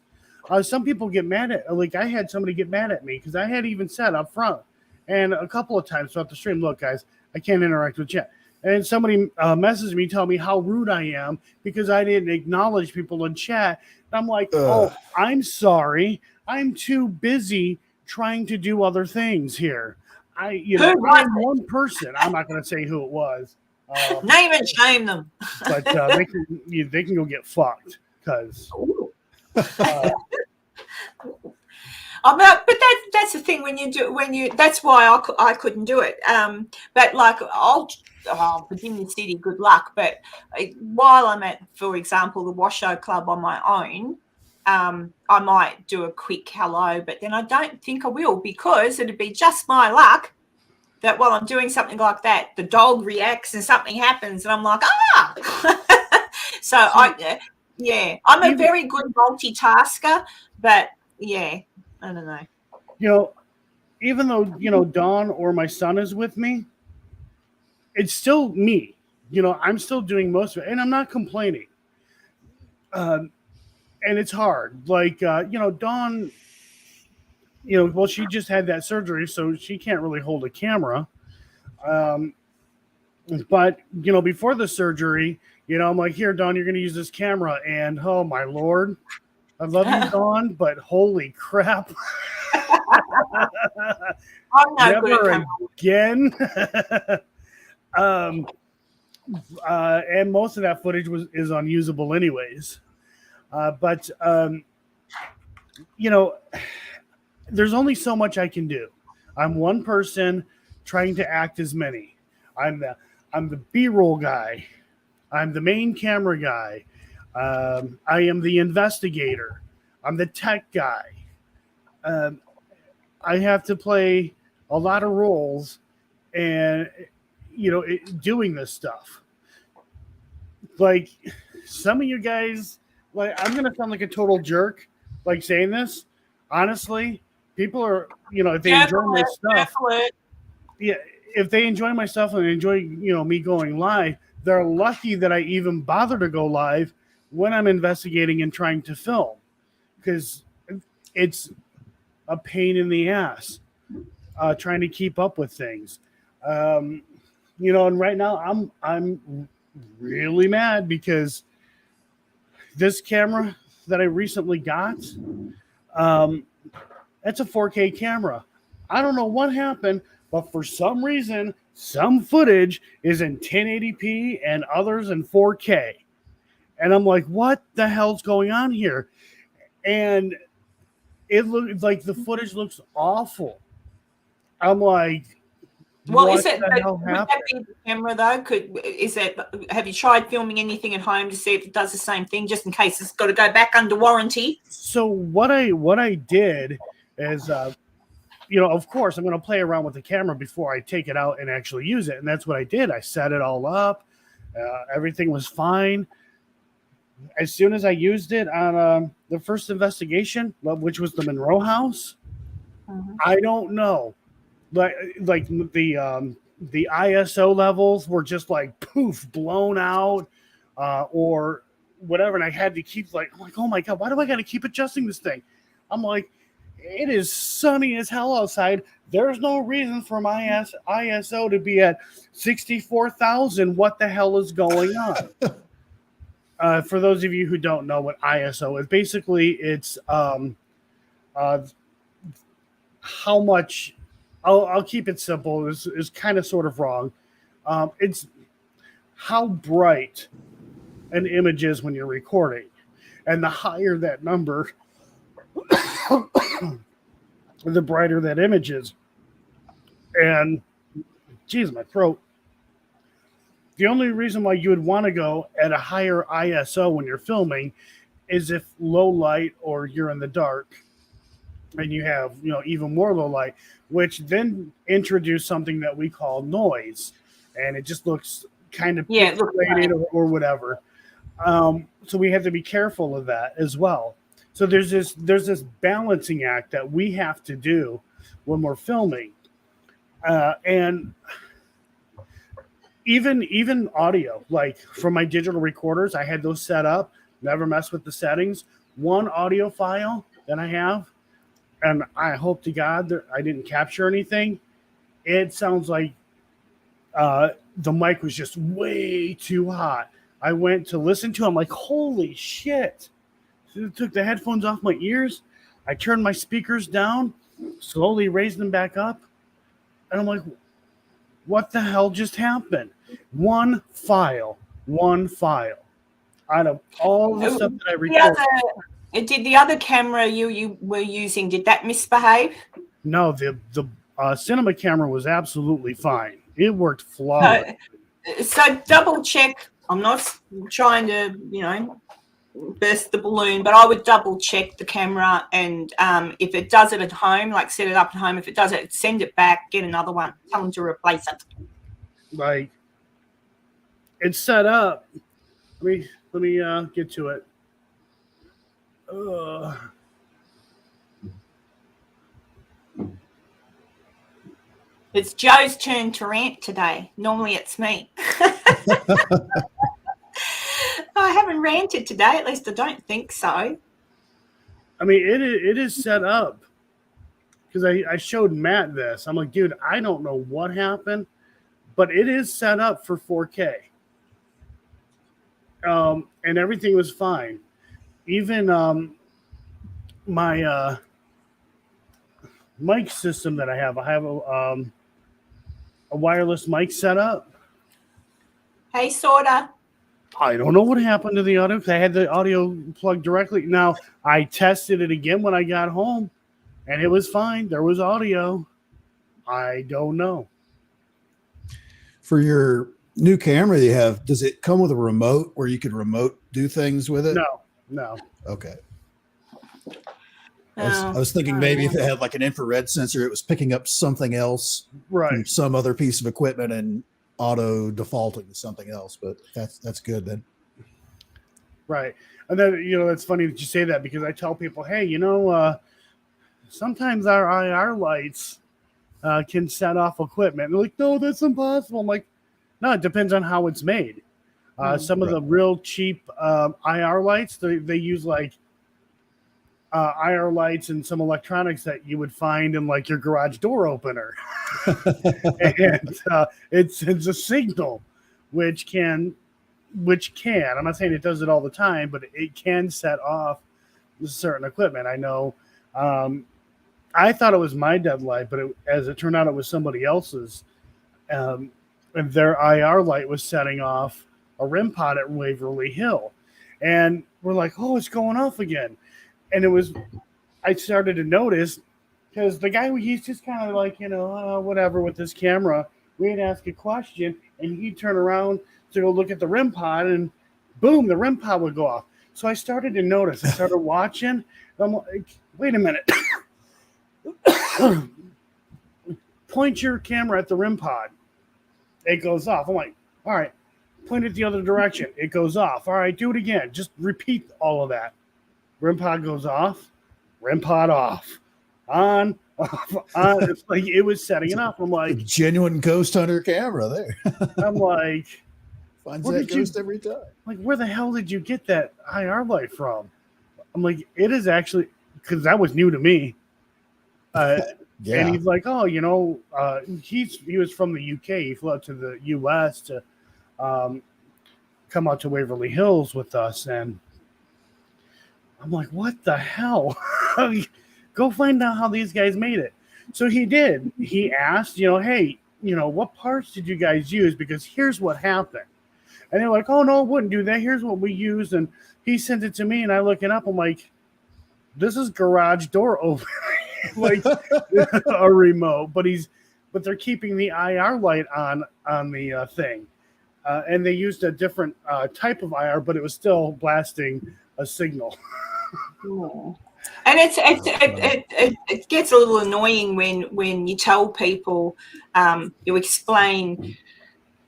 Some people get mad at. I had somebody get mad at me because I had even said up front, and a couple of times throughout the stream, "Look, guys, I can't interact with chat." and somebody messaged me, telling me how rude I am because I didn't acknowledge people in chat. And I'm like, oh, I'm sorry. I'm too busy trying to do other things here. I'm one person. I'm not going to say who it was. Name and shame them. But they can go get fucked because. But that's the thing that's why I couldn't do it. But like Virginia City, good luck. But while I'm at, for example, the Washoe Club on my own, I might do a quick hello, but then I don't think I will, because it'd be just my luck that while I'm doing something like that, the dog reacts and something happens, and I'm like, So I'm a very good multitasker, but yeah, I don't know. Even though, Dawn or my son is with me, it's still me. I'm still doing most of it, and I'm not complaining. And it's hard. Like, Dawn, well, she just had that surgery, so she can't really hold a camera. But, before the surgery, I'm like, here, Dawn, you're going to use this camera. And, oh, my Lord, I love you, Dawn, but holy crap. I'm no Never again. And most of that footage is unusable anyways. But there's only so much I can do. I'm one person trying to act as many. I'm the B-roll guy. I'm the main camera guy. I am the investigator. I'm the tech guy. I have to play a lot of roles, and doing this stuff. Like, some of you guys, like, I'm gonna sound like a total jerk, like, saying this. Honestly, people are, if they enjoy my stuff, if they enjoy my stuff and enjoy, me going live, they're lucky that I even bother to go live when I'm investigating and trying to film, because it's a pain in the ass trying to keep up with things. And right now I'm really mad because this camera that I recently got, it's a 4K camera. I don't know what happened, but for some reason, some footage is in 1080p and others in 4K. And I'm like, what the hell's going on here? And it looks like the footage looks awful. I'm like, well, what is it? the hell Would that be the camera though? Have you tried filming anything at home to see if it does the same thing, just in case it's got to go back under warranty? So what I did is, of course, I'm going to play around with the camera before I take it out and actually use it, and that's what I did. I set it all up. Everything was fine. As soon as I used it on the first investigation, which was the Monroe house, I don't know. Like the ISO levels were just like poof, blown out, or whatever. And I had to keep I'm like, oh my God, why do I got to keep adjusting this thing? I'm like, it is sunny as hell outside. There's no reason for my ISO to be at 64,000. What the hell is going on? For those of you who don't know what ISO is, basically it's how much. I'll keep it simple. It's kind of sort of wrong. It's how bright an image is when you're recording, and the higher that number, the brighter that image is. And geez, my throat. The only reason why you would want to go at a higher ISO when you're filming is if low light or you're in the dark and you have, even more low light, which then introduce something that we call noise. And it just looks kind of pixelated or whatever. So we have to be careful of that as well. So there's this balancing act that we have to do when we're filming. And even audio, like from my digital recorders, I had those set up, never mess with the settings. One audio file that I have, and I hope to God that I didn't capture anything. It sounds like the mic was just way too hot. I went to listen to it. I'm like, holy shit. So I took the headphones off my ears. I turned my speakers down, slowly raised them back up. And I'm like, what the hell just happened? One file out of all the stuff that I recorded. Did the other camera you were using, did that misbehave? No, the cinema camera was absolutely fine. It worked flawless. So double check. I'm not trying to, burst the balloon, but I would double check the camera, and if it does it at home, like set it up at home. If it does it, send it back, get another one, tell them to replace it. Like, it's set up. Let me get to it. It's Joe's turn to rant today. Normally it's me. I haven't ranted today. At least I don't think so. I mean, it is set up because I showed Matt this. I'm like, dude, I don't know what happened, but it is set up for 4K. And everything was fine. Even my mic system that I have a wireless mic set up. Hey, sorta. I don't know what happened to the audio. I had the audio plugged directly. Now, I tested it again when I got home, and it was fine. There was audio. I don't know. For your new camera you have, does it come with a remote where you could remote do things with it? No. Okay. I was thinking maybe if it had like an infrared sensor, it was picking up something else from some other piece of equipment and auto defaulting to something else, but that's good then. Right. And then, it's funny that you say that because I tell people, hey, sometimes our IR lights can set off equipment. They're like, no, that's impossible. I'm like, no, it depends on how it's made. Some of the real cheap IR lights, they use like IR lights and some electronics that you would find in like your garage door opener. And it sends a signal which can, I'm not saying it does it all the time, but it can set off certain equipment. I know I thought it was my dead light, but as it turned out, it was somebody else's. And their IR light was setting off a REM pod at Waverly Hill. And we're like, oh, it's going off again. And I started to notice because the guy, he's just kind of like, whatever with this camera. We'd ask a question and he'd turn around to go look at the REM pod and boom, the REM pod would go off. So I started to notice. I started watching. And I'm like, wait a minute. Point your camera at the REM pod. It goes off. I'm like, all right. Point it the other direction. It goes off. All right, do it again. Just repeat all of that. REM pod goes off. REM pod off. On, off, on. It's like it was setting it up. I'm like, a genuine ghost hunter camera there. I'm like, finds that ghost every time. Like, where the hell did you get that IR light from? I'm like, it is actually, because that was new to me. Yeah. And he's like, oh, he was from the UK. He flew out to the US to come out to Waverly Hills with us. And I'm like, what the hell? Go find out how these guys made it. So he did. He asked, hey, what parts did you guys use? Because here's what happened. And they're like, oh, no, it wouldn't do that. Here's what we used. And he sent it to me, and I look it up. I'm like, this is garage door opener. Like a remote, but they're keeping the IR light on the thing, and they used a different type of IR, but it was still blasting a signal. And it gets a little annoying when you tell people, you explain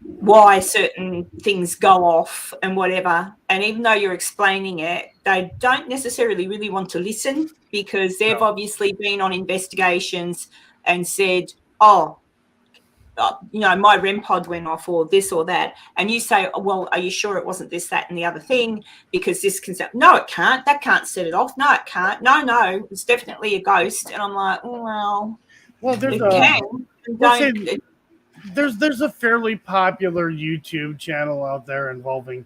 why certain things go off and whatever, and even though you're explaining it, they don't necessarily really want to listen because they've obviously been on investigations and said, oh, my REM pod went off or this or that, and you say, oh, well, are you sure it wasn't this, that, and the other thing? Because this can set, no, it can't. That can't set it off. No, it can't. No, it's definitely a ghost. And I'm like, well, there's it can. there's a fairly popular YouTube channel out there involving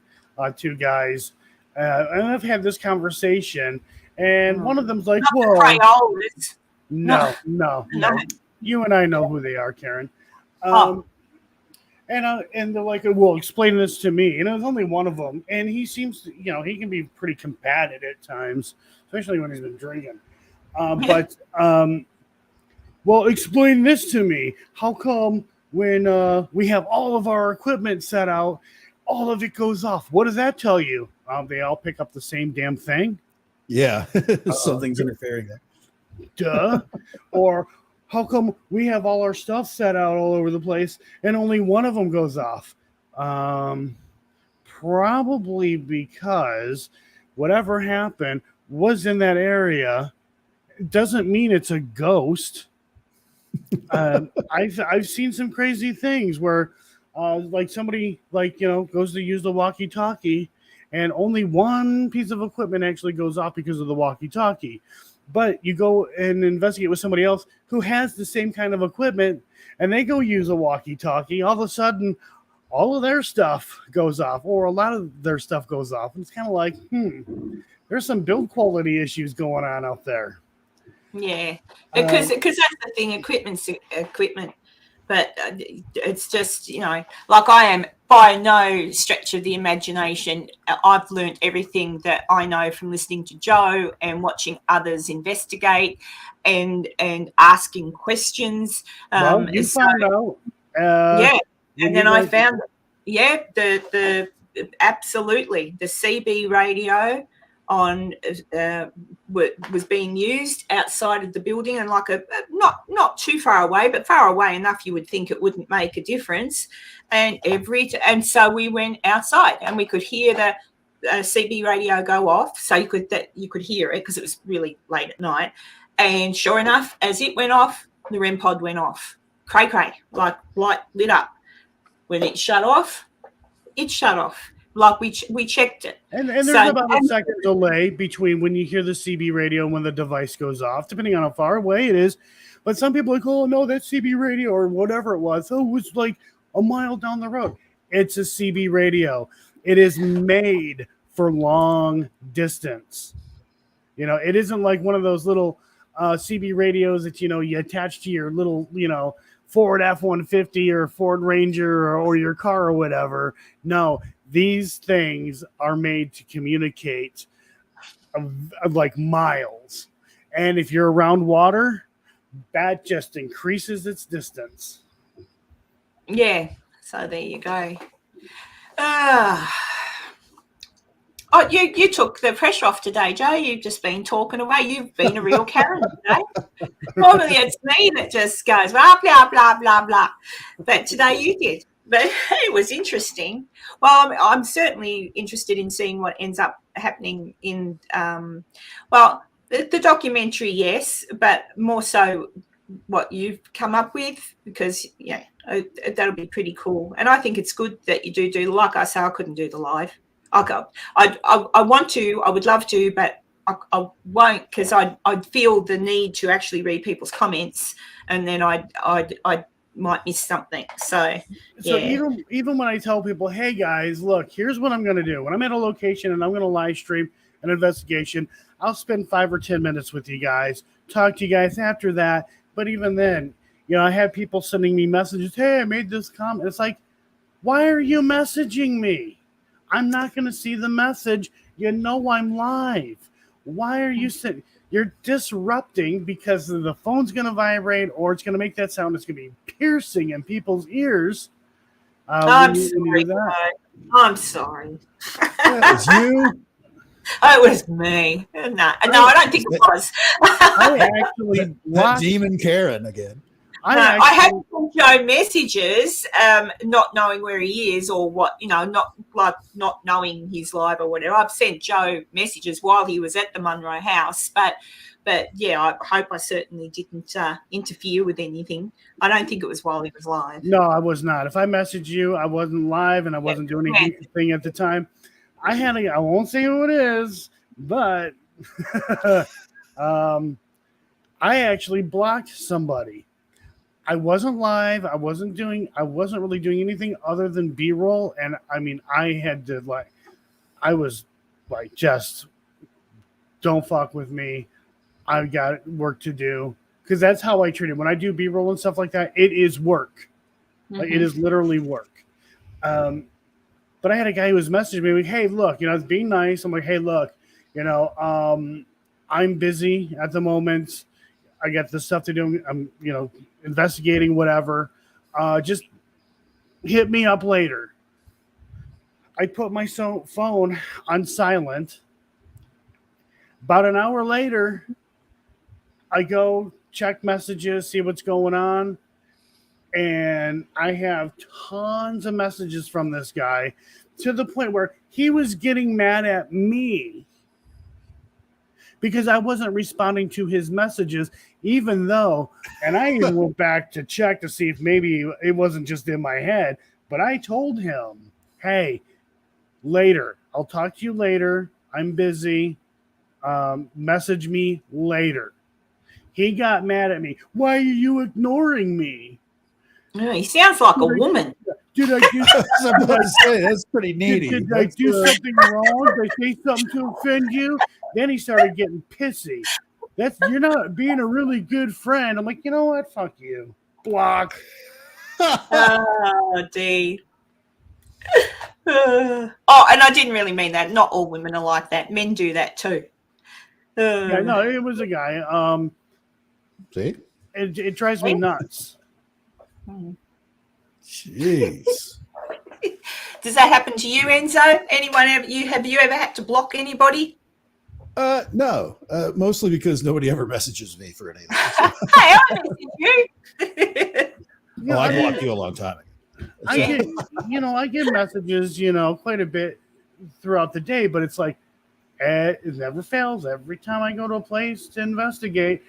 two guys, and I've had this conversation, and one of them's like, Not the "Whoa, Crayolas. no. No. You and I know who they are, Karen." Oh. And they're like, "Well, explain this to me." And it was only one of them, and he seems to, he can be pretty combative at times, especially when he's been drinking. Well, explain this to me. How come when we have all of our equipment set out, all of it goes off? What does that tell you? They all pick up the same damn thing? Yeah, something's interfering there. Duh. Or how come we have all our stuff set out all over the place and only one of them goes off? Probably because whatever happened was in that area. Doesn't mean it's a ghost. I've seen some crazy things where like somebody goes to use the walkie-talkie and only one piece of equipment actually goes off because of the walkie-talkie. But you go and investigate with somebody else who has the same kind of equipment and they go use a walkie-talkie. All of a sudden, all of their stuff goes off, or a lot of their stuff goes off. And it's kind of like, there's some build quality issues going on out there. Yeah, because that's the thing. Equipment's equipment, but it's just like I am by no stretch of the imagination. I've learned everything that I know from listening to Joe and watching others investigate and asking questions. You found out. And then I found the absolutely the CB radio on was being used outside of the building, and like not too far away, but far away enough you would think it wouldn't make a difference. And so we went outside and we could hear the CB radio go off, so you could hear it because it was really late at night. And sure enough, as it went off, the REM pod went off. Cray, like light lit up. When it shut off, it shut off. Like we checked it. And there's about a second delay between when you hear the CB radio and when the device goes off, depending on how far away it is. But some people are like, oh, no, that's CB radio or whatever it was. Oh, it was like a mile down the road. It's a CB radio. It is made for long distance. It isn't like one of those little CB radios that, you attach to your little, Ford F-150 or Ford Ranger or your car or whatever. No, these things are made to communicate like miles. And if you're around water, that just increases its distance. Yeah. So there you go. You took the pressure off today, Joe. You've just been talking away. You've been a real Karen today. Normally it's me that just goes blah, blah, blah, blah, blah. But today you did. But it was interesting. Well, I'm certainly interested in seeing what ends up happening in, the documentary, yes, but more so what you've come up with, because, that'll be pretty cool. And I think it's good that you do, like I say, I couldn't do the live. I want to, I would love to, but I won't, because I'd feel the need to actually read people's comments, and then I might miss something. So even when I tell people, hey guys, look, here's what I'm going to do. When I'm at a location and I'm going to live stream an investigation, I'll spend 5 or 10 minutes with you guys, talk to you guys after that. But even then, I have people sending me messages. Hey, I made this comment. It's like, why are you messaging me? I'm not going to see the message. I'm live. Why are you sitting? You're disrupting, because the phone's going to vibrate, or it's going to make that sound. It's going to be piercing in people's ears. I'm sorry. That was you. It was me. No, I don't think it was. I actually that demon Karen again. I had Joe messages, not knowing where he is or what, not knowing he's live or whatever. I've sent Joe messages while he was at the Munro House, but yeah, I hope I certainly didn't interfere with anything. I don't think it was while he was live. No, I was not. If I messaged you, I wasn't live and I wasn't doing anything at the time. I won't say who it is, but I actually blocked somebody. I wasn't live. I wasn't really doing anything other than B-roll. And I mean, I was like, just don't fuck with me. I've got work to do. Because that's how I treat it. When I do B-roll and stuff like that, it is work. Like, it is literally work. But I had a guy who was messaging me like, hey, look, it's being nice. I'm like, hey, look, I'm busy at the moment. I got this stuff to do. I'm, investigating whatever. Just hit me up later. I put my phone on silent. About an hour later, I go check messages, see what's going on. And I have tons of messages from this guy to the point where he was getting mad at me because I wasn't responding to his messages, even though, and I even went back to check to see if maybe it wasn't just in my head, but I told him, hey, later, I'll talk to you later. I'm busy. Message me later. He got mad at me. Why are you ignoring me? Oh, he sounds like a woman. Did I do that's pretty needy. Did I do something wrong? Did I say something to offend you? Then he started getting pissy. You're not being a really good friend. I'm like, you know what? Fuck you. Block. Oh, D. And I didn't really mean that. Not all women are like that. Men do that too. Yeah, no, it was a guy. See? It drives me nuts. Jeez. Does that happen to you, Enzo? Have you ever had to block anybody? No. Mostly because nobody ever messages me for anything. Hey, I messaged you. I blocked you a long time ago. I get messages, quite a bit throughout the day, but it's like it never fails. Every time I go to a place to investigate,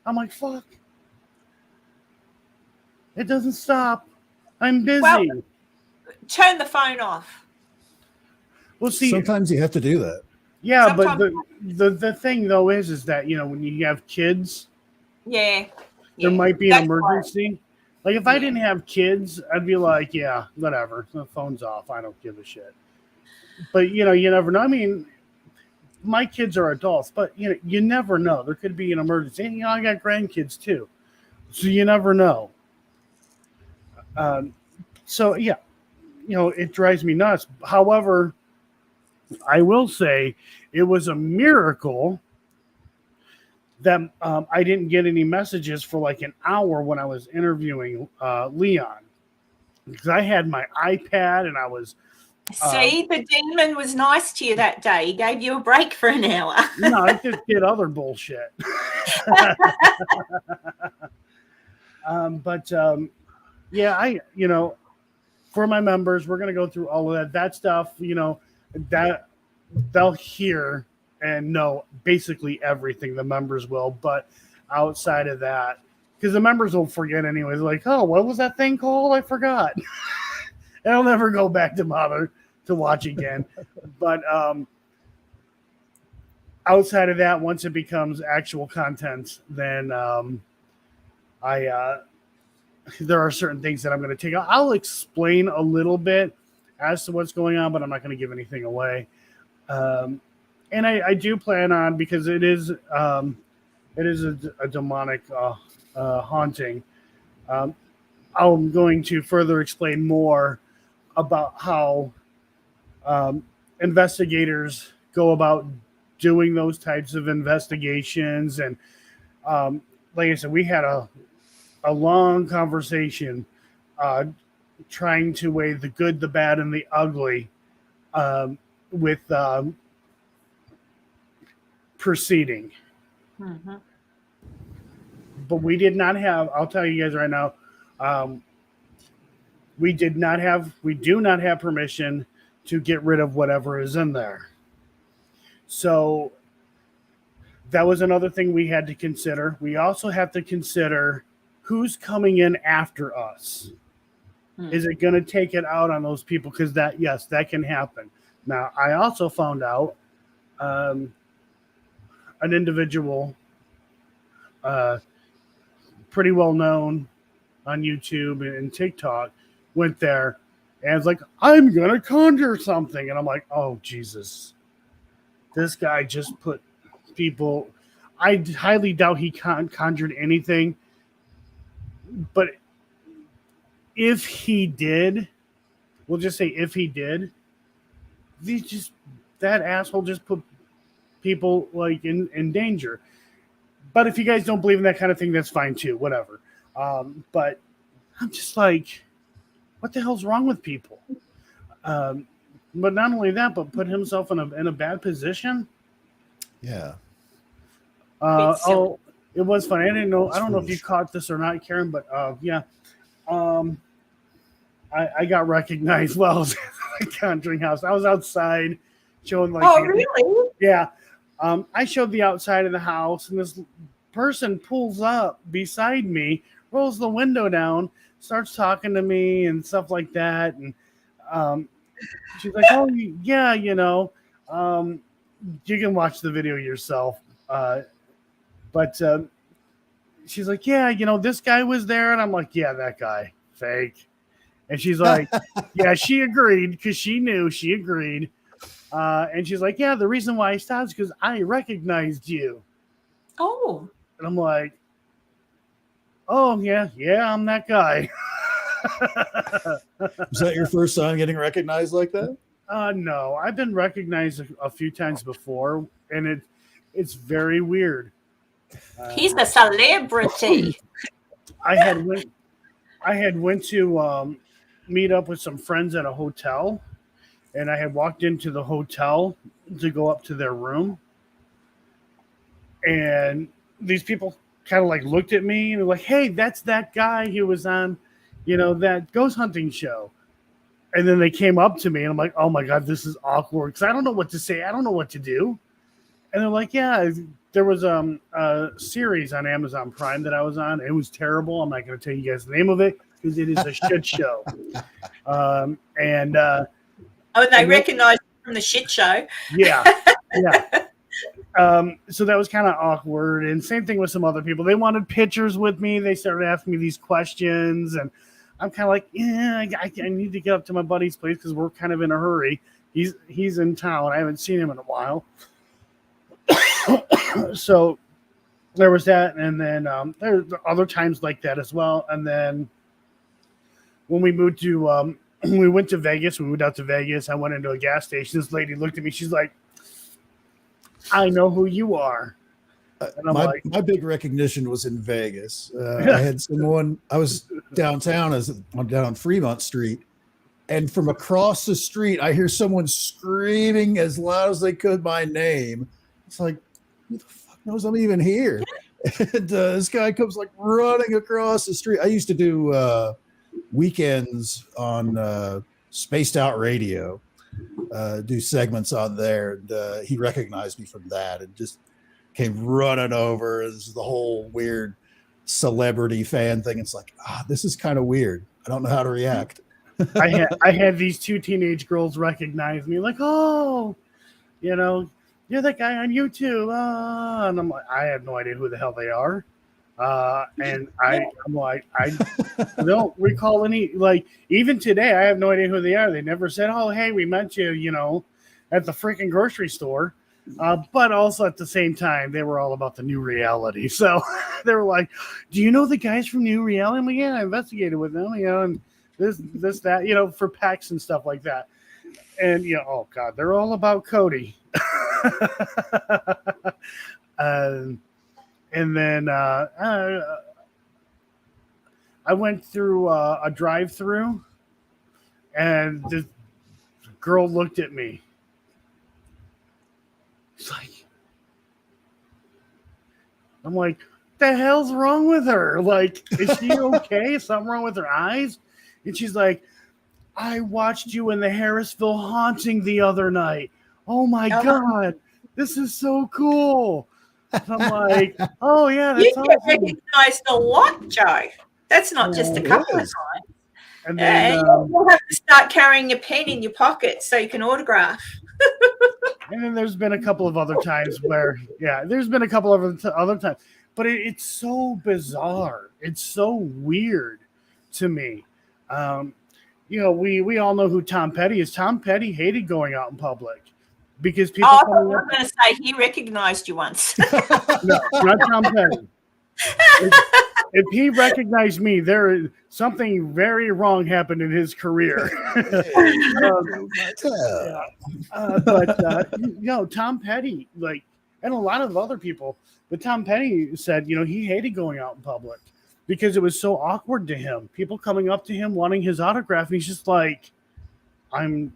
I'm like, fuck. It doesn't stop. I'm busy. Well, turn the phone off. Well, see, sometimes you have to do that. Yeah, sometimes, but the thing though is that when you have kids, there might be an emergency. Like if I didn't have kids, I'd be like, yeah, whatever. The phone's off. I don't give a shit. But you never know. I mean, my kids are adults, but you never know. There could be an emergency. And, I got grandkids too, so you never know. So yeah, it drives me nuts. However, I will say it was a miracle that I didn't get any messages for like an hour when I was interviewing Leon, because I had my iPad and I was. See, the demon was nice to you that day. He gave you a break for an hour. No, I just did other bullshit. Yeah, for my members, we're going to go through all of that. That stuff, that they'll hear and know basically everything. The members will, but outside of that, because the members will forget anyways. Like, oh, what was that thing called? I forgot. And I'll never go back to bother to watch again. But outside of that, once it becomes actual content, then there are certain things that I'm going to take out. I'll explain a little bit as to what's going on, but I'm not going to give anything away. And I do plan on, because it is a demonic haunting. I'm going to further explain more about how investigators go about doing those types of investigations. And like I said, we had a long conversation trying to weigh the good, the bad, and the ugly with proceeding. Mm-hmm. But we did not have, I'll tell you guys right now, we do not have permission to get rid of whatever is in there. So that was another thing we had to consider. We also have to consider who's coming in after us. Is it going to take it out on those people? Because that can happen. Now, I also found out an individual pretty well known on YouTube and TikTok, went there and was like, I'm going to conjure something. And I'm like, oh, Jesus. This guy just put people... I highly doubt he conjured anything. But if he did, we'll just say if he did, that asshole just put people like in danger. But if you guys don't believe in that kind of thing, that's fine too, whatever. But I'm just like, what the hell's wrong with people? But not only that, but put himself in a bad position. Yeah. It was funny. I didn't know. I don't know if you caught this or not, Karen, but yeah. I got recognized while I was at the Conjuring House. I was outside showing like. Oh, really? Yeah. I showed the outside of the house, and this person pulls up beside me, rolls the window down, starts talking to me and stuff like that. And she's like, oh, yeah, you know, you can watch the video yourself. But she's like, yeah, you know, this guy was there. And I'm like, yeah, that guy, fake. And she's like, yeah, she agreed because she knew, she agreed. And she's like, yeah, the reason why I stopped is because I recognized you. Oh. And I'm like, oh, yeah, I'm that guy. Was that your first time getting recognized like that? No, I've been recognized a few times before, and it's very weird. He's a celebrity. I had went to meet up with some friends at a hotel, and I had walked into the hotel to go up to their room, and these people kind of like looked at me and were like, hey, that's that guy who was on, you know, that ghost hunting show. And then they came up to me and I'm like, oh my God, this is awkward. Cause I don't know what to say. I don't know what to do. And they're like, yeah, there was a series on Amazon Prime that I was on. It was terrible. I'm not going to tell you guys the name of it because it is a shit show. Oh, and they recognized you from the shit show. Yeah. Yeah. So that was kind of awkward. And same thing with some other people. They wanted pictures with me. They started asking me these questions. And I'm kind of like, yeah, I need to get up to my buddy's place because we're kind of in a hurry. He's in town. I haven't seen him in a while. So there was that. And then there are other times like that as well. And then when we moved to, we went to Vegas, we moved out to Vegas. I went into a gas station. This lady looked at me. She's like, I know who you are. My big recognition was in Vegas. I had someone, I was downtown, down on Fremont Street, and from across the street, I hear someone screaming as loud as they could my name. It's like, who the fuck knows I'm even here? And this guy comes like running across the street. I used to do weekends on Spaced Out Radio, do segments on there. And he recognized me from that and just came running over. This is the whole weird celebrity fan thing. It's like, this is kind of weird. I don't know how to react. I had these two teenage girls recognize me, like, oh, you know, you're that guy on YouTube. And I'm like, I have no idea who the hell they are. And I'm like, I don't recall any, like, even today, I have no idea who they are. They never said, oh, hey, we met you, you know, at the freaking grocery store. But also at the same time, they were all about the New Reality. So they were like, do you know the guys from New Reality? I'm like, yeah, I investigated with them, you know, and this, that, you know, for PAX and stuff like that. And, you know, oh, God, they're all about Cody. And then I went through a drive-through, and this girl looked at me. It's like, I'm like, the hell's wrong with her? Like, is she okay? Is something wrong with her eyes? And she's like, I watched you in the Harrisville Haunting the other night. Oh my God, this is so cool. And I'm like, oh yeah, that's you get awesome. recognized a lot, Joe. That's not just a couple of times. And then, you'll have to start carrying your pen in your pocket so you can autograph. And then there's been a couple of other times where, yeah, there's been a couple of other times. but it's so bizarre. It's so weird to me. We all know who Tom Petty is. Tom Petty hated going out in public because people. Oh, I thought you were going to say he recognized you once. No, not Tom Petty. If he recognized me, something very wrong happened in his career. Tom Petty, and a lot of other people, but Tom Petty said, he hated going out in public because it was so awkward to him. People coming up to him wanting his autograph, and he's just like, I'm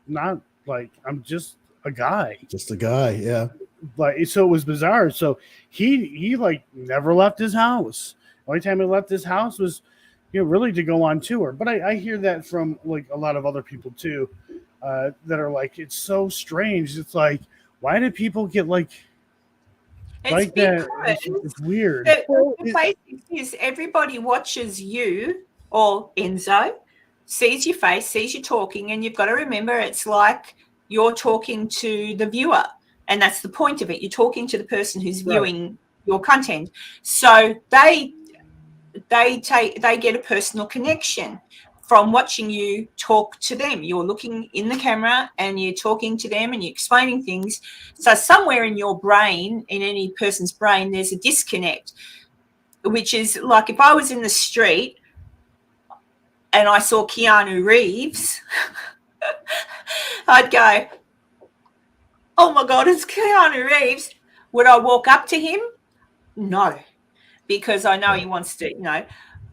just a guy. Just a guy, yeah. So it was bizarre. So he never left his house. The only time he left his house was, really to go on tour. But I hear that from a lot of other people too, that are like, it's so strange. It's like, why do people get that? It's weird. The basics is everybody watches you or Enzo, sees your face, sees you talking, and you've got to remember it's like you're talking to the viewer. And that's the point of it. You're talking to the person who's viewing your content. So they get a personal connection from watching you talk to them. You're looking in the camera and you're talking to them and you're explaining things. So somewhere in your brain, in any person's brain, there's a disconnect, which is like if I was in the street and I saw Keanu Reeves, I'd go, oh my God, it's Keanu Reeves. Would I walk up to him? No, because I know he wants to,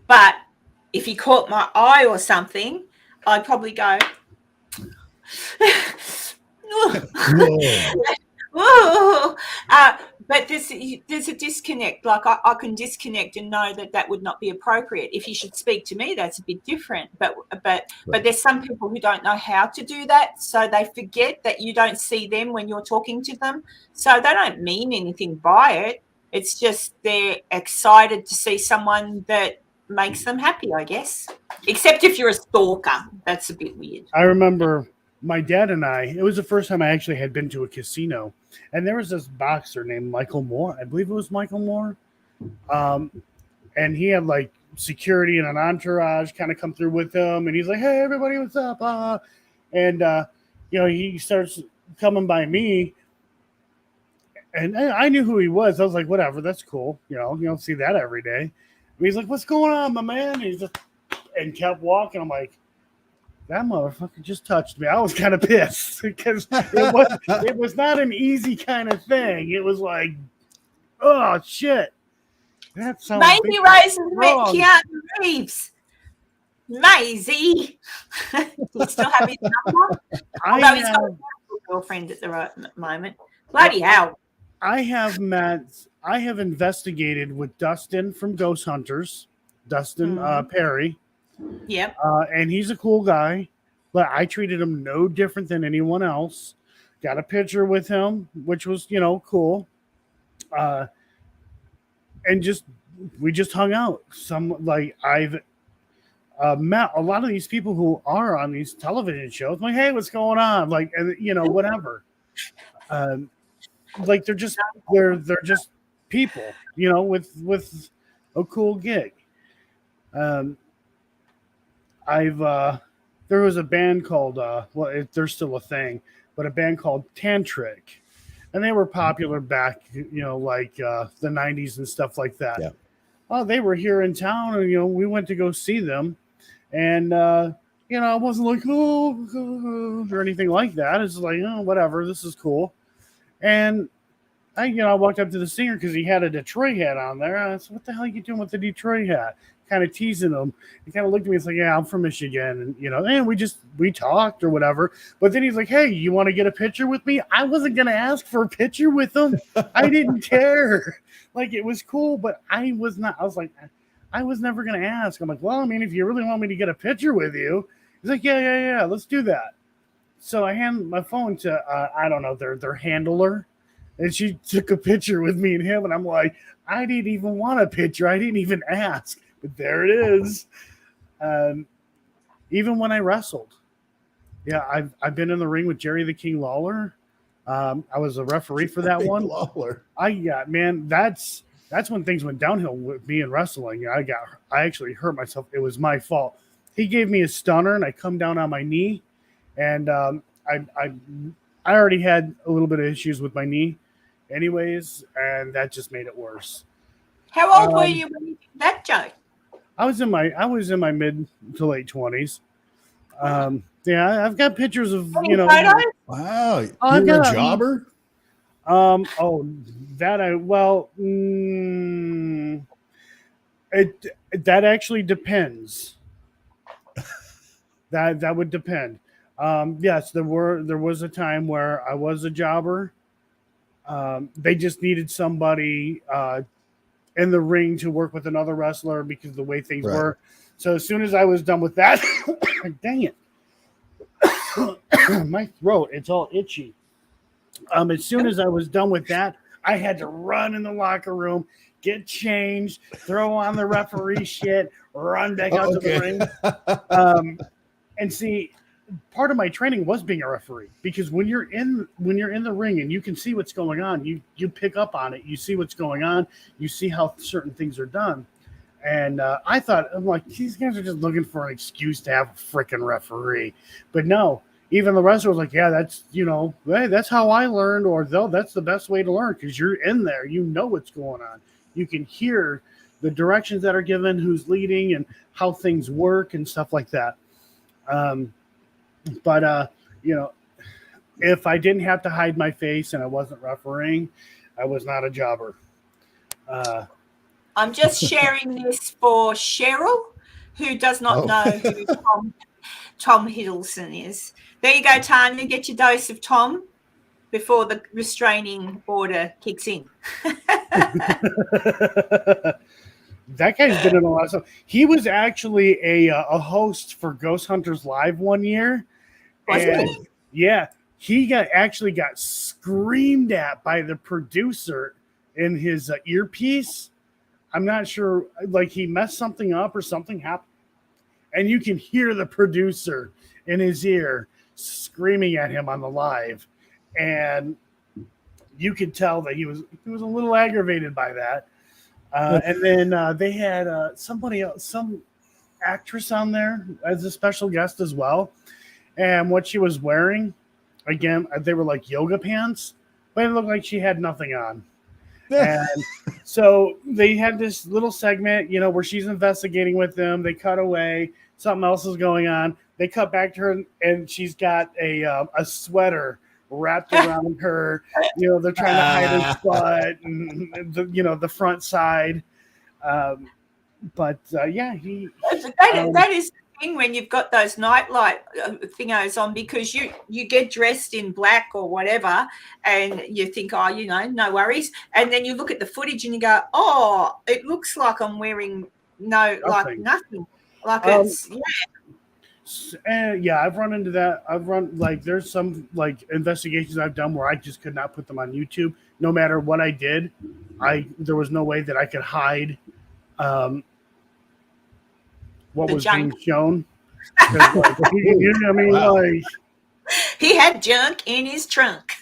But if he caught my eye or something, I'd probably go, but there's a disconnect. Like I can disconnect and know that would not be appropriate. If you should speak to me, that's a bit different. But there's some people who don't know how to do that, so they forget that you don't see them when you're talking to them. So they don't mean anything by it. It's just they're excited to see someone that makes them happy, I guess. Except if you're a stalker. That's a bit weird. I remember my dad and it was the first time I actually had been to a casino. And there was this boxer named Michael Moore. I believe it was Michael Moore. And he had security and an entourage kind of come through with him. And he's like, hey, everybody, what's up? He starts coming by me. And I knew who he was. I was like, whatever, that's cool. You don't see that every day. And he's like, what's going on, my man? And kept walking. I'm like, that motherfucker just touched me. I was kind of pissed because it was not an easy kind of thing. It was like, oh, shit. That's Maisie Rose met Keanu Reeves. Maisie. You still have his number? Although he's got a girlfriend at the moment. Bloody hell. I have investigated with Dustin from Ghost Hunters, Dustin Perry. Yep. And he's a cool guy, but I treated him no different than anyone else. Got a picture with him, which was, cool. And we just hung out. I've met a lot of these people who are on these television shows. I'm like, hey, what's going on? Whatever. They're just people, with a cool gig. There was a band called they're still a thing, but a band called Tantric, and they were popular back, the 90s and stuff like that. Yeah. Oh, they were here in town, and we went to go see them, and I wasn't like oh or anything like that. It's like, oh, whatever, this is cool. And I walked up to the singer because he had a Detroit hat on there. I said, what the hell are you doing with the Detroit hat? Kind of teasing him. He kind of looked at me and said, yeah, I'm from Michigan. And, and we talked or whatever. But then he's like, hey, you want to get a picture with me? I wasn't going to ask for a picture with him. I didn't care. It was cool, but I was never going to ask. I'm like, well, I mean, if you really want me to get a picture with you. He's like, yeah, let's do that. So I hand my phone to, I don't know, their handler. And she took a picture with me and him. And I'm like, I didn't even want a picture. I didn't even ask. But there it is. Even when I wrestled. Yeah, I've been in the ring with Jerry the King Lawler. I was a referee for that one. Lawler. Man, that's that's when things went downhill with me in wrestling. I actually hurt myself. It was my fault. He gave me a stunner, and I come down on my knee, and I already had a little bit of issues with my knee, anyways, and that just made it worse. How old were you when you did that, Joe? I was in my mid to late 20s. Yeah, I've got pictures of Photos? Wow, you I've were a got jobber? That actually depends. That would depend. Yes, there was a time where I was a jobber. They just needed somebody in the ring to work with another wrestler because of the way things were. So as soon as I was done with that, dang it, my throat, it's all itchy. As soon as I was done with that, I had to run in the locker room, get changed, throw on the referee shit, run back out to the ring. And see, part of my training was being a referee, because when you're in the ring and you can see what's going on, you pick up on it. You see what's going on. You see how certain things are done. And I'm like, these guys are just looking for an excuse to have a freaking referee. But no, even the wrestler was like, yeah, that's, hey, that's how I learned, or though that's the best way to learn, because you're in there, you know what's going on. You can hear the directions that are given, who's leading, and how things work and stuff like that. But if I didn't have to hide my face and I wasn't refereeing, I was not a jobber. I'm just sharing this for Cheryl, who does not know who Tom Hiddleston is. There you go, Tanya. Get your dose of Tom before the restraining order kicks in. That guy's been in a lot of stuff. He was actually a host for Ghost Hunters Live one year. And yeah, he got screamed at by the producer in his earpiece. I'm not sure, like he messed something up or something happened, and you can hear the producer in his ear screaming at him on the live, and you could tell that he was a little aggravated by that. And then they had somebody else, some actress on there as a special guest as well. And what she was wearing, again, they were like yoga pants, but it looked like she had nothing on. And so they had this little segment, where she's investigating with them. They cut away. Something else is going on. They cut back to her, and she's got a sweater wrapped around her. They're trying to hide her butt and the front side. Yeah, that is the thing when you've got those nightlight thingos on, because you get dressed in black or whatever, and you think, no worries, and then you look at the footage and you go, oh, it looks like I'm wearing nothing. Like it's yeah, I've run into that. There's some investigations I've done where I just could not put them on YouTube. No matter what I did, there was no way that I could hide what was being shown. He had junk in his trunk.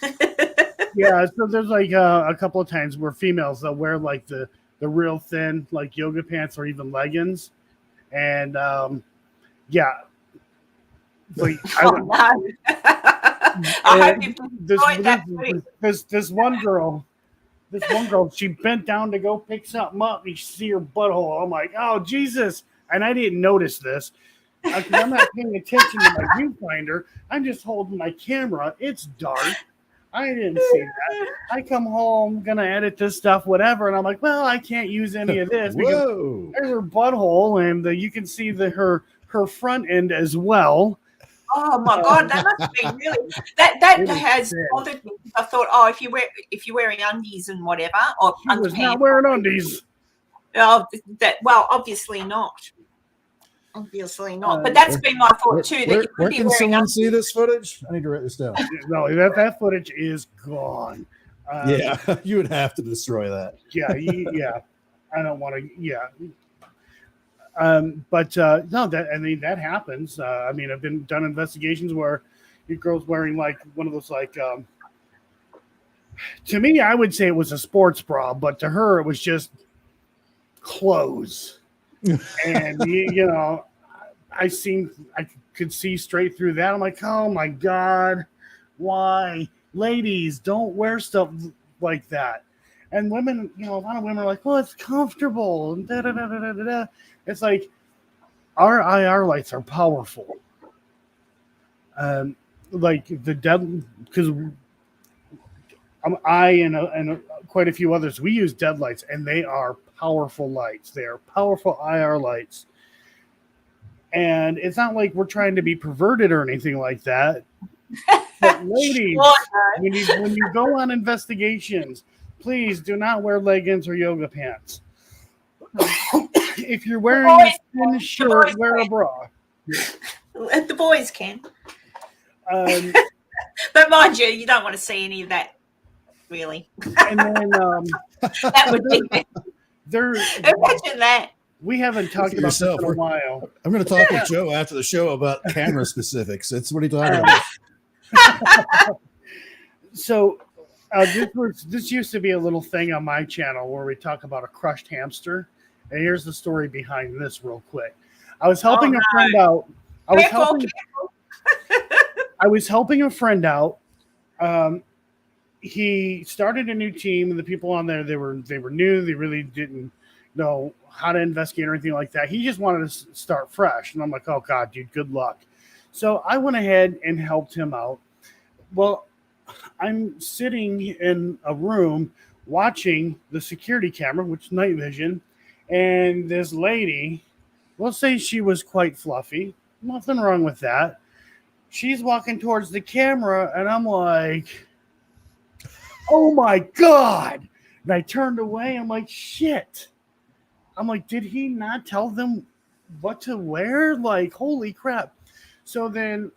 Yeah, so there's a couple of times where females, they'll wear the real thin yoga pants or even leggings, and yeah. I hope you enjoyed that. This one girl, she bent down to go pick something up, and you see her butthole. I'm like, oh Jesus! And I didn't notice this. I'm not paying attention to my viewfinder. I'm just holding my camera. It's dark. I didn't see that. I come home, gonna edit this stuff, whatever, and I'm like, well, I can't use any of this because there's her butthole, and you can see her front end as well. Oh my God, that must have been really that has bothered me. I thought, if you're wearing undies and whatever, or she was not wearing undies. Oh, obviously not. Obviously not. But that's been my thought too. Where can someone see this footage? I need to write this down. No, that footage is gone. Yeah, you would have to destroy that. Yeah. I don't want to. Yeah. But no, that happens. I've done investigations where your girl's wearing one of those To me, I would say it was a sports bra, but to her, it was just clothes. And I could see straight through that. I'm like, oh my God, why? Ladies, don't wear stuff like that. And women, a lot of women are like, well, it's comfortable. And da, da, da, da, da, da. It's like, our IR lights are powerful. Like the dead, because I and quite a few others, we use dead lights, and they are powerful lights. They are powerful IR lights. And it's not like we're trying to be perverted or anything like that. But ladies, when you go on investigations, please do not wear leggings or yoga pants. If you're wearing a thin shirt, wear a bra. The boys can. But mind you, you don't want to see any of that, really. And then that would be imagine that. We haven't talked about this in a while. I'm going to talk with Joe after the show about camera specifics. That's what he talking about. So this used to be a little thing on my channel where we talk about a crushed hamster. And here's the story behind this real quick. I was helping a friend out. I was helping a friend out. He started a new team, and the people on there, they were new. They really didn't know how to investigate or anything like that. He just wanted to start fresh. And I'm like, oh God, dude, good luck. So I went ahead and helped him out. Well, I'm sitting in a room watching the security camera, which is night vision, and this lady, let's say she was quite fluffy. Nothing wrong with that. She's walking towards the camera, and I'm like, oh my God. And I turned away. I'm like, shit. I'm like, did he not tell them what to wear? Like, holy crap. So then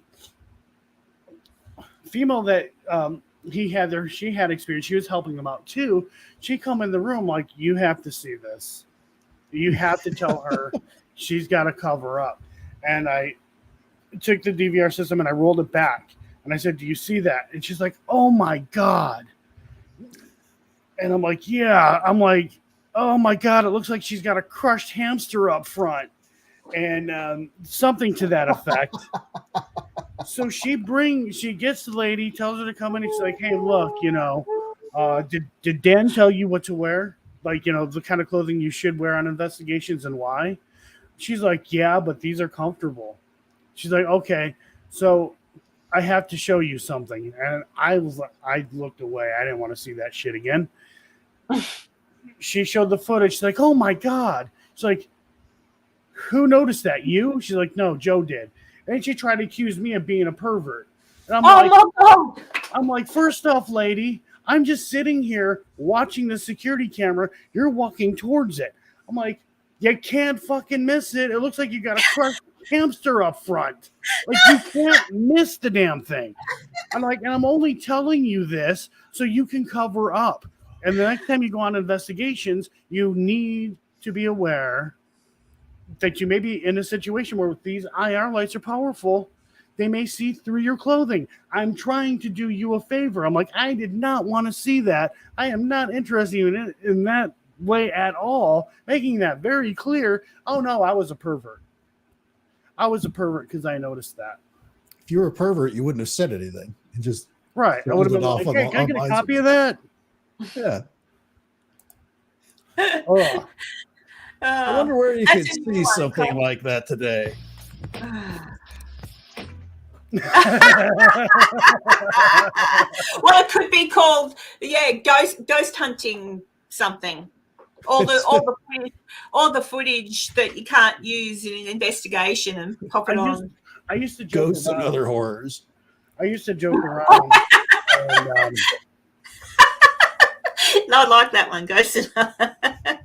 female that she had experience. She was helping them out too. She come in the room like, you have to see this. You have to tell her she's got to cover up. And I took the DVR system and I rolled it back. And I said, do you see that? And she's like, oh my God. And I'm like, yeah. I'm like, oh my God, it looks like she's got a crushed hamster up front. And something to that effect. So she gets the lady, tells her to come in, and she's like, hey, look, did Dan tell you what to wear? Like, the kind of clothing you should wear on investigations and why? She's like, yeah, but these are comfortable. She's like, okay, so I have to show you something. And I looked away. I didn't want to see that shit again. She showed the footage. She's like, oh my God. She's like, who noticed that? You? She's like, no, Joe did. And she tried to accuse me of being a pervert. And I'm like, first off, lady, I'm just sitting here watching the security camera. You're walking towards it. I'm like, you can't fucking miss it. It looks like you got a crushed hamster up front. Like, you can't miss the damn thing. I'm like, and I'm only telling you this so you can cover up. And the next time you go on investigations, you need to be aware that you may be in a situation where these IR lights are powerful. They may see through your clothing. I'm trying to do you a favor. I'm like, I did not want to see that. I am not interested in that way at all. Making that very clear. Oh no, I was a pervert. I was a pervert because I noticed that. If you were a pervert, you wouldn't have said anything. You just right. I would have been like, hey, can I get a copy of that? Yeah. Oh. I wonder where you could see something like that today. Well, it could be called, ghost hunting something. All the footage that you can't use in an investigation and pop it on. I used to joke ghosts and other horrors. I used to joke around. And, no, I like that one, ghosts.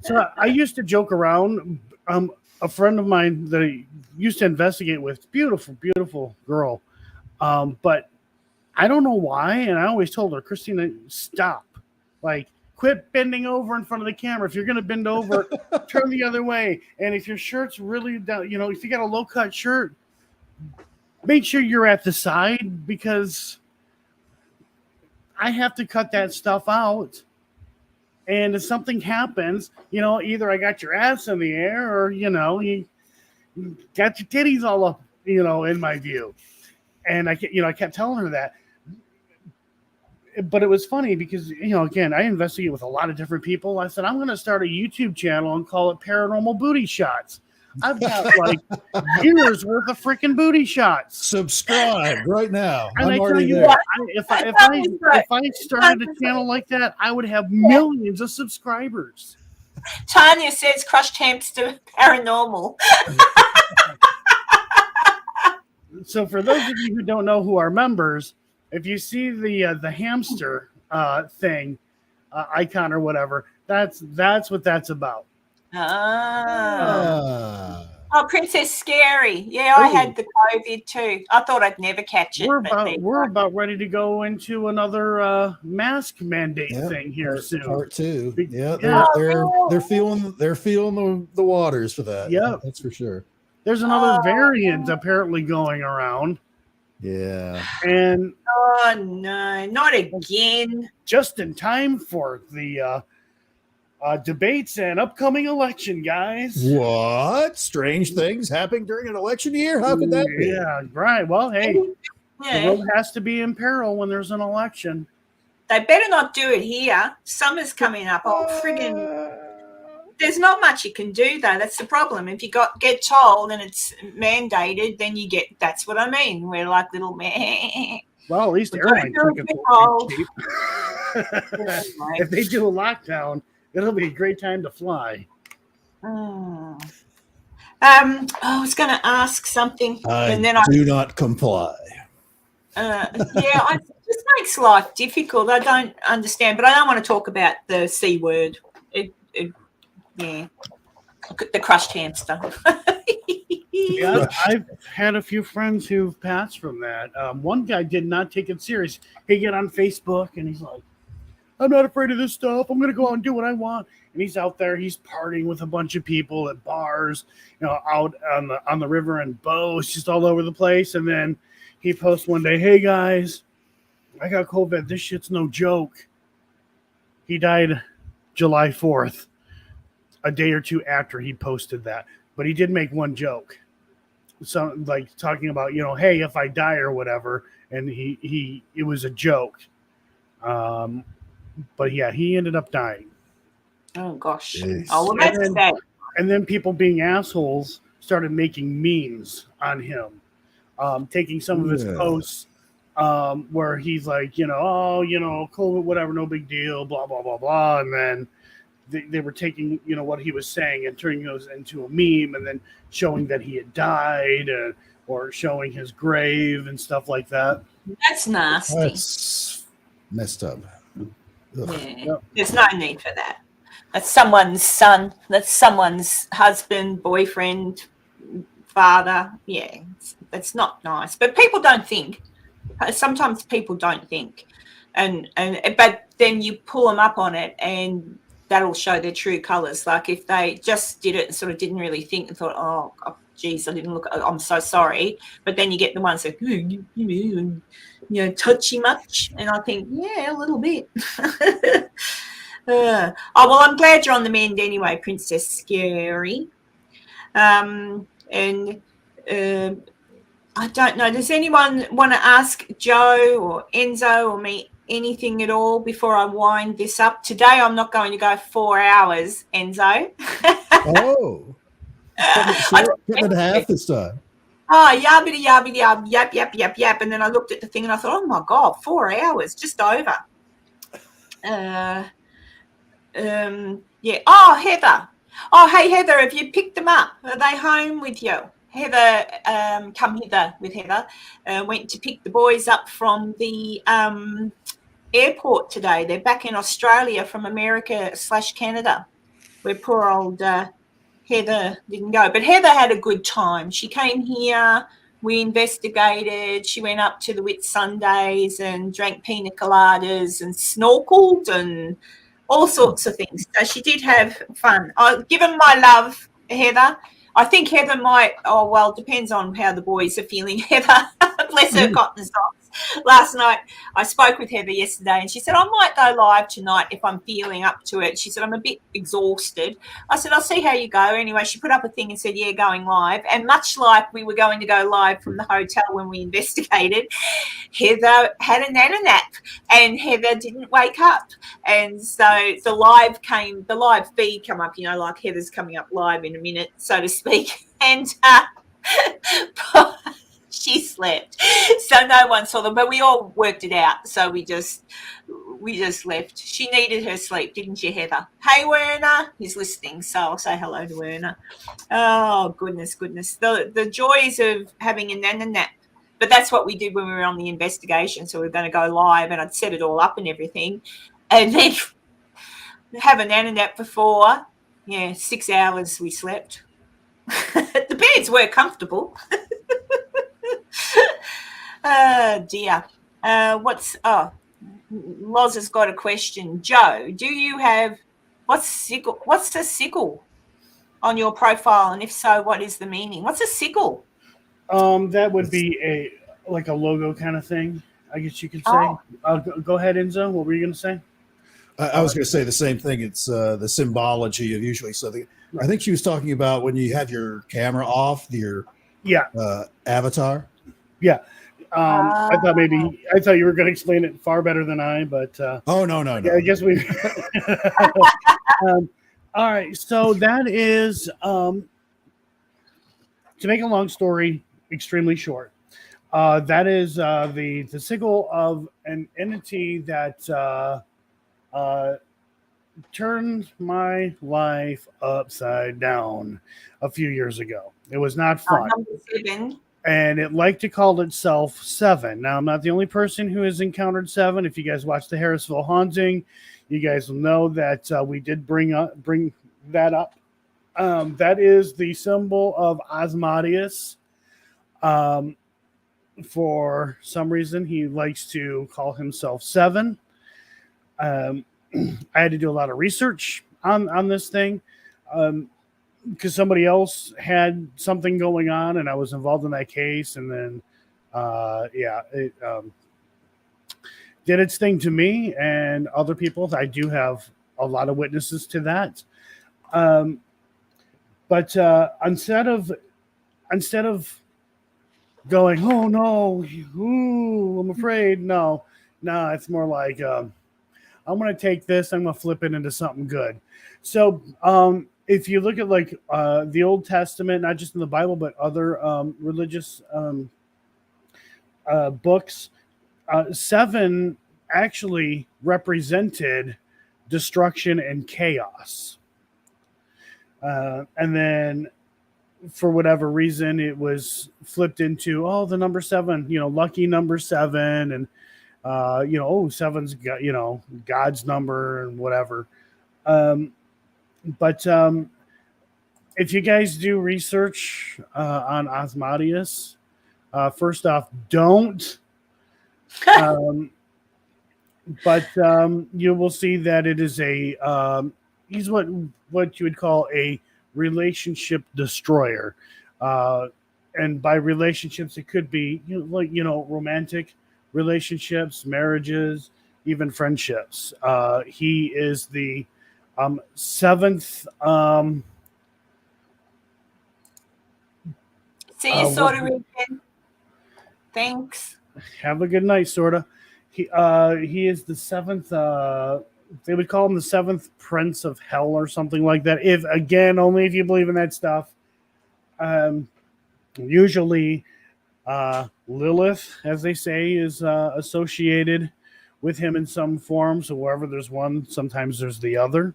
So I used to joke around. A friend of mine that I used to investigate with, beautiful, beautiful girl. But I don't know why. And I always told her, Christina, stop. Like, quit bending over in front of the camera. If you're going to bend over, turn the other way. And if your shirt's really down, if you got a low cut shirt, make sure you're at the side, because I have to cut that stuff out. And if something happens, either I got your ass in the air or, you got your titties all up, in my view. And I kept telling her that. But it was funny because, again, I investigate with a lot of different people. I said, I'm going to start a YouTube channel and call it Paranormal Booty Shots. I've got like years worth of freaking booty shots. Subscribe right now. And I'm I tell already you there. what, if I started a channel like that, I would have millions of subscribers. Tanya says crushed hamster paranormal. So for those of you who don't know who are members, if you see the hamster thing icon or whatever, that's what that's about. Oh, Princess Scary. Yeah, I had the COVID too. I thought I'd never catch it. We're about ready to go into another mask mandate thing here soon. Part 2. Yeah, Yeah. they're feeling the waters for that. Yeah, that's for sure. There's another variant apparently going around. Yeah. And oh no, not again. Just in time for the debates and upcoming election, guys. What? Strange things happening during an election year? How could that be? Yeah, right. Well, hey, the world has to be in peril when there's an election. They better not do it here. Summer's coming up. Oh, friggin'. There's not much you can do, though. That's the problem. If you get told and it's mandated, then you get, that's what I mean. We're like little meh. Well, at least airline tickets will be cheap. If they do a lockdown, it'll be a great time to fly. I was going to ask something, and then I do not comply. it just makes life difficult. I don't understand, but I don't want to talk about the C word. Yeah, the crushed hamster. Yeah, I've had a few friends who've passed from that. One guy did not take it serious. He get on Facebook and he's like, I'm not afraid of this stuff. I'm going to go out and do what I want. And he's out there. He's partying with a bunch of people at bars, out on the river and boats, just all over the place. And then he posts one day, hey, guys, I got COVID. This shit's no joke. He died July 4th, a day or two after he posted that. But he did make one joke. So, like, talking about, hey, if I die or whatever. And it was a joke. But yeah, he ended up dying. Oh gosh. Jeez. Oh, well, that's sad. And then people being assholes started making memes on him, taking some of his posts where he's like, COVID, whatever, no big deal, blah, blah, blah, blah. And then they were taking, what he was saying and turning those into a meme and then showing that he had died or showing his grave and stuff like that. That's nasty. That's messed up. Yeah. There's no need for that. That's someone's son. That's someone's husband, boyfriend, father. Yeah, that's not nice. But people don't think. Sometimes people don't think, but then you pull them up on it, and that'll show their true colours. Like if they just did it and sort of didn't really think and thought, oh geez, I didn't look. I'm so sorry. But then you get the ones that, touchy much, and I think, yeah, a little bit. Well, I'm glad you're on the mend anyway, Princess Scary. I don't know. Does anyone want to ask Joe or Enzo or me anything at all before I wind this up? Today I'm not going to go 4 hours, Enzo. Oh. Cutting it half this time. Oh, yabbity, yabbity, yap, yap, yap, yap. And then I looked at the thing and I thought, oh, my God, 4 hours, just over. Yeah. Oh, Heather. Oh, hey, Heather, have you picked them up? Are they home with you? Heather, come hither with Heather, went to pick the boys up from the airport today. They're back in Australia from America/Canada, where poor old Heather didn't go. But Heather had a good time. She came here. We investigated. She went up to the Whitsundays and drank pina coladas and snorkeled and all sorts of things. So she did have fun. I'll give them my love, Heather. I think Heather might, depends on how the boys are feeling. Heather, bless her cotton socks. last night I spoke with Heather yesterday, and she said I might go live tonight if I'm feeling up to it. She said I'm a bit exhausted. I said I'll see how you go. Anyway, she put up a thing and said, yeah, going live. And much like we were going to go live from the hotel when we investigated, Heather had a nana nap and Heather didn't wake up. And so the live feed come up, like Heather's coming up live in a minute, so to speak. And she slept, so no one saw them, but we all worked it out. So we just left. She needed her sleep, didn't you, Heather? Hey, Werner, he's listening, so I'll say hello to Werner. Oh, goodness, the joys of having a nana nap. But that's what we did when we were on the investigation. So we were going to go live, and I'd set it all up and everything, and then have a nana nap before. 6 hours we slept. The beds were comfortable. Oh dear. Loz has got a question. Joe, do you have what's the sigil on your profile, and if so, what is the meaning? What's a sigil? That would be like a logo kind of thing, I guess you could say. Go ahead, Enzo. What were you going to say? I was going to say the same thing. It's the symbology of usually something. I think she was talking about when you have your camera off, your avatar. Yeah. I thought you were going to explain it far better than I, but no. I guess we. All right, so that is to make a long story extremely short. That is the sigil of an entity that turned my life upside down a few years ago. It was not fun. Number 7. And it liked to call itself Seven. Now, I'm not the only person who has encountered Seven. If you guys watch the Harrisville Haunting, you guys will know that we did bring that up. That is the symbol of Asmodeus. For some reason, he likes to call himself Seven. I had to do a lot of research on this thing. Because somebody else had something going on, and I was involved in that case, and then, it did its thing to me and other people. I do have a lot of witnesses to that. But instead of going, oh no, ooh, I'm afraid, no, it's more like I'm going to take this, I'm going to flip it into something good. So, if you look at like the Old Testament, not just in the Bible, but other religious books, 7 actually represented destruction and chaos. And then for whatever reason, it was flipped into, the number 7, lucky number 7. And, 7's got, God's number and whatever. But if you guys do research on Asmodeus, first off, don't. But you will see that it is he's what you would call a relationship destroyer. And by relationships, it could be romantic relationships, marriages, even friendships. He is the 7th. See you, Sorta Rican. Thanks. Have a good night, Sorta. He is the 7th. They would call him the 7th Prince of Hell or something like that. Only if you believe in that stuff. Usually, Lilith, as they say, is associated with him in some form. So wherever there's one, sometimes there's the other.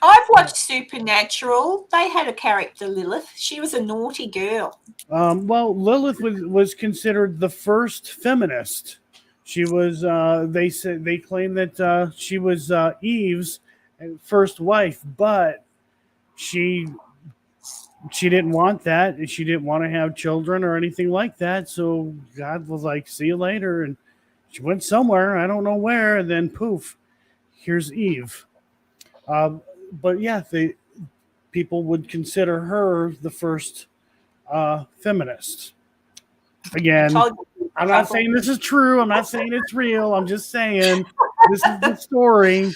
I've watched Supernatural. They had a character, Lilith. She was a naughty girl. Lilith was considered the first feminist. She was. They claim that she was Eve's first wife, but she didn't want that. She didn't want to have children or anything like that. So God was like, "See you later," and she went somewhere. I don't know where. And then poof, here's Eve. But yeah, people would consider her the first feminist. Again, I'm not saying this is true. I'm not saying it's real. I'm just saying this is the story.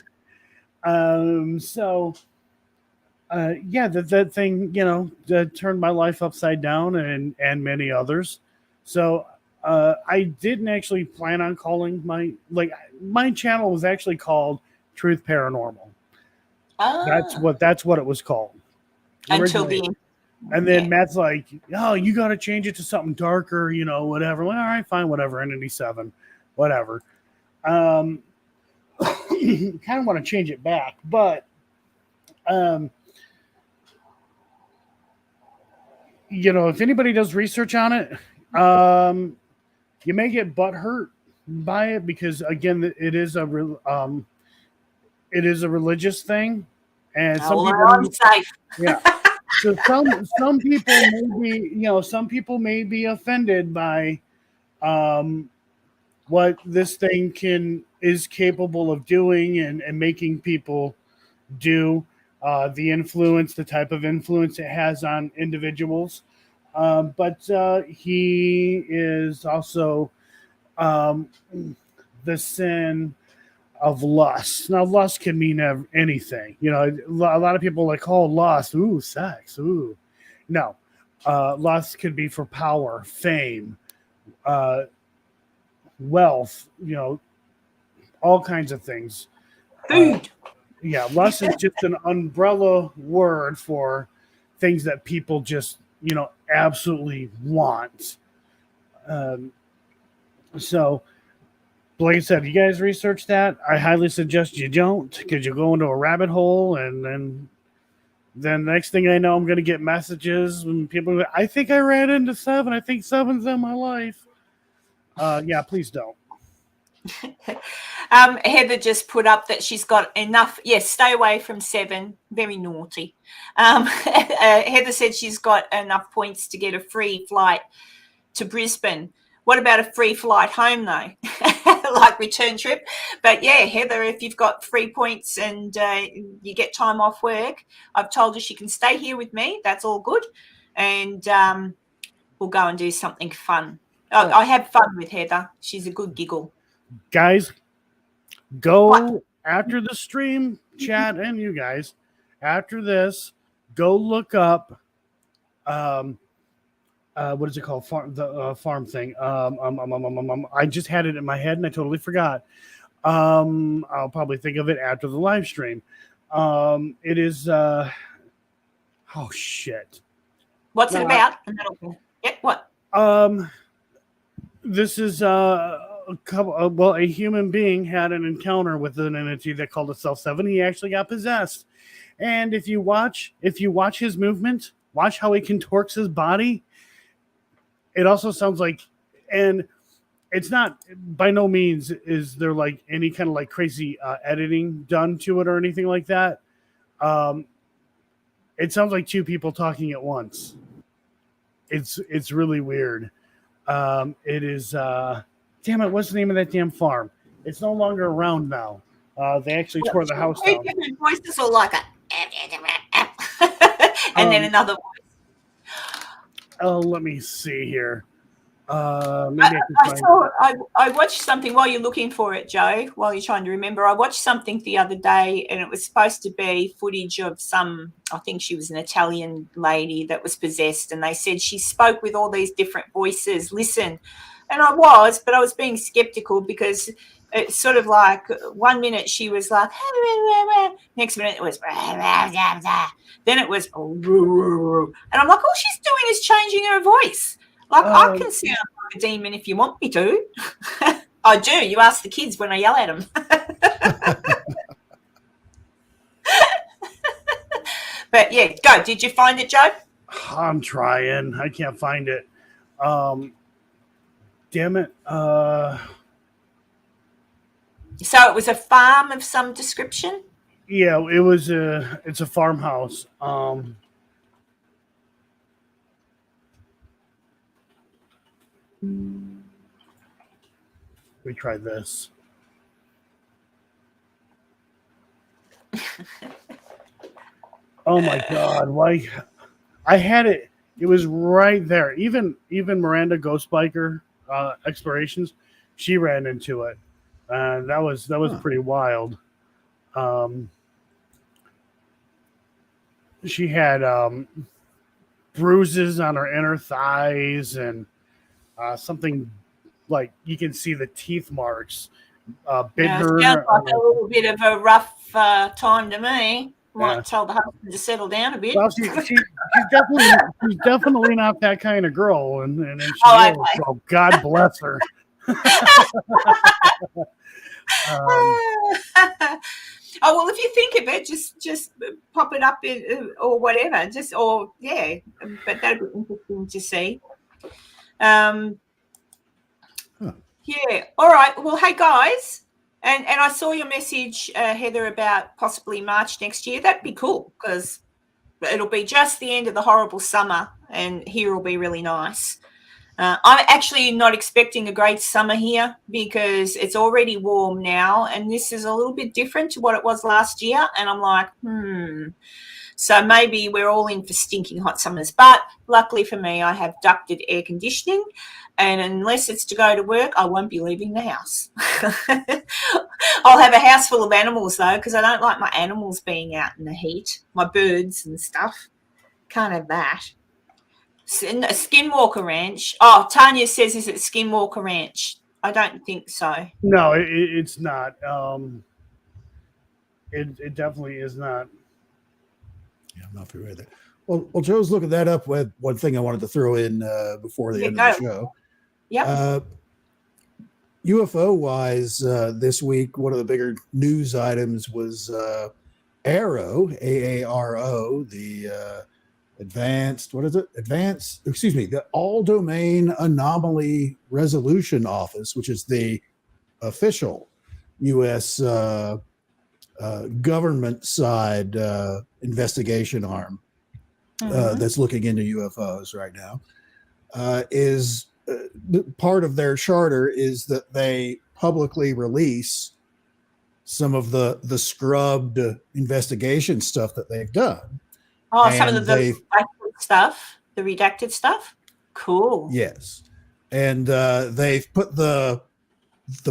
That thing, that turned my life upside down and many others. So I didn't actually plan on calling my channel was actually called Truth Paranormal. That's what it was called. Until the end. And then Matt's like, "Oh, you got to change it to something darker, whatever." Well, all right, fine, whatever. Entity 7, whatever. Kind of want to change it back, but if anybody does research on it, you may get butthurt by it because, again, it is a religious thing, and some people, I'm safe. Yeah. So some people may be offended by what this thing is capable of doing and making people do. The type of influence it has on individuals. But he is also the sin of lust. Now, lust can mean anything. A lot of people lust, ooh, sex, ooh. No, lust can be for power, fame, wealth, all kinds of things. Food. Lust is just an umbrella word for things that people just, absolutely want. So, like I said, you guys research that. I highly suggest you don't, because you go into a rabbit hole, and then next thing I know, I'm going to get messages and people. I think I ran into 7. I think 7's in my life. Please don't. Heather just put up that she's got enough. Yes, stay away from 7. Very naughty. Heather said she's got enough points to get a free flight to Brisbane. What about a free flight home, though? Like return trip? But yeah, Heather, if you've got 3 points and you get time off work, I've told her she can stay here with me. That's all good. And we'll go and do something fun. I have fun with Heather. She's a good giggle. Guys, go after the stream, chat, and you guys, after this, go look up what is it called? Farm thing. I just had it in my head and I totally forgot. I'll probably think of it after the live stream. It is oh shit. What's it about? What? This is a human being had an encounter with an entity that called itself 7. He actually got possessed. And if you watch his movement, watch how he contorts his body. It also sounds like, and it's not, by no means is there like any kind of like crazy editing done to it or anything like that. It sounds like 2 people talking at once. It's really weird. It is, damn it, what's the name of that damn farm? It's no longer around now. They actually tore the house down. Voices are like and then another voice. Oh, let me see here. I watched something while you're looking for it, Joe, while you're trying to remember. I watched something the other day, and it was supposed to be footage of I think she was an Italian lady that was possessed, and they said she spoke with all these different voices. Listen. And I was being skeptical because it's sort of like 1 minute she was like, next minute it was, then it was, and I'm like, all she's doing is changing her voice. Like, I can sound like a demon if you want me to. I do. You ask the kids when I yell at them. But yeah, go. Did you find it, Joe? I'm trying. I can't find it. Damn it. So it was a farm of some description? Yeah, it's a farmhouse. We tried this. Oh my God. Why? I had it. It was right there. Even Miranda Ghost Biker explorations, she ran into it, and that was pretty wild. She had bruises on her inner thighs and something like you can see the teeth marks. Bit her. Sounds like a little bit of a rough time to me. Might Yeah. tell the husband to settle down a bit. Well, she's definitely not that kind of girl, and she Oh, is, okay. so God bless her. Oh well, if you think of it, just pop it up or whatever. But that'd be interesting to see. Yeah. All right. Well, hey guys, and I saw your message, Heather, about possibly March next year. That'd be cool because it'll be just the end of the horrible summer, and here will be really nice. I'm actually not expecting a great summer here because it's already warm now, and this is a little bit different to what it was last year. And I'm like, So maybe we're all in for stinking hot summers. But luckily for me, I have ducted air conditioning, and unless it's to go to work, I won't be leaving the house. I'll have a house full of animals though, because I don't like my animals being out in the heat, my birds and stuff. Can't have that. Skinwalker Ranch. Oh, Tanya says, is it Skinwalker Ranch? I don't think so. No, it's not. It definitely is not. Yeah, I'm not familiar with that. Well, Joe's looking that up. With one thing I wanted to throw in before the end of the show. Yep. UFO wise, this week, one of the bigger news items was AARO, AARO, the the All Domain Anomaly Resolution Office, which is the official U.S. Government side investigation arm that's looking into UFOs right now, is part of their charter is that they publicly release some of the scrubbed investigation stuff that they've done. Oh, some of the redacted stuff. Cool. Yes, and they've put the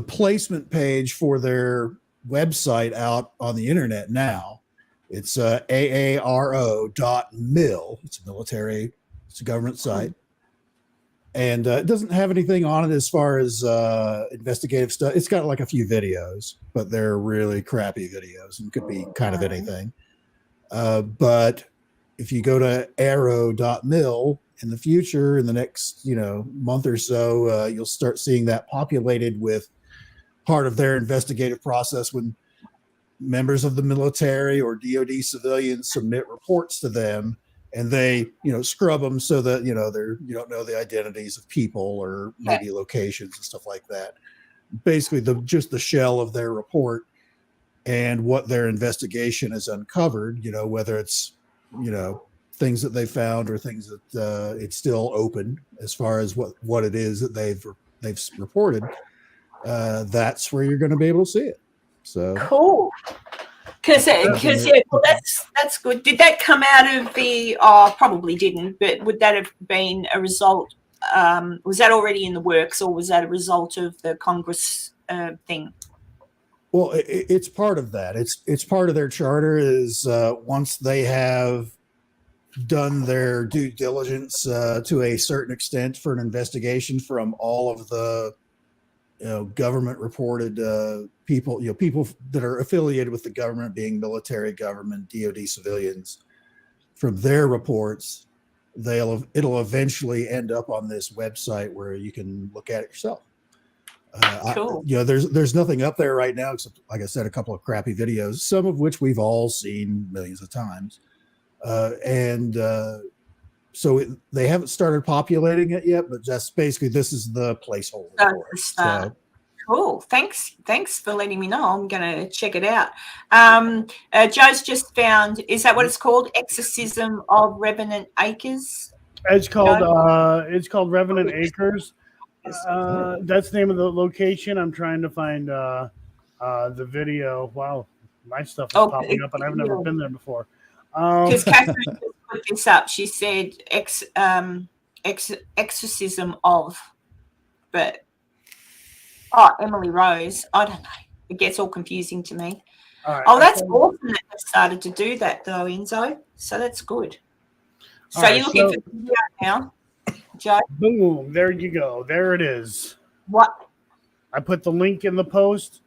placement page for their website out on the internet now. It's aaro.mil. It's a government site, and it doesn't have anything on it as far as investigative stuff. It's got like a few videos, but they're really crappy videos and could be kind of anything. But if you go to aaro.mil in the future, in the next month or so, you'll start seeing that populated with part of their investigative process when members of the military or DoD civilians submit reports to them, and they scrub them so that you don't know the identities of people or maybe locations and stuff like that. Basically, just the shell of their report and what their investigation has uncovered. Whether it's things that they found or things that it's still open as far as what it is that they've reported. That's where you're going to be able to see it. So cool. Because well, that's good. Did that come out of the? Oh, probably didn't. But would that have been a result? Was that already in the works, or was that a result of the Congress thing? Well, it's part of that. It's part of their charter. Is once they have done their due diligence to a certain extent for an investigation from all of the government reported people, people that are affiliated with the government, being military, government, DoD civilians, from their reports, it'll eventually end up on this website where you can look at it yourself. Cool. There's nothing up there right now except, like I said, a couple of crappy videos, some of which we've all seen millions of times, so they haven't started populating it yet, but just basically this is the placeholder for it. So, cool. Thanks for letting me know. I'm going to check it out. Joe's just found, is that what it's called? Exorcism of Revenant Acres? It's called Revenant Acres. That's the name of the location. I'm trying to find the video. Wow, my stuff is popping up, and I've never been there before. Because Catherine just put this up. She said exorcism of. but Emily Rose. I don't know. It gets all confusing to me. All right, Oh, that's awesome that they've started to do that though, Enzo. So that's good. So All right, you're looking for the video now, Joe? Boom! There you go. There it is. What? I put the link in the post.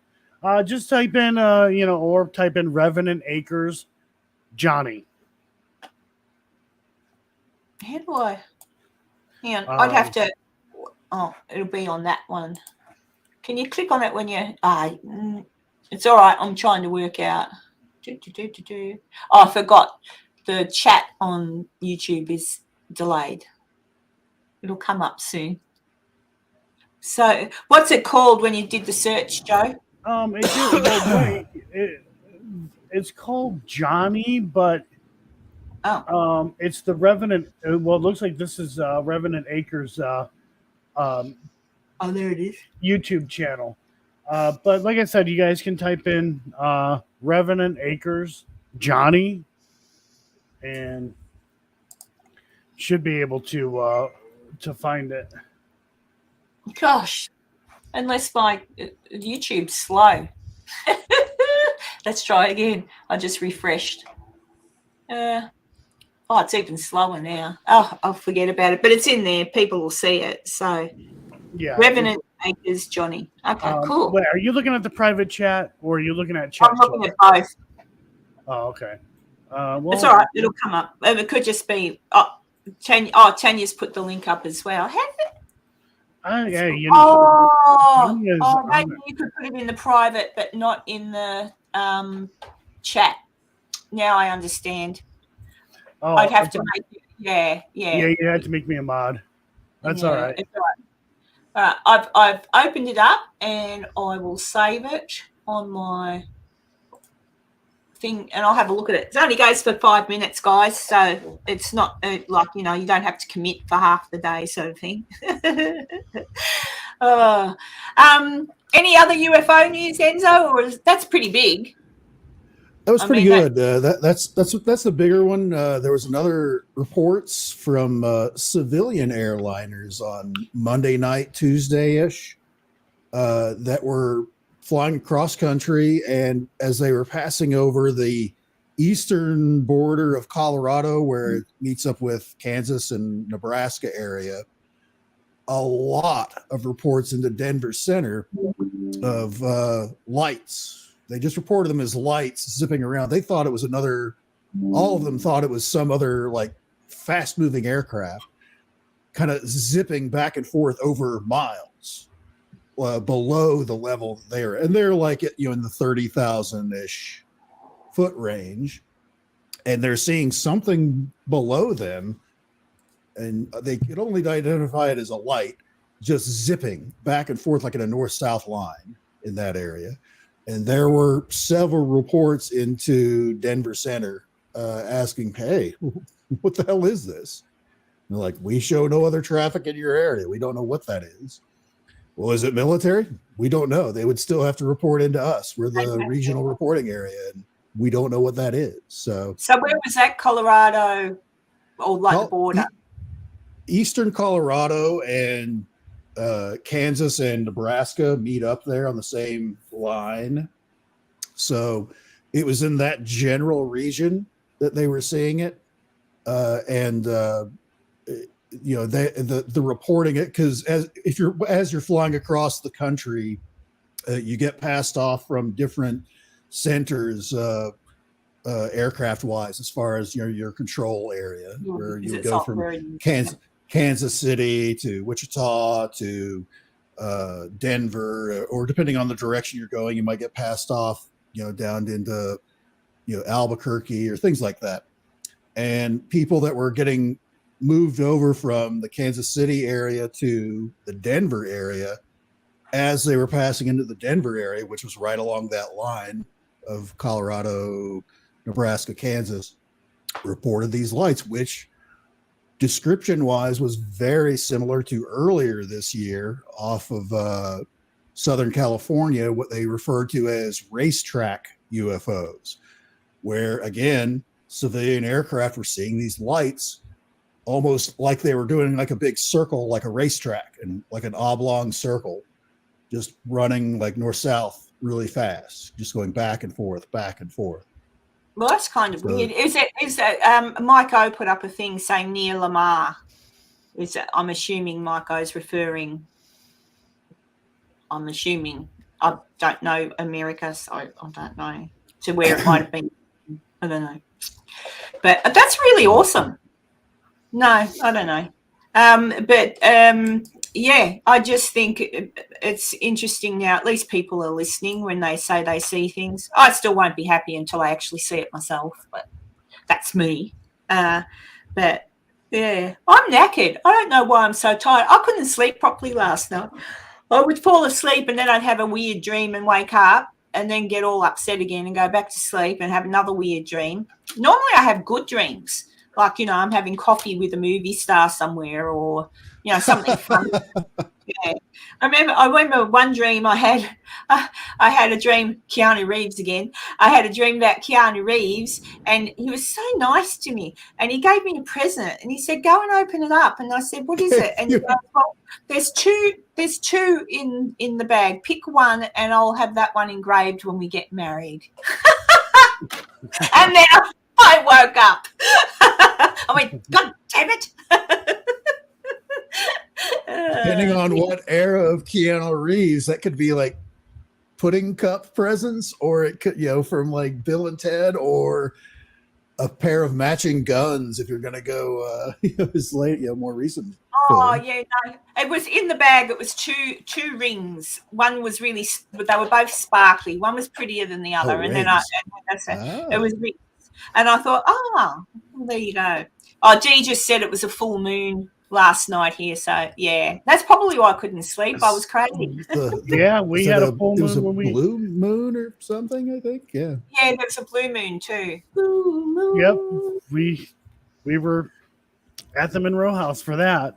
Just type in, or type in Revenant Acres, Johnny. How do I? Hang on, I'd have to. Oh, it'll be on that one. Can you click on it when you? It's all right. I'm trying to work out. Oh, I forgot. The chat on YouTube is delayed. It'll come up soon. So, what's it called when you did the search, Joe? It's called Johnny, but Oh, it's the Revenant. Well, it looks like this is Revenant Acres there it is. YouTube channel. But like I said, you guys can type in Revenant Acres Johnny, and should be able to find it. Gosh, unless my YouTube's slow. Let's try again. I just refreshed. It's even slower now. Oh, I'll forget about it. But it's in there. People will see it. So, Yeah. Revenant Acres Johnny. Okay, cool. Wait, are you looking at the private chat or are you looking at chat? I'm looking at both. Oh, okay. It's all right. It'll come up. It could just be. Tanya's put the link up as well. Have it? Maybe you could put it in the private, but not in the chat. Now I understand. Oh, I'd have to make it. Yeah. Yeah, you had to make me a mod. That's all right. It's all right. I've opened it up and I will save it on my thing and I'll have a look at it. It only goes for 5 minutes, guys, so it's not you don't have to commit for half the day sort of thing. Any other UFO news, Enzo, or that's pretty big? That was pretty good. That's the bigger one. There was another reports from civilian airliners on Monday night, Tuesday-ish, that were flying across country, and as they were passing over the eastern border of Colorado, where it meets up with Kansas and Nebraska area, a lot of reports into Denver Center of lights. They just reported them as lights zipping around. They thought it was all of them thought it was some other like fast moving aircraft kind of zipping back and forth over miles below the level there. And they're like, in the 30,000-ish foot range. And they're seeing something below them. And they could only identify it as a light just zipping back and forth like in a north-south line in that area. And there were several reports into Denver Center asking, hey, what the hell is this? And they're like, we show no other traffic in your area. We don't know what that is. Well, is it military? We don't know. They would still have to report into us. We're the regional reporting area, and we don't know what that is. So where was that? Colorado or like the border? Eastern Colorado and Kansas and Nebraska meet up there on the same line. So it was in that general region that they were seeing it. The reporting it, because as you're flying across the country, you get passed off from different centers aircraft wise, as far as your control area, where you go from Kansas City to Wichita to Denver, or depending on the direction you're going, you might get passed off, down into, Albuquerque or things like that. And people that were getting moved over from the Kansas City area to the Denver area, as they were passing into the Denver area, which was right along that line of Colorado, Nebraska, Kansas, reported these lights, which description wise was very similar to earlier this year off of Southern California, what they referred to as racetrack UFOs, where again, civilian aircraft were seeing these lights almost like they were doing like a big circle, like a racetrack, and like an oblong circle, just running like north-south really fast, just going back and forth, back and forth. Well, that's kind of weird. Is that Mike O put up a thing saying near Lamar? Is that, I'm assuming Mike O's referring. I'm assuming. I don't know America, so I don't know to where it might have been. I don't know. But that's really awesome. No, I don't know. Yeah, I just think it's interesting now. At least people are listening when they say they see things. I still won't be happy until I actually see it myself, but that's me. But yeah, I'm knackered. I don't know why I'm so tired. I couldn't sleep properly last night. I would fall asleep and then I'd have a weird dream and wake up and then get all upset again and go back to sleep and have another weird dream. Normally I have good dreams. Like, I'm having coffee with a movie star somewhere or, something fun. Yeah. I remember one dream I had a dream, Keanu Reeves again. I had a dream about Keanu Reeves and he was so nice to me and he gave me a present and he said, go and open it up. And I said, what is it? And he goes, well, there's two in the bag. Pick one and I'll have that one engraved when we get married. And then I woke up. I went, God damn it. Depending on what era of Keanu Reeves, that could be like pudding cup presents, or it could, from like Bill and Ted, or a pair of matching guns if you're going to go his late, more recent. Oh, film. yeah, no. It was in the bag. It was two rings. One was really, they were both sparkly. One was prettier than the other. And then it was rings. And I thought, well, there you go. Oh, Dee just said it was a full moon last night here. So, yeah, that's probably why I couldn't sleep. I was crazy. We had a full moon when we... blue moon or something, I think. Yeah. Yeah, there was a blue moon too. Blue moon. Yep. We were at the Monroe House for that.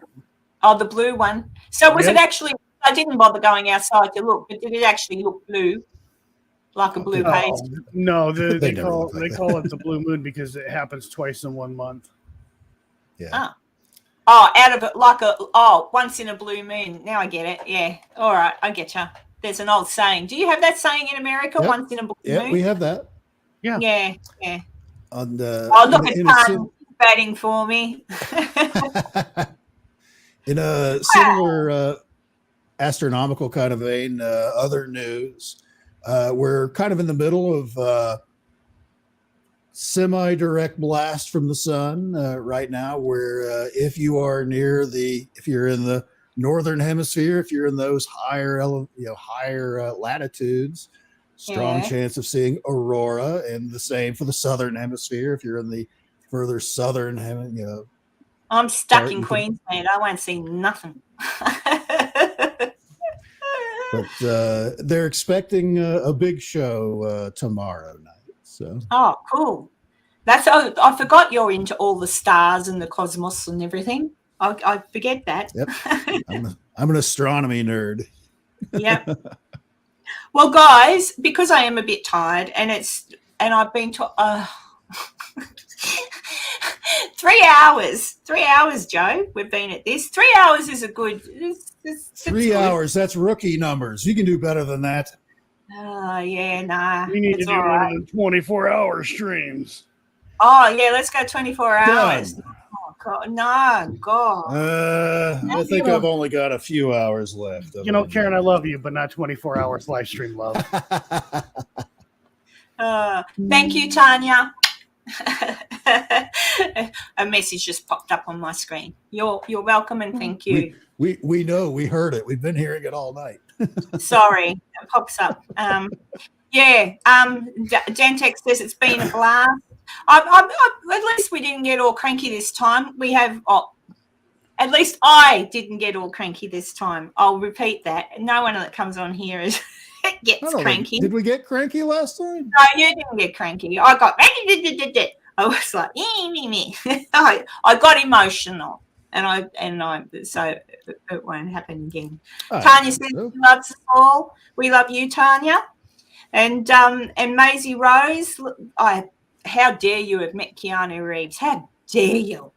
Oh, the blue one. So was it actually, I didn't bother going outside to look, but did it actually look blue? Like a blue page? No, they call it the blue moon because it happens twice in 1 month. Yeah. Out of it, once in a blue moon. Now I get it. Yeah. All right. I get you. There's an old saying. Do you have that saying in America? Yep. Once in a blue moon? Yeah, we have that. Yeah. Yeah. On the, look at Tan batting for me. In a similar astronomical kind of vein, other news, we're kind of in the middle of semi-direct blast from the sun right now, where if you're in the northern hemisphere, if you're in those higher latitudes, strong chance of seeing aurora, and the same for the southern hemisphere. If you're in the further southern hemisphere, I'm stuck in Queensland. I won't see nothing. But they're expecting a big show tomorrow night. So. Oh, cool. I forgot you're into all the stars and the cosmos and everything. I forget that. Yep. I'm an astronomy nerd. Yeah. Well, guys, because I am a bit tired and I've been to 3 hours. 3 hours, Joe. We've been at this. 3 hours is a good. It's 3 hours. That's rookie numbers. You can do better than that. Oh, yeah, nah. We need to do one of the 24-hour streams. Oh, yeah, let's go 24 hours. Done. Oh, God. No, God. I think I've only got a few hours left. Karen, I love you, but not 24 hours live stream love. Thank you, Tanya. A message just popped up on my screen. You're welcome and thank you. We know, we heard it. We've been hearing it all night. Sorry, it pops up. Dantex says it's been a blast. At least we didn't get all cranky this time. At least I didn't get all cranky this time. I'll repeat that. No one that comes on here gets cranky. Did we get cranky last time? No, you didn't get cranky. I got. I was like, I got emotional, so it won't happen again. Tanya says she loves us all. We love you, Tanya, and Maisie Rose. How dare you have met Keanu Reeves? How dare you?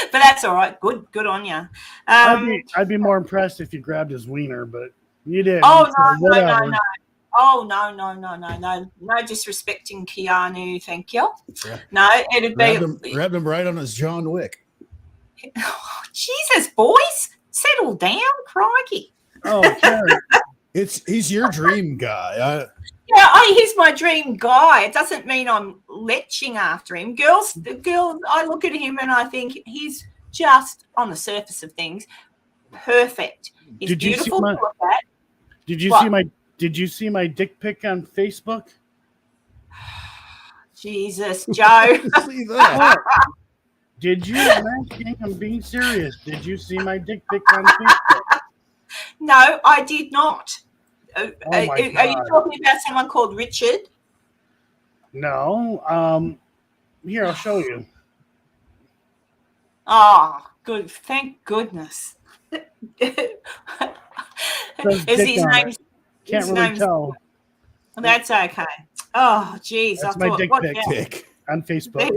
But that's all right. Good on you. I'd be more impressed if you grabbed his wiener, but you didn't. Oh So no. whatever. Oh no disrespecting Keanu, thank you. Yeah. No, it'd Grabbed him right on his John Wick. Oh, Jesus, boys, settle down, crikey. Oh, Karen. He's your dream guy. He's my dream guy. It doesn't mean I'm leching after him. I look at him and I think he's just on the surface of things perfect. He's beautiful to look at. Did you see my dick pic on Facebook? Jesus, Joe. See that? Did you? I'm being serious. Did you see my dick pic on Facebook? No, I did not. Oh are you talking about someone called Richard? No. Here, I'll show you. Oh, good. Thank goodness. His name? Can't really tell. That's okay. Oh, geez. That's my dick pic on Facebook.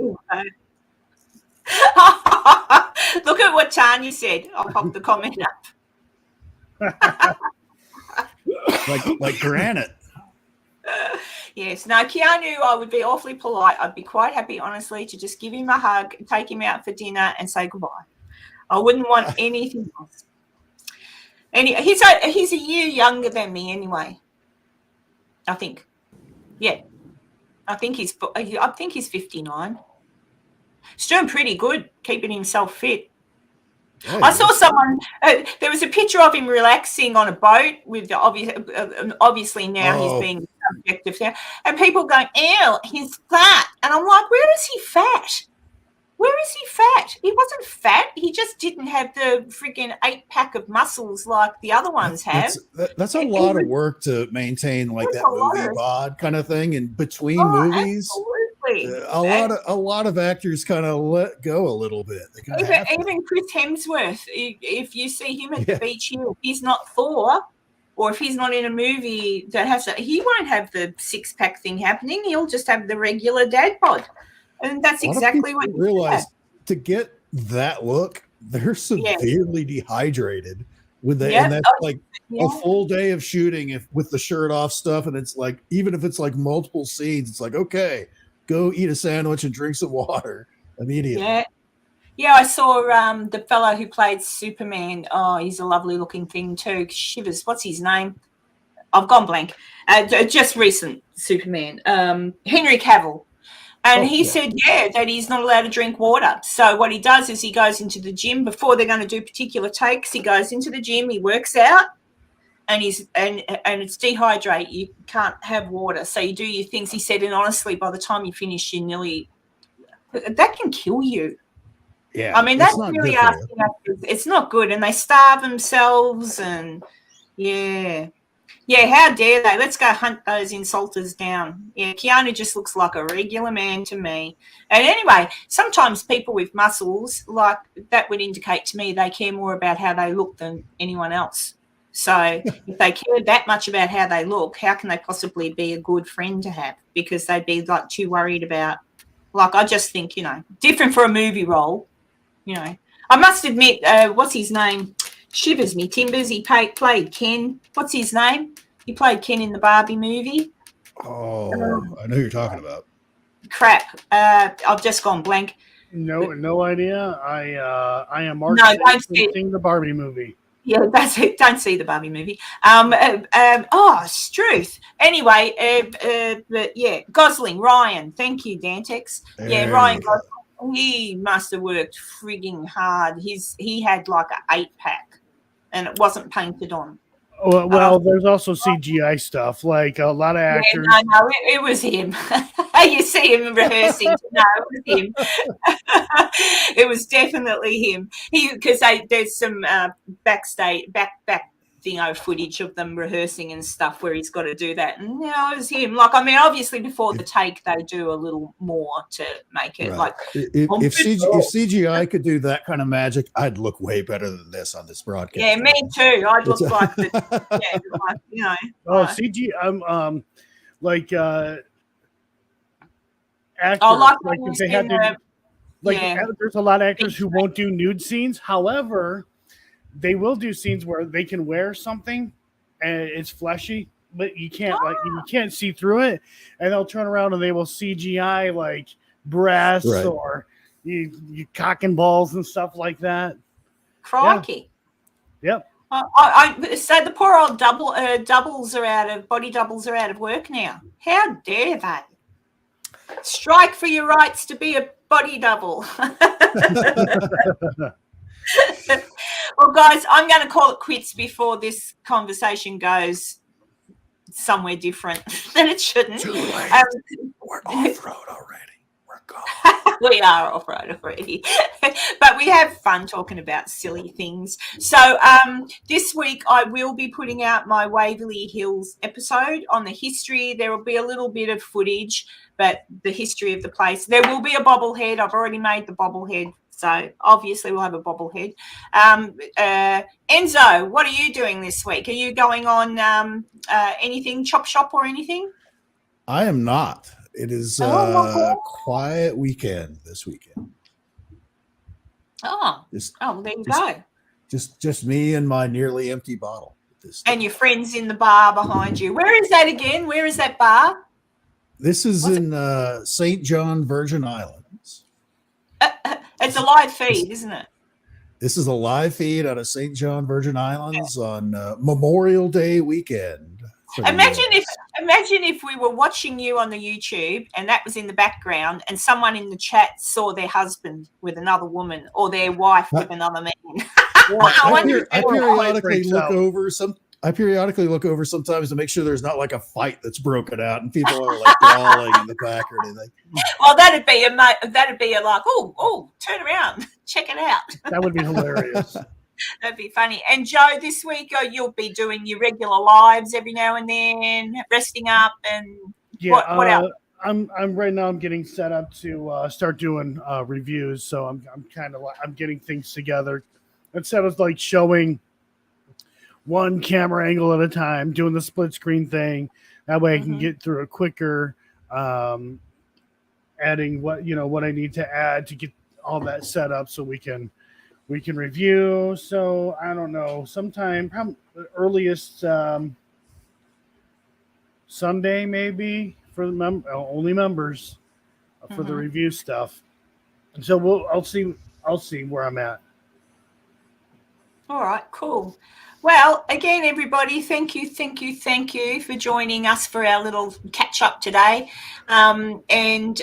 Look at what Tanya said. I'll pop the comment up. like granite. Yes. No, Keanu, I would be awfully polite. I'd be quite happy, honestly, to just give him a hug, take him out for dinner, and say goodbye. I wouldn't want anything else. He's a year younger than me anyway. I think. Yeah. I think he's 59. He's doing pretty good, keeping himself fit. Oh, I saw someone. There was a picture of him relaxing on a boat with obviously now he's being subjective now, and people going, "Ew, he's fat," and I'm like, "Where is he fat? Where is he fat? He wasn't fat. He just didn't have the freaking 8-pack of muscles like the other ones have." That's a lot of work to maintain like that movie bod kind of thing in between movies. Absolutely. A lot of actors kind of let go a little bit. Even Chris Hemsworth, if you see him at the beach here, if he's not Thor, or if he's not in a movie that has he won't have the 6-pack thing happening. He'll just have the regular dad bod. And that's exactly what you realize. To get that look, they're severely dehydrated and that's a full day of shooting with the shirt off stuff. And it's like, even if it's like multiple scenes, it's like, okay, go eat a sandwich and drink some water immediately. Yeah, I saw the fellow who played Superman. Oh, he's a lovely looking thing too. Shivers. What's his name? I've gone blank. Just recent Superman. Henry Cavill. And he said, that he's not allowed to drink water. So what he does is he goes into the gym before they're going to do particular takes. He goes into the gym, he works out, and it's dehydrate. You can't have water. So you do your things. He said, and honestly, by the time you finish, that can kill you. Yeah. I mean, that's really asking us. It's not good. And they starve themselves and how dare they? Let's go hunt those insulters down. Yeah, Keanu just looks like a regular man to me. And anyway, sometimes people with muscles, like that would indicate to me they care more about how they look than anyone else. So if they care that much about how they look, how can they possibly be a good friend to have? Because they'd be like too worried about, like, I just think, different for a movie role, I must admit, what's his name? Shivers me timbers. He played Ken. What's his name? He played Ken in the Barbie movie. Oh, I know who you're talking about. Crap. I've just gone blank. No idea. I am Mark. No, don't see the Barbie movie. Yeah, that's it. Don't see the Barbie movie. Struth. Anyway, but yeah, Gosling, Ryan. Thank you, Dantex. Yeah, Ryan Gosling. He must have worked frigging hard. He had like an 8-pack, and it wasn't painted on. Well, there's also CGI stuff, like a lot of actors. Yeah, no, it was him. You see him rehearsing. No, it was him. It was definitely him. Because there's some backstage back footage of them rehearsing and stuff where he's got to do that. And it was him. Like, I mean, obviously before the take they do a little more to make it like. If CGI could do that kind of magic, I'd look way better than this on this broadcast. Yeah, me too. I'd look like CGI. actors. Oh, like If they had to, yeah. there's a lot of actors who won't do nude scenes. However, they will do scenes where they can wear something and it's fleshy, but you can't see through it, and they'll turn around and they will CGI like breasts or you cock and balls and stuff like that. Crikey. Yeah. Yep. So the poor old body doubles are out of work now. How dare they? Strike for your rights to be a body double. Well, guys, I'm going to call it quits before this conversation goes somewhere different than it shouldn't. Too late. We're off-road already. We're gone. We are off-road already. But we have fun talking about silly things. So this week I will be putting out my Waverley Hills episode on the history. There will be a little bit of footage, but the history of the place. There will be a bobblehead. I've already made the bobblehead. So obviously we'll have a bobblehead. Enzo, what are you doing this week? Are you going on anything, Chop Shop or anything? I am not. It is a quiet weekend this weekend. There you go. Just me and my nearly empty bottle. And your friends in the bar behind you. Where is that again? Where is that bar? This is in St. John, Virgin Islands. It's a live feed, isn't it? This is a live feed out of St. John, Virgin Islands on Memorial Day weekend. Imagine if we were watching you on the YouTube and that was in the background and someone in the chat saw their husband with another woman or their wife with another man. I periodically look over sometimes to make sure there's not like a fight that's broken out and people are like brawling in the back or anything. Well, that'd be a like, turn around, check it out. That would be hilarious. That'd be funny. And Joe, this week you'll be doing your regular lives every now and then, resting up and what else? I'm right now. I'm getting set up to start doing reviews. So I'm getting things together instead of like showing one camera angle at a time, doing the split screen thing. That way I can get through it quicker. Adding what I need to add to get all that set up so we can review. So I don't know, sometime probably the earliest Sunday maybe for the only members for the review stuff. And so I'll see where I'm at. All right, cool. Well, again, everybody, thank you for joining us for our little catch up today. And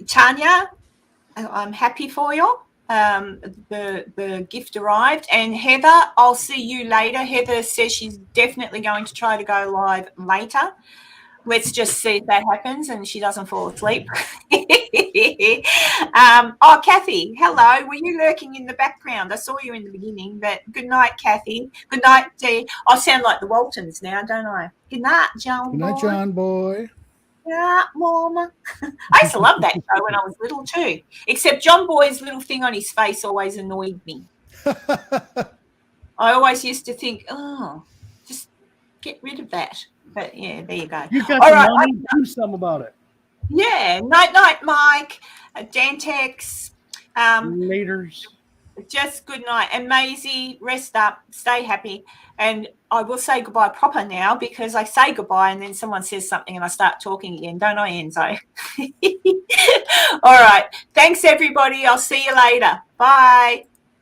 Tanya, I'm happy for you. The gift arrived. And Heather, I'll see you later. Heather says she's definitely going to try to go live later. Let's just see if that happens and she doesn't fall asleep. Kathy, hello. Were you lurking in the background? I saw you in the beginning, but good night, Kathy. Good night, Dee. I sound like the Waltons now, don't I? Good night, John. Good night, John boy. Yeah, Mom. I used to love that show when I was little too. Except John Boy's little thing on his face always annoyed me. I always used to think, just get rid of that. But yeah, there you go. You got some money, do something about it. Yeah. Night, Mike. Dantex. Laters. Just good night. And Maisie, rest up, stay happy. And I will say goodbye proper now because I say goodbye and then someone says something and I start talking again. Don't I, Enzo? All right. Thanks, everybody. I'll see you later. Bye.